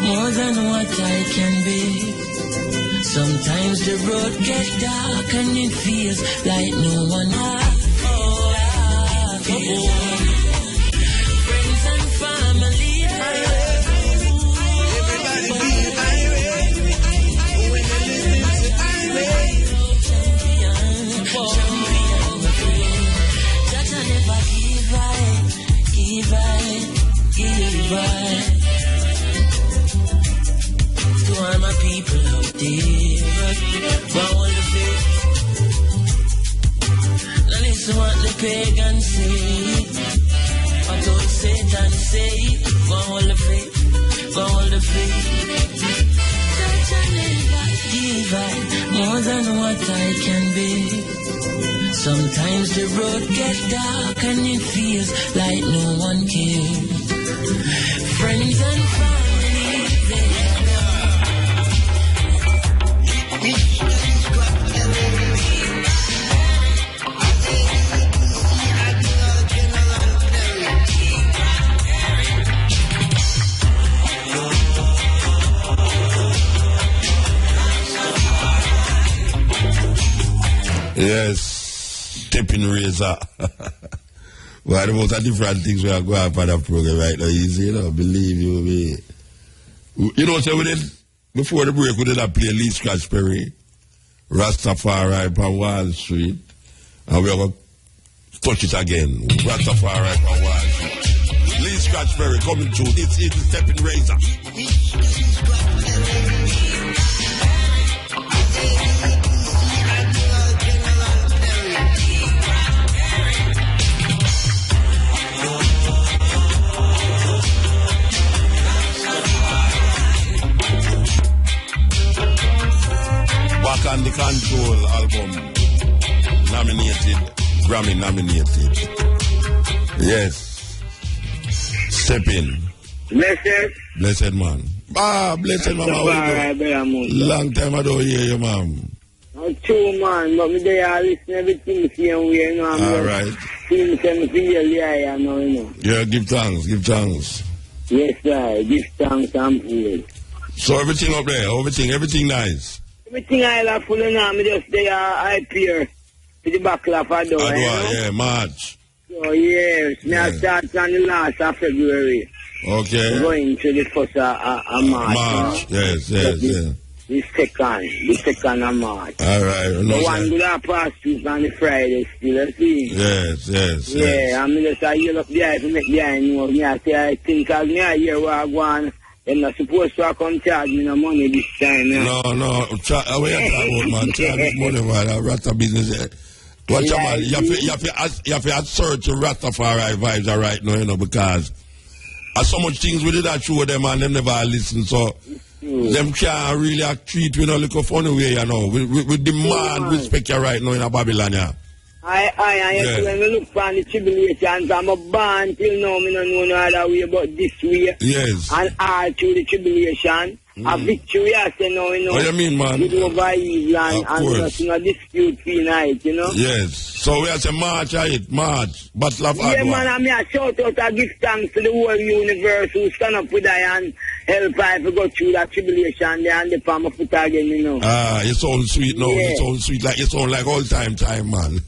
more than what I can be. Sometimes the road gets dark and it feels like no one friends and family. Everybody be give I to all my people out there, for all the faith. Now listen what the pagans say, what old Satan say, for all the faith, for all the faith. That I never give I more than what I can be. Sometimes the road gets dark and it feels like no one cares. Friends and family, they Yes, Steppn Razor. Well, the most different things we are going for that program right now, easy, you know, believe you me. You know, so we did, before the break, we did play Lee Scratch Perry, Rastafari on Wall Street, and we're going to touch it again. Rastafari on Wall Street. Lee Scratch Perry coming through. It's the Steppn Razor. Back on the Control album, Grammy nominated. Yes. Steppn. Blessed man. Blessed man. Long time I don't hear you, man. Not true, man, but me there I listen everything the same way, you know. All right. You know. Yeah, give thanks. Yes, sir. Give thanks and praise. So everything up there, everything nice. Everything I love full of now, me just there I appear to the back of Adore. Yeah, March. So yes, me I start on the last of February. Okay. Going to the first of March. March, yes. The second of March. All right. The one do that pass through on the Friday still, see? Yes. Yeah, I'm just a yell up there to make the eye know. Me I say, I think as me I hear what I want. They're not supposed to come charge me no money this time. Yeah. No. What you talking about, man? Charge money, man. Rasta business. Watch out, man. You have to search Rastafari vibes right now, you know, because so much things we did that show them and them never listen. So them can't really treat we no little funny way, you know. We demand respect you right now in a Babylon, yeah. When we look for the tribulations, I'm a born till now, I don't know no other way but this way. Yes. And all through the tribulation, a victory, I say no, you know. What do you mean, man? Good over evil and nothing, no dispute for night, you know. Yes. So we have to march at it, march. Battle of Adwa. Yeah, man, I mean, I shout out, I give thanks to the whole universe who stand up with I and help I to go through that tribulation there and the palm of foot again, you know. Ah, you sound sweet now. Yeah. You sound sweet like you sound like all time, man.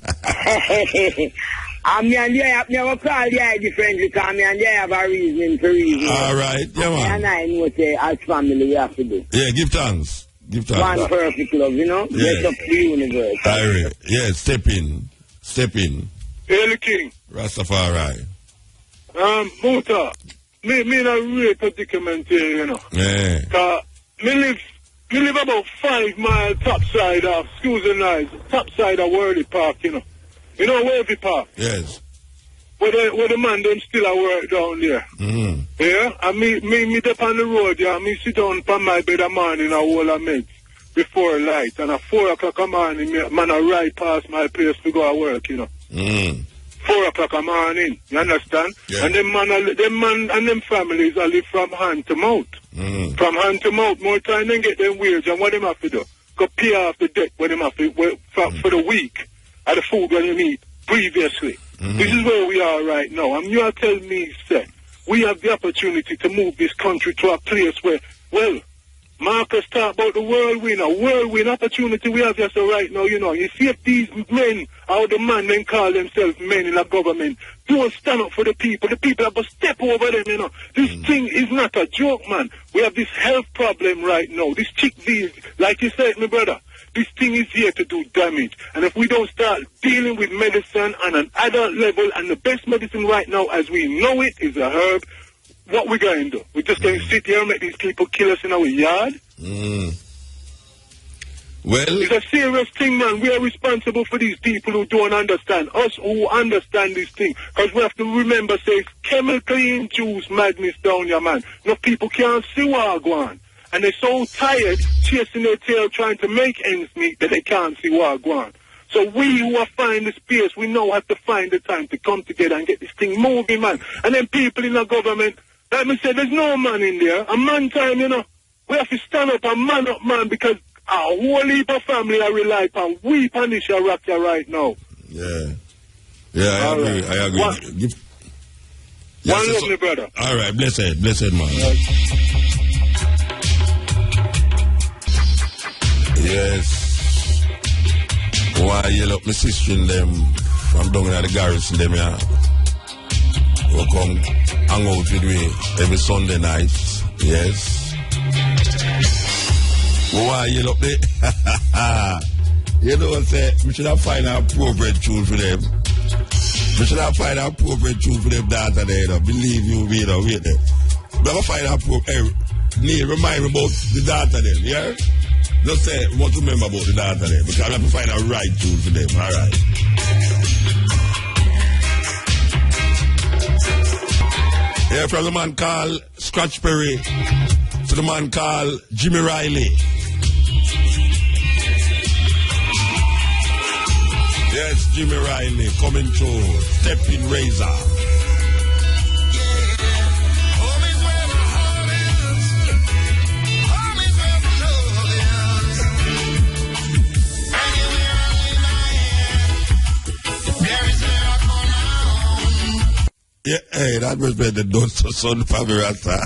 I mean, and they have never called the eye different because me and they have a reason for reason. All right, yeah, man. And I know what as family we have to do. Yeah, give thanks. Give thanks. One perfect love, you know. Yeah. Bless up the universe. All right. Yeah, step in. Hail King. Rastafari. Muta, me in a real predicament here, you know. Yeah. Cause me live about 5 miles top side of, excuse the noise, top side of Worthy Park, you know. You know Worthy Park? Yes. Where the man them still at work down there. Mm-hmm. Yeah? And me up on the road, yeah, me sit down on my bed a morning a whole of meds before light. And at 4 o'clock a morning, man I ride past my place to go to work, you know. 4 o'clock a morning, you understand? Yeah. And them man and them families I live from hand to mouth. From hand to mouth, more time than get them wage. And what them have to do? Go pay off the debt what them have to for the week at the food when you meet previously. This is where we are right now. And you are telling me, sir, we have the opportunity to move this country to a place where, well, Marcus talk about the whirlwind opportunity we have just right now, you know. You see if these men, how the man then call themselves men in the government, don't stand up for the people have to step over them, you know. This thing is not a joke, man. We have this health problem right now. This chick disease, like you said, my brother, this thing is here to do damage. And if we don't start dealing with medicine on an adult level, and the best medicine right now as we know it is a herb, what we going to do? We're just going to sit here and make these people kill us in our yard? Well, it's a serious thing, man. We are responsible for these people who don't understand. Us who understand this thing. Because we have to remember, say, it's chemically induced madness down here, man. No people can't see what go on. And they're so tired chasing their tail trying to make ends meet that they can't see what go on. So we who are finding the space, we now have to find the time to come together and get this thing moving, man. And then people in the government, like me say, there's no man in there. A man time, you know. We have to stand up and man up, man, because our whole heap of family are rely upon we punish our rock here right now. Yeah. Yeah, I agree. One love, me brother. All right, blessed man. Yes. Why yell up my sister in them from down at the garrison them here. Will come hang out with me every Sunday night. Yes. Why yell up there? You know what I'm saying? We should have find an appropriate tune for them. We should have find an appropriate tune for them data there, you know. Believe you me, you know, wait there. We have to find an appropriate. Neil, remind me about the data then, yeah? Just say what to remember about the data there, because I have to find a right tune for them, alright? Yeah, from the man called Scratch Perry to the man called Jimmy Riley. Yes, Jimmy Riley coming through, Steppn Razor. Yeah, hey, that was better done to son family Rasta.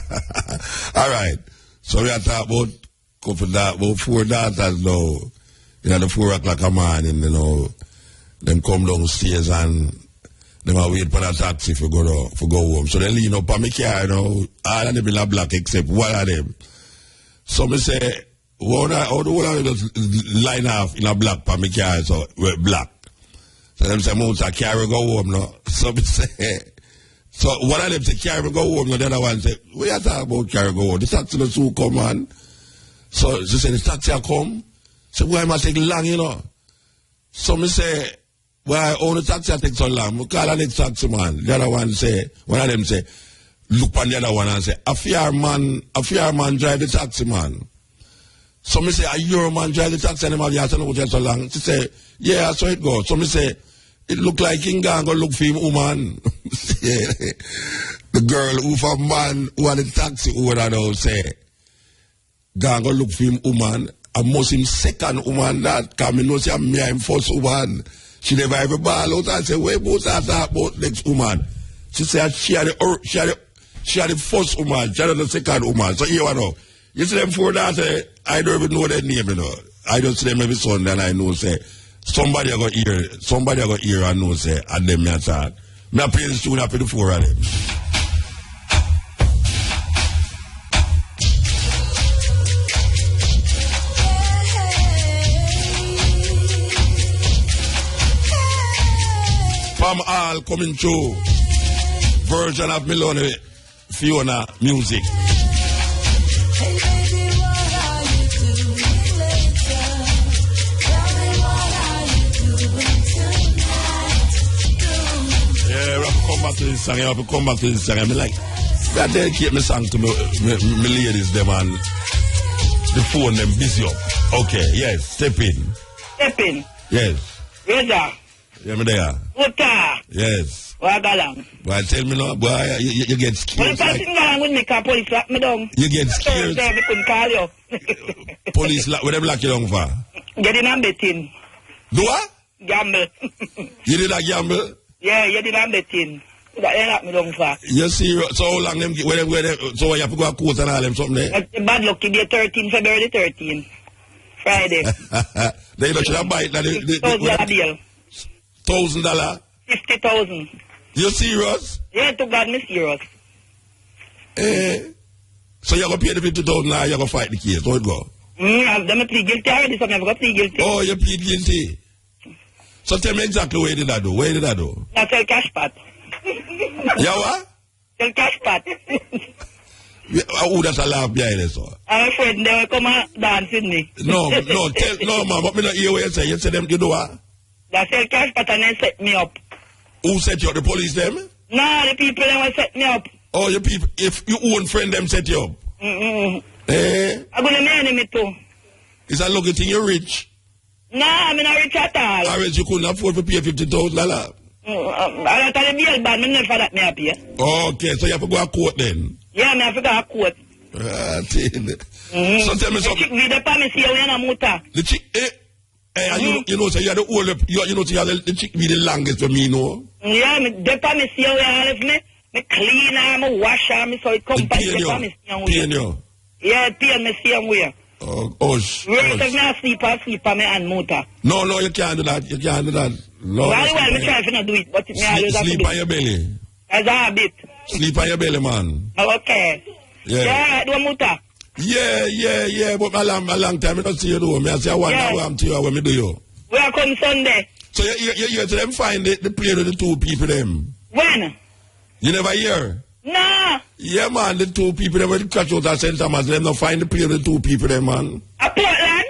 All right. So we are talking about 4 daughters now. You know, the 4 o'clock a morning, you know, them come downstairs and them are wait for a taxi for go home. So they lean up on my car, you know, all of them in a black except one of them. So me say, how the one of them just line off in a black for my car, so we're black. So them say, Mount, carry go home now. So me say, so one of them say, carry go home, and the other one say, we are talking about carry go home. The taxi does soon come on. So she said, the taxi will come. So why am I taking long, you know? So me say, why only taxi take so long? We call the next taxi man. The other one say, one of them say, look on the other one and say, a fair man drive the taxi man. So me say, a your man drive the taxi and him have you know what so long. She say, yeah, so it goes. So me say, it look like him go look for him woman. The girl who for man who had the taxi who would have say, go look for him woman. I must him second woman that come in. No say me him first woman. She never ever ball out and say, where both are talk about next woman? She said she had the first woman, she had the second woman. So you know. You see them four that I don't even know their name, you know. I just see them every Sunday and I know say somebody I got hear and know say and them me start. Me I play this tune up in the four of them. From all coming through version of Melanie Fiona music. I have to come back to this song. I'm like, I dedicate my song to my ladies, them, and the phone them busy up. Okay, yes, Steppn. Yes. Reza. Yeah, me there. Uta. Yes. Wagalang. Boy, tell me now, boy, you get scared. Well, if I sing along with me, because police lock me down. You get scared. So we couldn't call you. Police lock, what they lock you down for? Get in and betting. Do what? Gamble. You did a gamble? Yeah, you did a betting. That lock me down for. You see, so how long them, so you have to go to court and all them something there? Bad luck, day 13, February 13. Friday. They don't should have bite. $1,000 deal. $1,000? 50,000. You serious? Yeah, to God, me serious. So you're going to pay the 50,000 now, you're going to fight the case. How it go? I've done a plea guilty already, so I'm going to plead guilty. Oh, you plead guilty? So tell me exactly where did I do? Where did I do? I sell cash pot. Yeah, what? Sell cash pot. Oh, that's a laugh behind it, so. I'm afraid they will come and dance with me. No, man, but me not hear what you say. You say them, you do what? They sell cash pot and then set me up. Who set you up? The police them? No, the people them will set me up. Oh, your people, if your own friend them set you up? I'm going to be enemy too. Is that lucky thing you're rich? No, I'm not rich at all. Or else you couldn't afford to pay 50,000 $. I tell the bill bad, I'm not for that me up here. Okay, so you have to go to court then? Yeah, I have to go to court. So tell me something. The chick the promise here when I'm muta. The chick, you know, so you are the older, you know, so you are the chick be the longest for me, no? Yeah, the promise here when I left me clean her, me wash her, so it come back the promise here. Pain you? Yeah, pain me same way. Right, if I sleep me and muta. No, you can't do that. You can't do that. No, very well, me try to not do it, but me always have to do it. Sleep on your belly. As a habit. Sleep on your belly, man. Okay. Yeah, do a muta. Yeah, but a long time I don't see you do. I say I want to you when me do you. We are come Sunday. So you hear to them find the play with the two people them. When? You never hear? No. Yeah, man, the two people them when catch out at St. Thomas, them not find the play with the two people them, man. A Portland?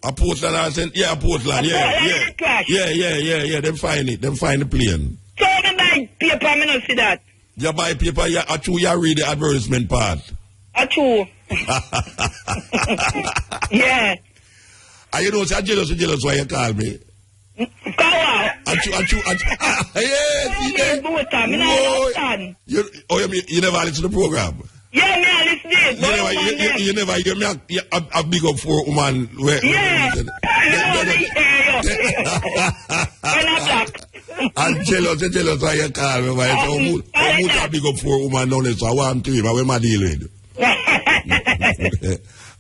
A Portland, I said, yeah, Portland, yeah. Them find it. Them find the plane. So I buy paper, I don't see that. You buy paper, you read the advertisement part. True. Yeah. And you know, say, jealous why you call me. You never listen to the program? Yeah, me I listen to it. You never hear me a big up for a woman. I'm jealous why you call me. Why you a big up for a woman down there, so I want to him. What am I dealing with?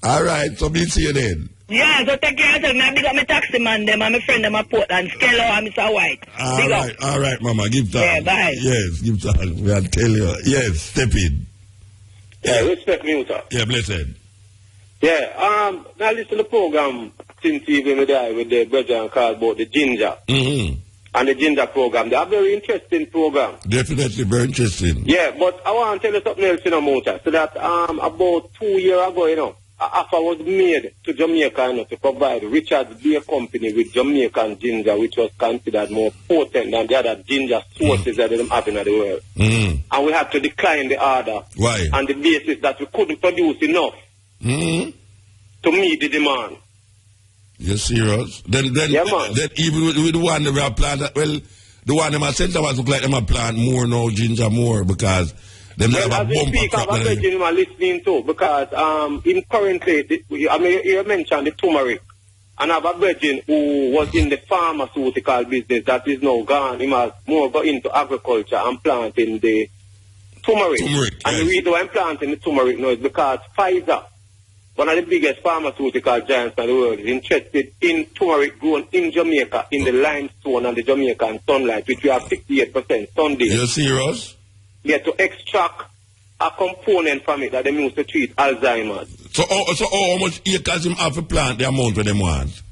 All right, so be see you then. Yeah, so take care of yourself. I big up my taxi man, them, and my friend, them, at Portland. Stella and Mr. White. All right, Mama, give time. Yeah, bye. Yes, give time. I'll tell you. Yes, Steppn. Yeah, respect me, Uta. Yeah, blessed. Yeah, now listen to the program since even there with the brother and call about the ginger. Mm-hmm. And the ginger program. They are very interesting program. Definitely very interesting. Yeah, but I want to tell you something else, Mota. So that about 2 years ago, an offer was made to Jamaica, to provide Richard's Beer Company with Jamaican ginger, which was considered more potent than the other ginger sources that they have in the world. And we had to decline the order. Why? On the basis that we couldn't produce enough to meet the demand. You're serious? Then even with the one that we have planted, well, the one that my center was look like them have planted more now, ginger more, because Them well, have a as we bumper speak, I crop. have a virgin I'm listening to because in currently, you mentioned the turmeric. And I have a virgin who was in the pharmaceutical business that is now gone. He has more got into agriculture and planting the turmeric. And the reason why I'm planting the turmeric now is because Pfizer, one of the biggest pharmaceutical giants in the world, is interested in turmeric grown in Jamaica, in the limestone and the Jamaican sunlight, which we have 68% sun days. You're serious? Yeah, to extract a component from it that they use to treat Alzheimer's. So how much acres him have to plant the amount of them want?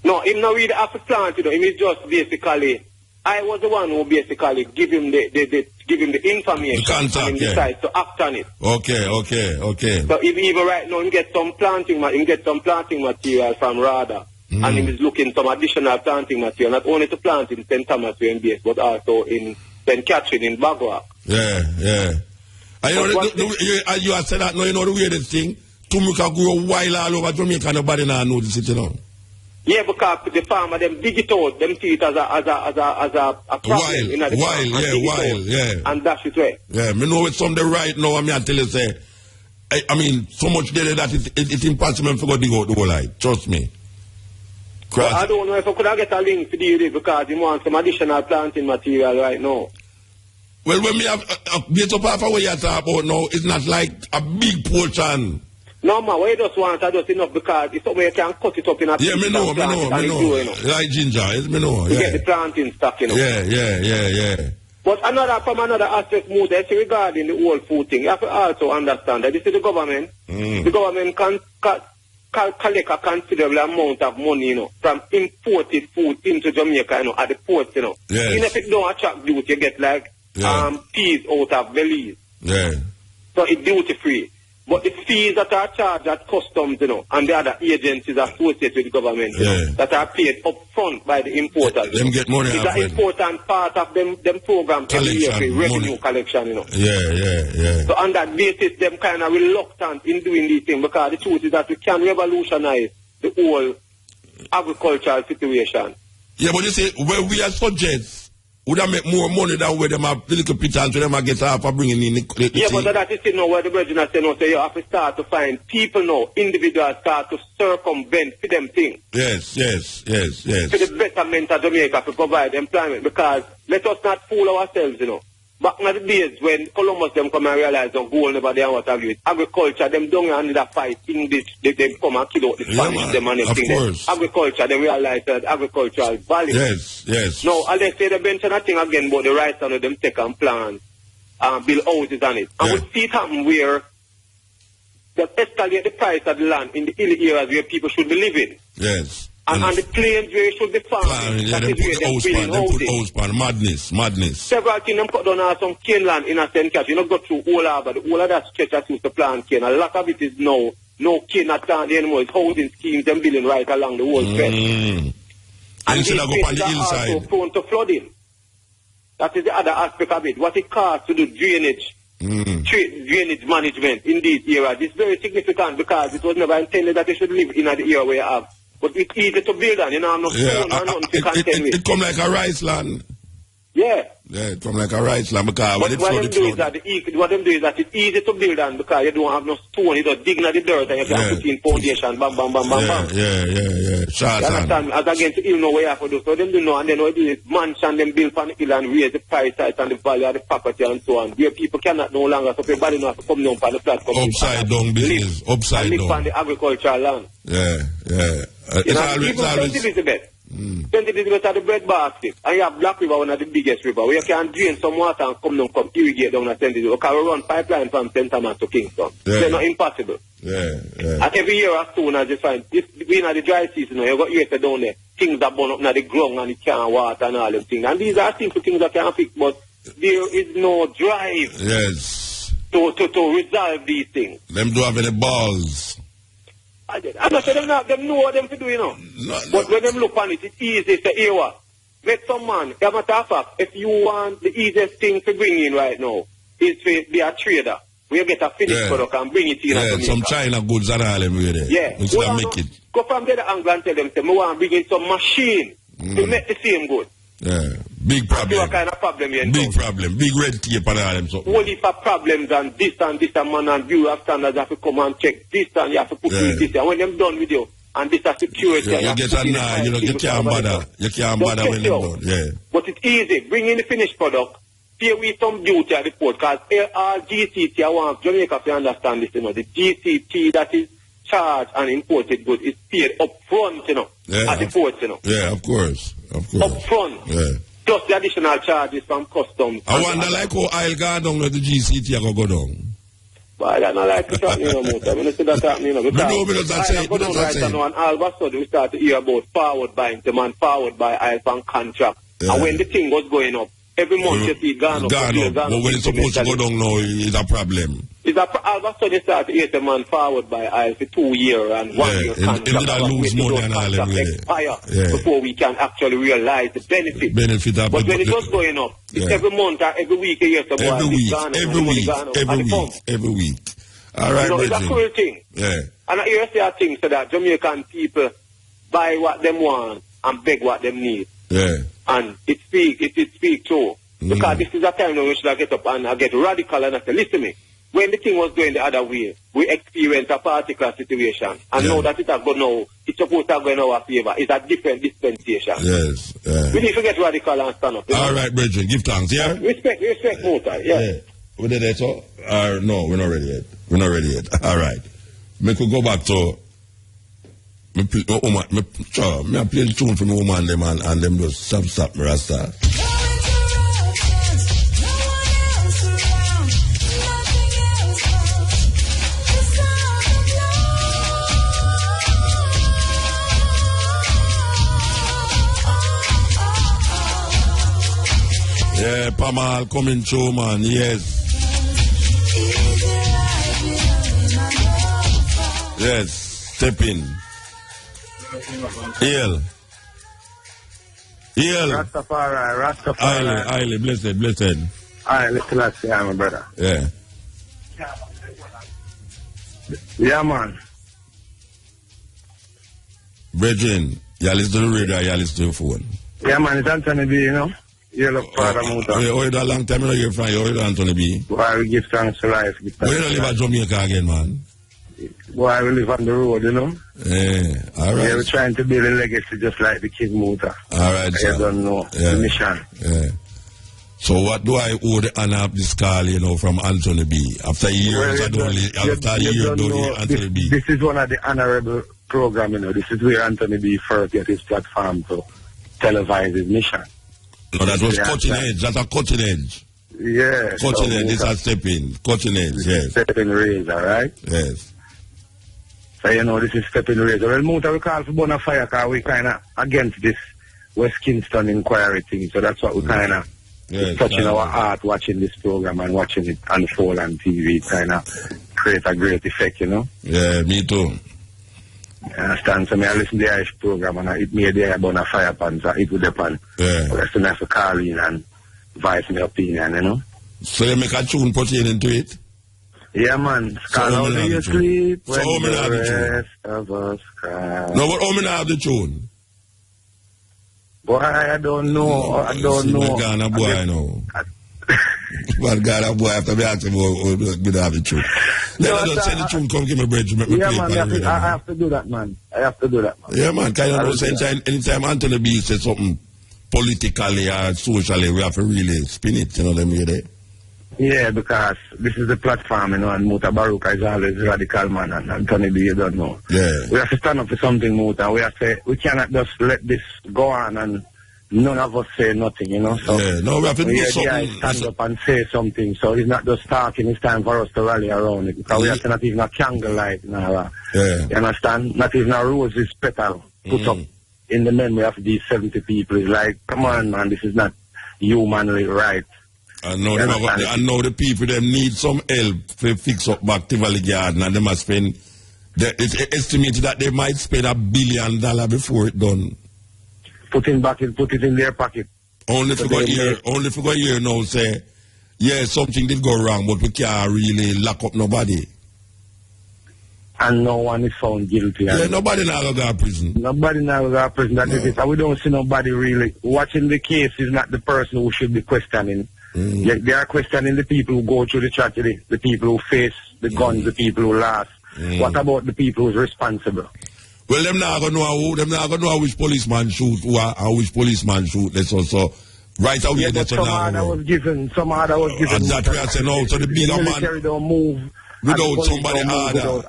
No, him not really have to plant, him is just basically, I was the one who basically give him the information. The contact, and he decides to act on it. Okay. So even right now, he get some planting material from Rada. And he is looking some additional planting material, not only to plant in St. Thomas UMBS, but also in St. Catherine in Bagua. Yeah. And you have said that, no, you know the weirdest thing? Turmeric can grow wild all over Jamaica and nobody now know this, you know. Yeah, because the farmer, them dig it out, them see it as a problem. Wild. And dash it away. Yeah, me know it's something right now, I tell you, say, I mean, so much there that it's impossible to go dig out the whole light, trust me. Well, I don't know if I could get a link to deal with it because he wants some additional planting material right now. Well, when we have get up half of what you talk about now, it's not like a big portion. No, man, what you just want is just enough because it's somewhere you can cut it up in a piece. Yeah, me know. Like ginger, me know. You get the planting stock, you know. Yeah. But from another aspect, more regarding the whole food thing, you have to also understand that this is the government. The government can collect a considerable amount of money, you know, from imported food into Jamaica, you know, at the ports, you know. Yes. Even if it don't attract duty, you get like peas out of Belize. Yeah. So it's duty free. But the fees that are charged at customs, you know, and the other agencies associated with the government, you know, that are paid up front by the importers. Them get money. It's an important part of them program every year, revenue collection, you know. Yeah. So on that basis, them kind of reluctant in doing these things because the truth is that we can revolutionize the whole agricultural situation. Yeah, but you see, where we are suggest, would I make more money than where them have the little pit and to them get half for bringing in the yeah, but that is it now where the Virgin has said, no, so you have to start to find people now, individuals start to circumvent for them things. Yes. For the betterment of Jamaica to provide employment because let us not fool ourselves, you know. Back in the days when Columbus them come and realize the gold never there and what have you, agriculture, them don't under the fight English, they come and kill out the Spanish, them and everything. Agriculture, they realize that agricultural value. Yes. Now, as they say, they mention a thing again about the rights on them take and plant, build houses on it. And we see it happen where they escalate the price of the land in the hilly areas where people should be living. Yes. And on the plains where it should be farming. Yeah, they put house pan, madness. Several things them cut down on some cane land in a St. Catherine. You don't go through all of but all of that stretch that used to plant cane. A lot of it is now no cane at all anymore. It's housing schemes and building right along the whole stretch. And these places are also prone to flooding. That is the other aspect of it. What it costs to do drainage. Drainage management in these areas is very significant because it was never intended that they should live in an area where you have. But it's easy to build on, you know, I'm not stone or nothing to contend with. It come like a rice land. Yeah, it come like a rice land because what them do is that it's easy to build on because you don't have no stone, you just dig in the dirt and you can put in foundation, bam. Yeah. Short understand? As against you know where you have to do. So them do know and then what do is mansion them build on the hill and raise the price and the value of the property and so on. Where people cannot no longer, so everybody know have to come down on the platform. Upside down business, upside down. Live on the agricultural land. Yeah. It's always St. Elizabeth. St. Elizabeth are the bread basket. And you have Black River, one of the biggest river, where you can drain some water and come irrigate down at St. Elizabeth. Because we run pipeline from St. Thomas to Kingston. They're not impossible. And every year as soon as you find, we in the dry season, you got years down there, things are burn up in the ground and it can't water and all them things. And these are simple things that can fix, but there is no drive to resolve these things. Them do have any balls. I'm not sure them know what them to do, you know. But when them look on it, it's easy to hear what. Make some man, as a matter of fact, if you want the easiest thing to bring in right now is to be a trader. We get a finished product and bring it in. Yeah, some China goods and all them with it. Yeah. Instead of make it. Go from the other angle and tell them, say, I want to bring in some machine to make the same good. Yeah. Big problem. What kind of problem you Big problem. Big red tape and all them something. Whole heap of problems and this and man and Bureau of Standards have to come and check this and you have to put in this. And when them done with you, and this is security. You get a nine, you can't bother. You can't bother when they're done. Yeah. But it's easy. Bring in the finished product. Pay with some duty at the port. Because all GCT, I want Jamaica to understand this, The GCT that is charged and imported goods is paid up front, at the port, Yeah, of course. Up front. Yeah. Plus the additional charges from customs. I wonder like how I'll go down with the GCT go down. But I don't like to talk, Muta. When I see that happening, because I go down right now, and all of a sudden we start to hear about forward buying, demand forward by oil and contract. Yeah. And when the thing was going up, every month you see it gone up. But when it's supposed to go down now, it's a problem. All of a sudden you start to hear demand forward by oil for 2 years and 1 year contract. It's not lose money and all them expire before we can actually realize the benefit. But when it was going up, it's every month or every week a year. Every week. All right, it's a cool thing. Yeah. And I hear say a thing so that Jamaican people buy what them want and beg what them need. Yeah. And it speak too. Because this is a time when we should get up and get radical and say, listen to me. When the thing was going the other way, we experienced a particular situation. And now that it has gone now, it's supposed to go in our favor. It's a different dispensation. Yes. We need to get radical and stand up. All right, Bridget, give thanks, yeah? Respect, Muta, yeah. We did that, so? No, we're not ready yet. All right. We could go back to... I play the tune for my woman and them just stop me, Rasta. Yeah, Pamal coming through, man. Yes. Yes, Steppn. Hail. Rastafari. Aile, blessed. Let's say my brother. Yeah. Yeah, man. Brethren, you listen to the radio, you listen to the phone. Yeah, man, it's Anthony B, You look proud of Muta. You a long time you hear from you, Anthony B. Boy, we give thanks to life. Why you don't live at Jamaica again, man? Boy, we live on the road, Yeah, all right. Yeah, we're trying to build a legacy just like the King Muta. All right, sir. I don't know the mission. Yeah. So what do I owe the honor of this call, from Anthony B? After years, Anthony B. This is one of the honorable programs, This is where Anthony B first get his platform to televise his mission. No, that was cutting edge. That's a cutting edge. Yeah. Cutting edge. This is Steppn. Cutting edge, yes. Steppn Razor, right? Yes. So, this is Steppn Razor. Well, Muta, we call for Bonafire because we kind of against this West Kingston inquiry thing. So that's what we kind of touching our heart watching this program and watching it unfold on TV. Kind of create a great effect, Yeah, me too. You understand? So I listen to the Irish program and it made the Bonafire pants and it would depend. Yeah. But I still have to call in and voice my opinion, So you make a tune pertaining to it? Yeah, man. So how do you sleep when the rest of us cry? No, but how many have the tune? Boy, I don't know. I don't know. Ghana boy, no. But Ghana boy, after me asking about the tune. Then I don't say the tune, come give me bread. Yeah, man, I have to do that, man. Yeah, man, anytime Anthony B says something politically or socially, we have to really spin it, them way there. Yeah, because this is the platform, and Mutabaruka is always radical, man, and Anthony B, you don't know. Yeah. We have to stand up for something, Muta. We cannot just let this go on and none of us say nothing, So no, we have to do something. Stand up and say something, so it's not just talking, it's time for us to rally around it. Because we have to not even a candlelight now. You understand? Not even a rose's petal put up in the memory of these 70 people. It's like, come on, man, this is not humanly right. I know the people them need some help to fix up back Tivoli Garden, and they must spend. It's estimated that they might spend $1 billion before it done. Put it in their pocket. Only for a year now say, yeah, something did go wrong, but we can't really lock up nobody. and no one is found guilty. Yeah, nobody now go to prison. Nobody now go to prison. That is it. And we don't see nobody really. Watching the case is not the person who should be questioning. They are questioning the people who go through the tragedy, the people who face the guns, the people who lost. What about the people who's responsible? Well, them not gonna know which policeman shoot or which policeman shoot. That's also right away. That's some order was given. Some order was given. That way I say no. So the bigger military don't move without somebody order.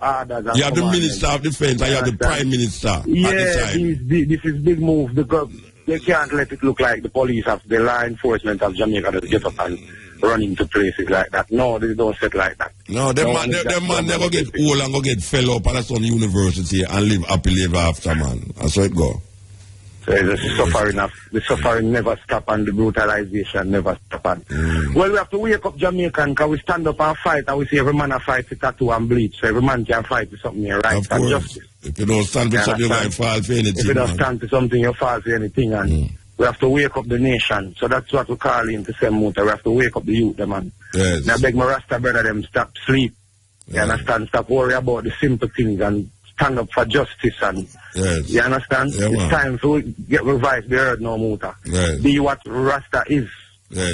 You have the Minister of Defense and you have the Prime Minister. Yeah, this is big move because they can't let it look like the police have the law enforcement of Jamaica that get up and run into places like that. No, they don't set like that. No, them man they go get old and go get fell up at some university and live happily ever after, man. That's how it go. So the suffering never stop and the brutalization never stop. Well, we have to wake up Jamaican because we stand up and fight and we say every man a fight for tattoo and bleach. So every man can fight for something here, right? And justice. If you don't stand for something, you might fall for anything. If you don't stand for something, you fall for anything. And we have to wake up the nation. So that's what we call in to say Muta. We have to wake up the youth, man. Yes. Now I beg my Rasta brother them stop sleep. You understand? Stop worry about the simple things and stand up for justice. And you understand? It's time to get revised, be heard no Muta. Be what Rasta is.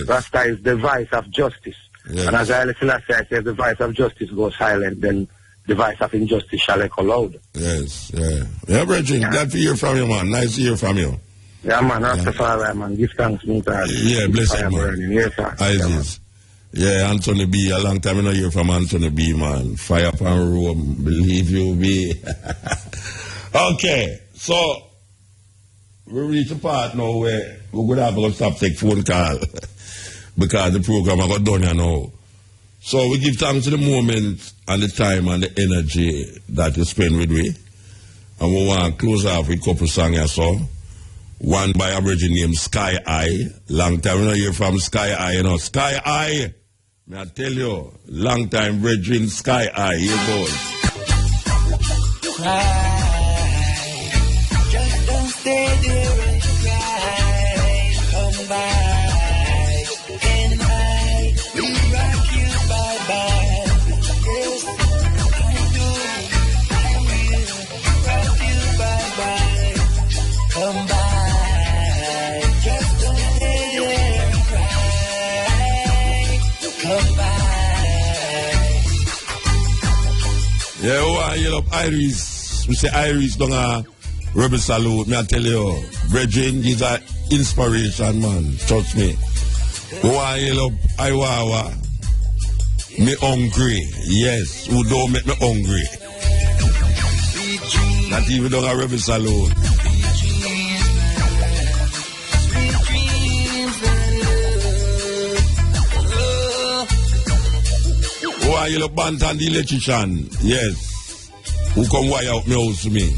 Rasta is the voice of justice. And as I said, the voice of justice goes silent, then the voice of injustice shall echo loud. Yes, yeah, Bridget, glad to hear from you, man. Nice to hear from you. Yeah, man, Rastafari, man. Give thanks, Muta. Yeah, bless you, man. Yes, sir. Yeah, Anthony B. A long time I don't hear from Anthony B, man. Fire upon Rome, believe you me. Okay, so we reach a part now where we're going to have to stop take phone call because the program I got done now. So we give thanks to the moment and the time and the energy that you spend with me. And we want to close off with a couple songs or so. One by a virgin named Sky Eye. Long time we don't hear from Sky Eye, you know. Sky Eye, may I tell you, long time virgin Sky Eye. Here goes. Cry, just don't stay there and cry. Come by, and I will rock you bye-bye. Yes, I do. I will rock you bye-bye. Come by. Yeah, I yell up Iris. We say Iris don't a rebel salute. Me I tell you, Virgin is an inspiration, man. Trust me. I yell up Iwawa. Me hungry. Yes, who don't make me hungry. Not even don't a rebel salute. I yell up Bantan the electrician. Yes. Who come wire out my house to me.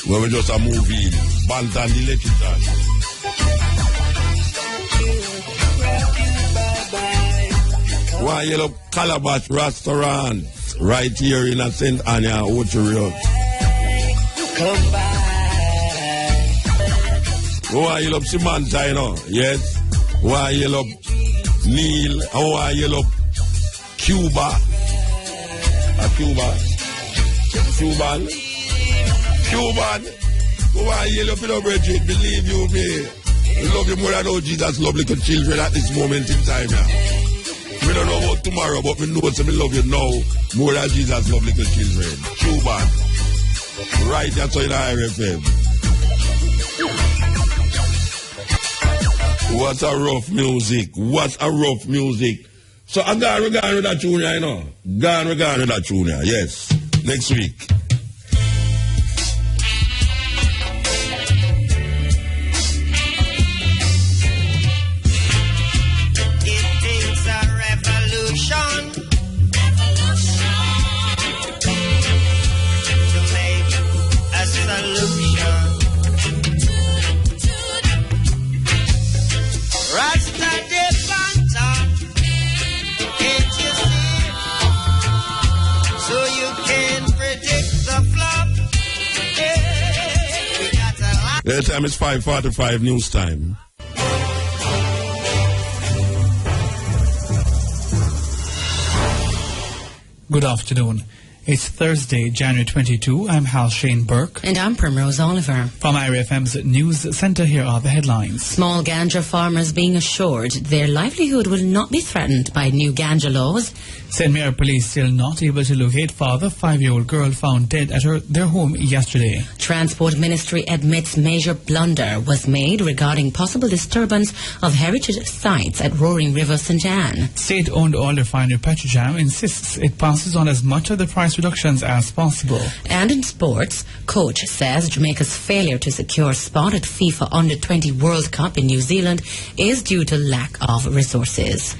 When we just a movie. Bantan the electrician. Why yell up Calabash Restaurant right here in a St. Anna Orchard. Come by. Why yell up Samantha, you know? Yes. Why yell up Neil? Why yell up Cuba. Cuban. Who are you love you, Bridget? Believe you me. We love you more than all Jesus love little children at this moment in time. We don't know about tomorrow, but we know that we love you now more than Jesus love little children. Cuban. Right, that's in RFM. What a rough music. What a rough music. So I'm gone with that tune, you know. Gone with that tune, yes. Next week. It takes a revolution to make a solution. Rasta de Bantam. So you can predict the flop. The time is 5:45 news time. Good afternoon. It's Thursday, January 22. I'm Hal Shane Burke. And I'm Primrose Oliver. From IRFM's News Centre, here are the headlines. Small ganja farmers being assured their livelihood will not be threatened by new ganja laws. St. Mary police still not able to locate father, 5-year-old girl found dead at their home yesterday. Transport Ministry admits major blunder was made regarding possible disturbance of heritage sites at Roaring River St. Anne. State-owned oil refinery Petrojam insists it passes on as much of the price reductions as possible. And in sports, coach says Jamaica's failure to secure a spot at FIFA Under-20 World Cup in New Zealand is due to lack of resources.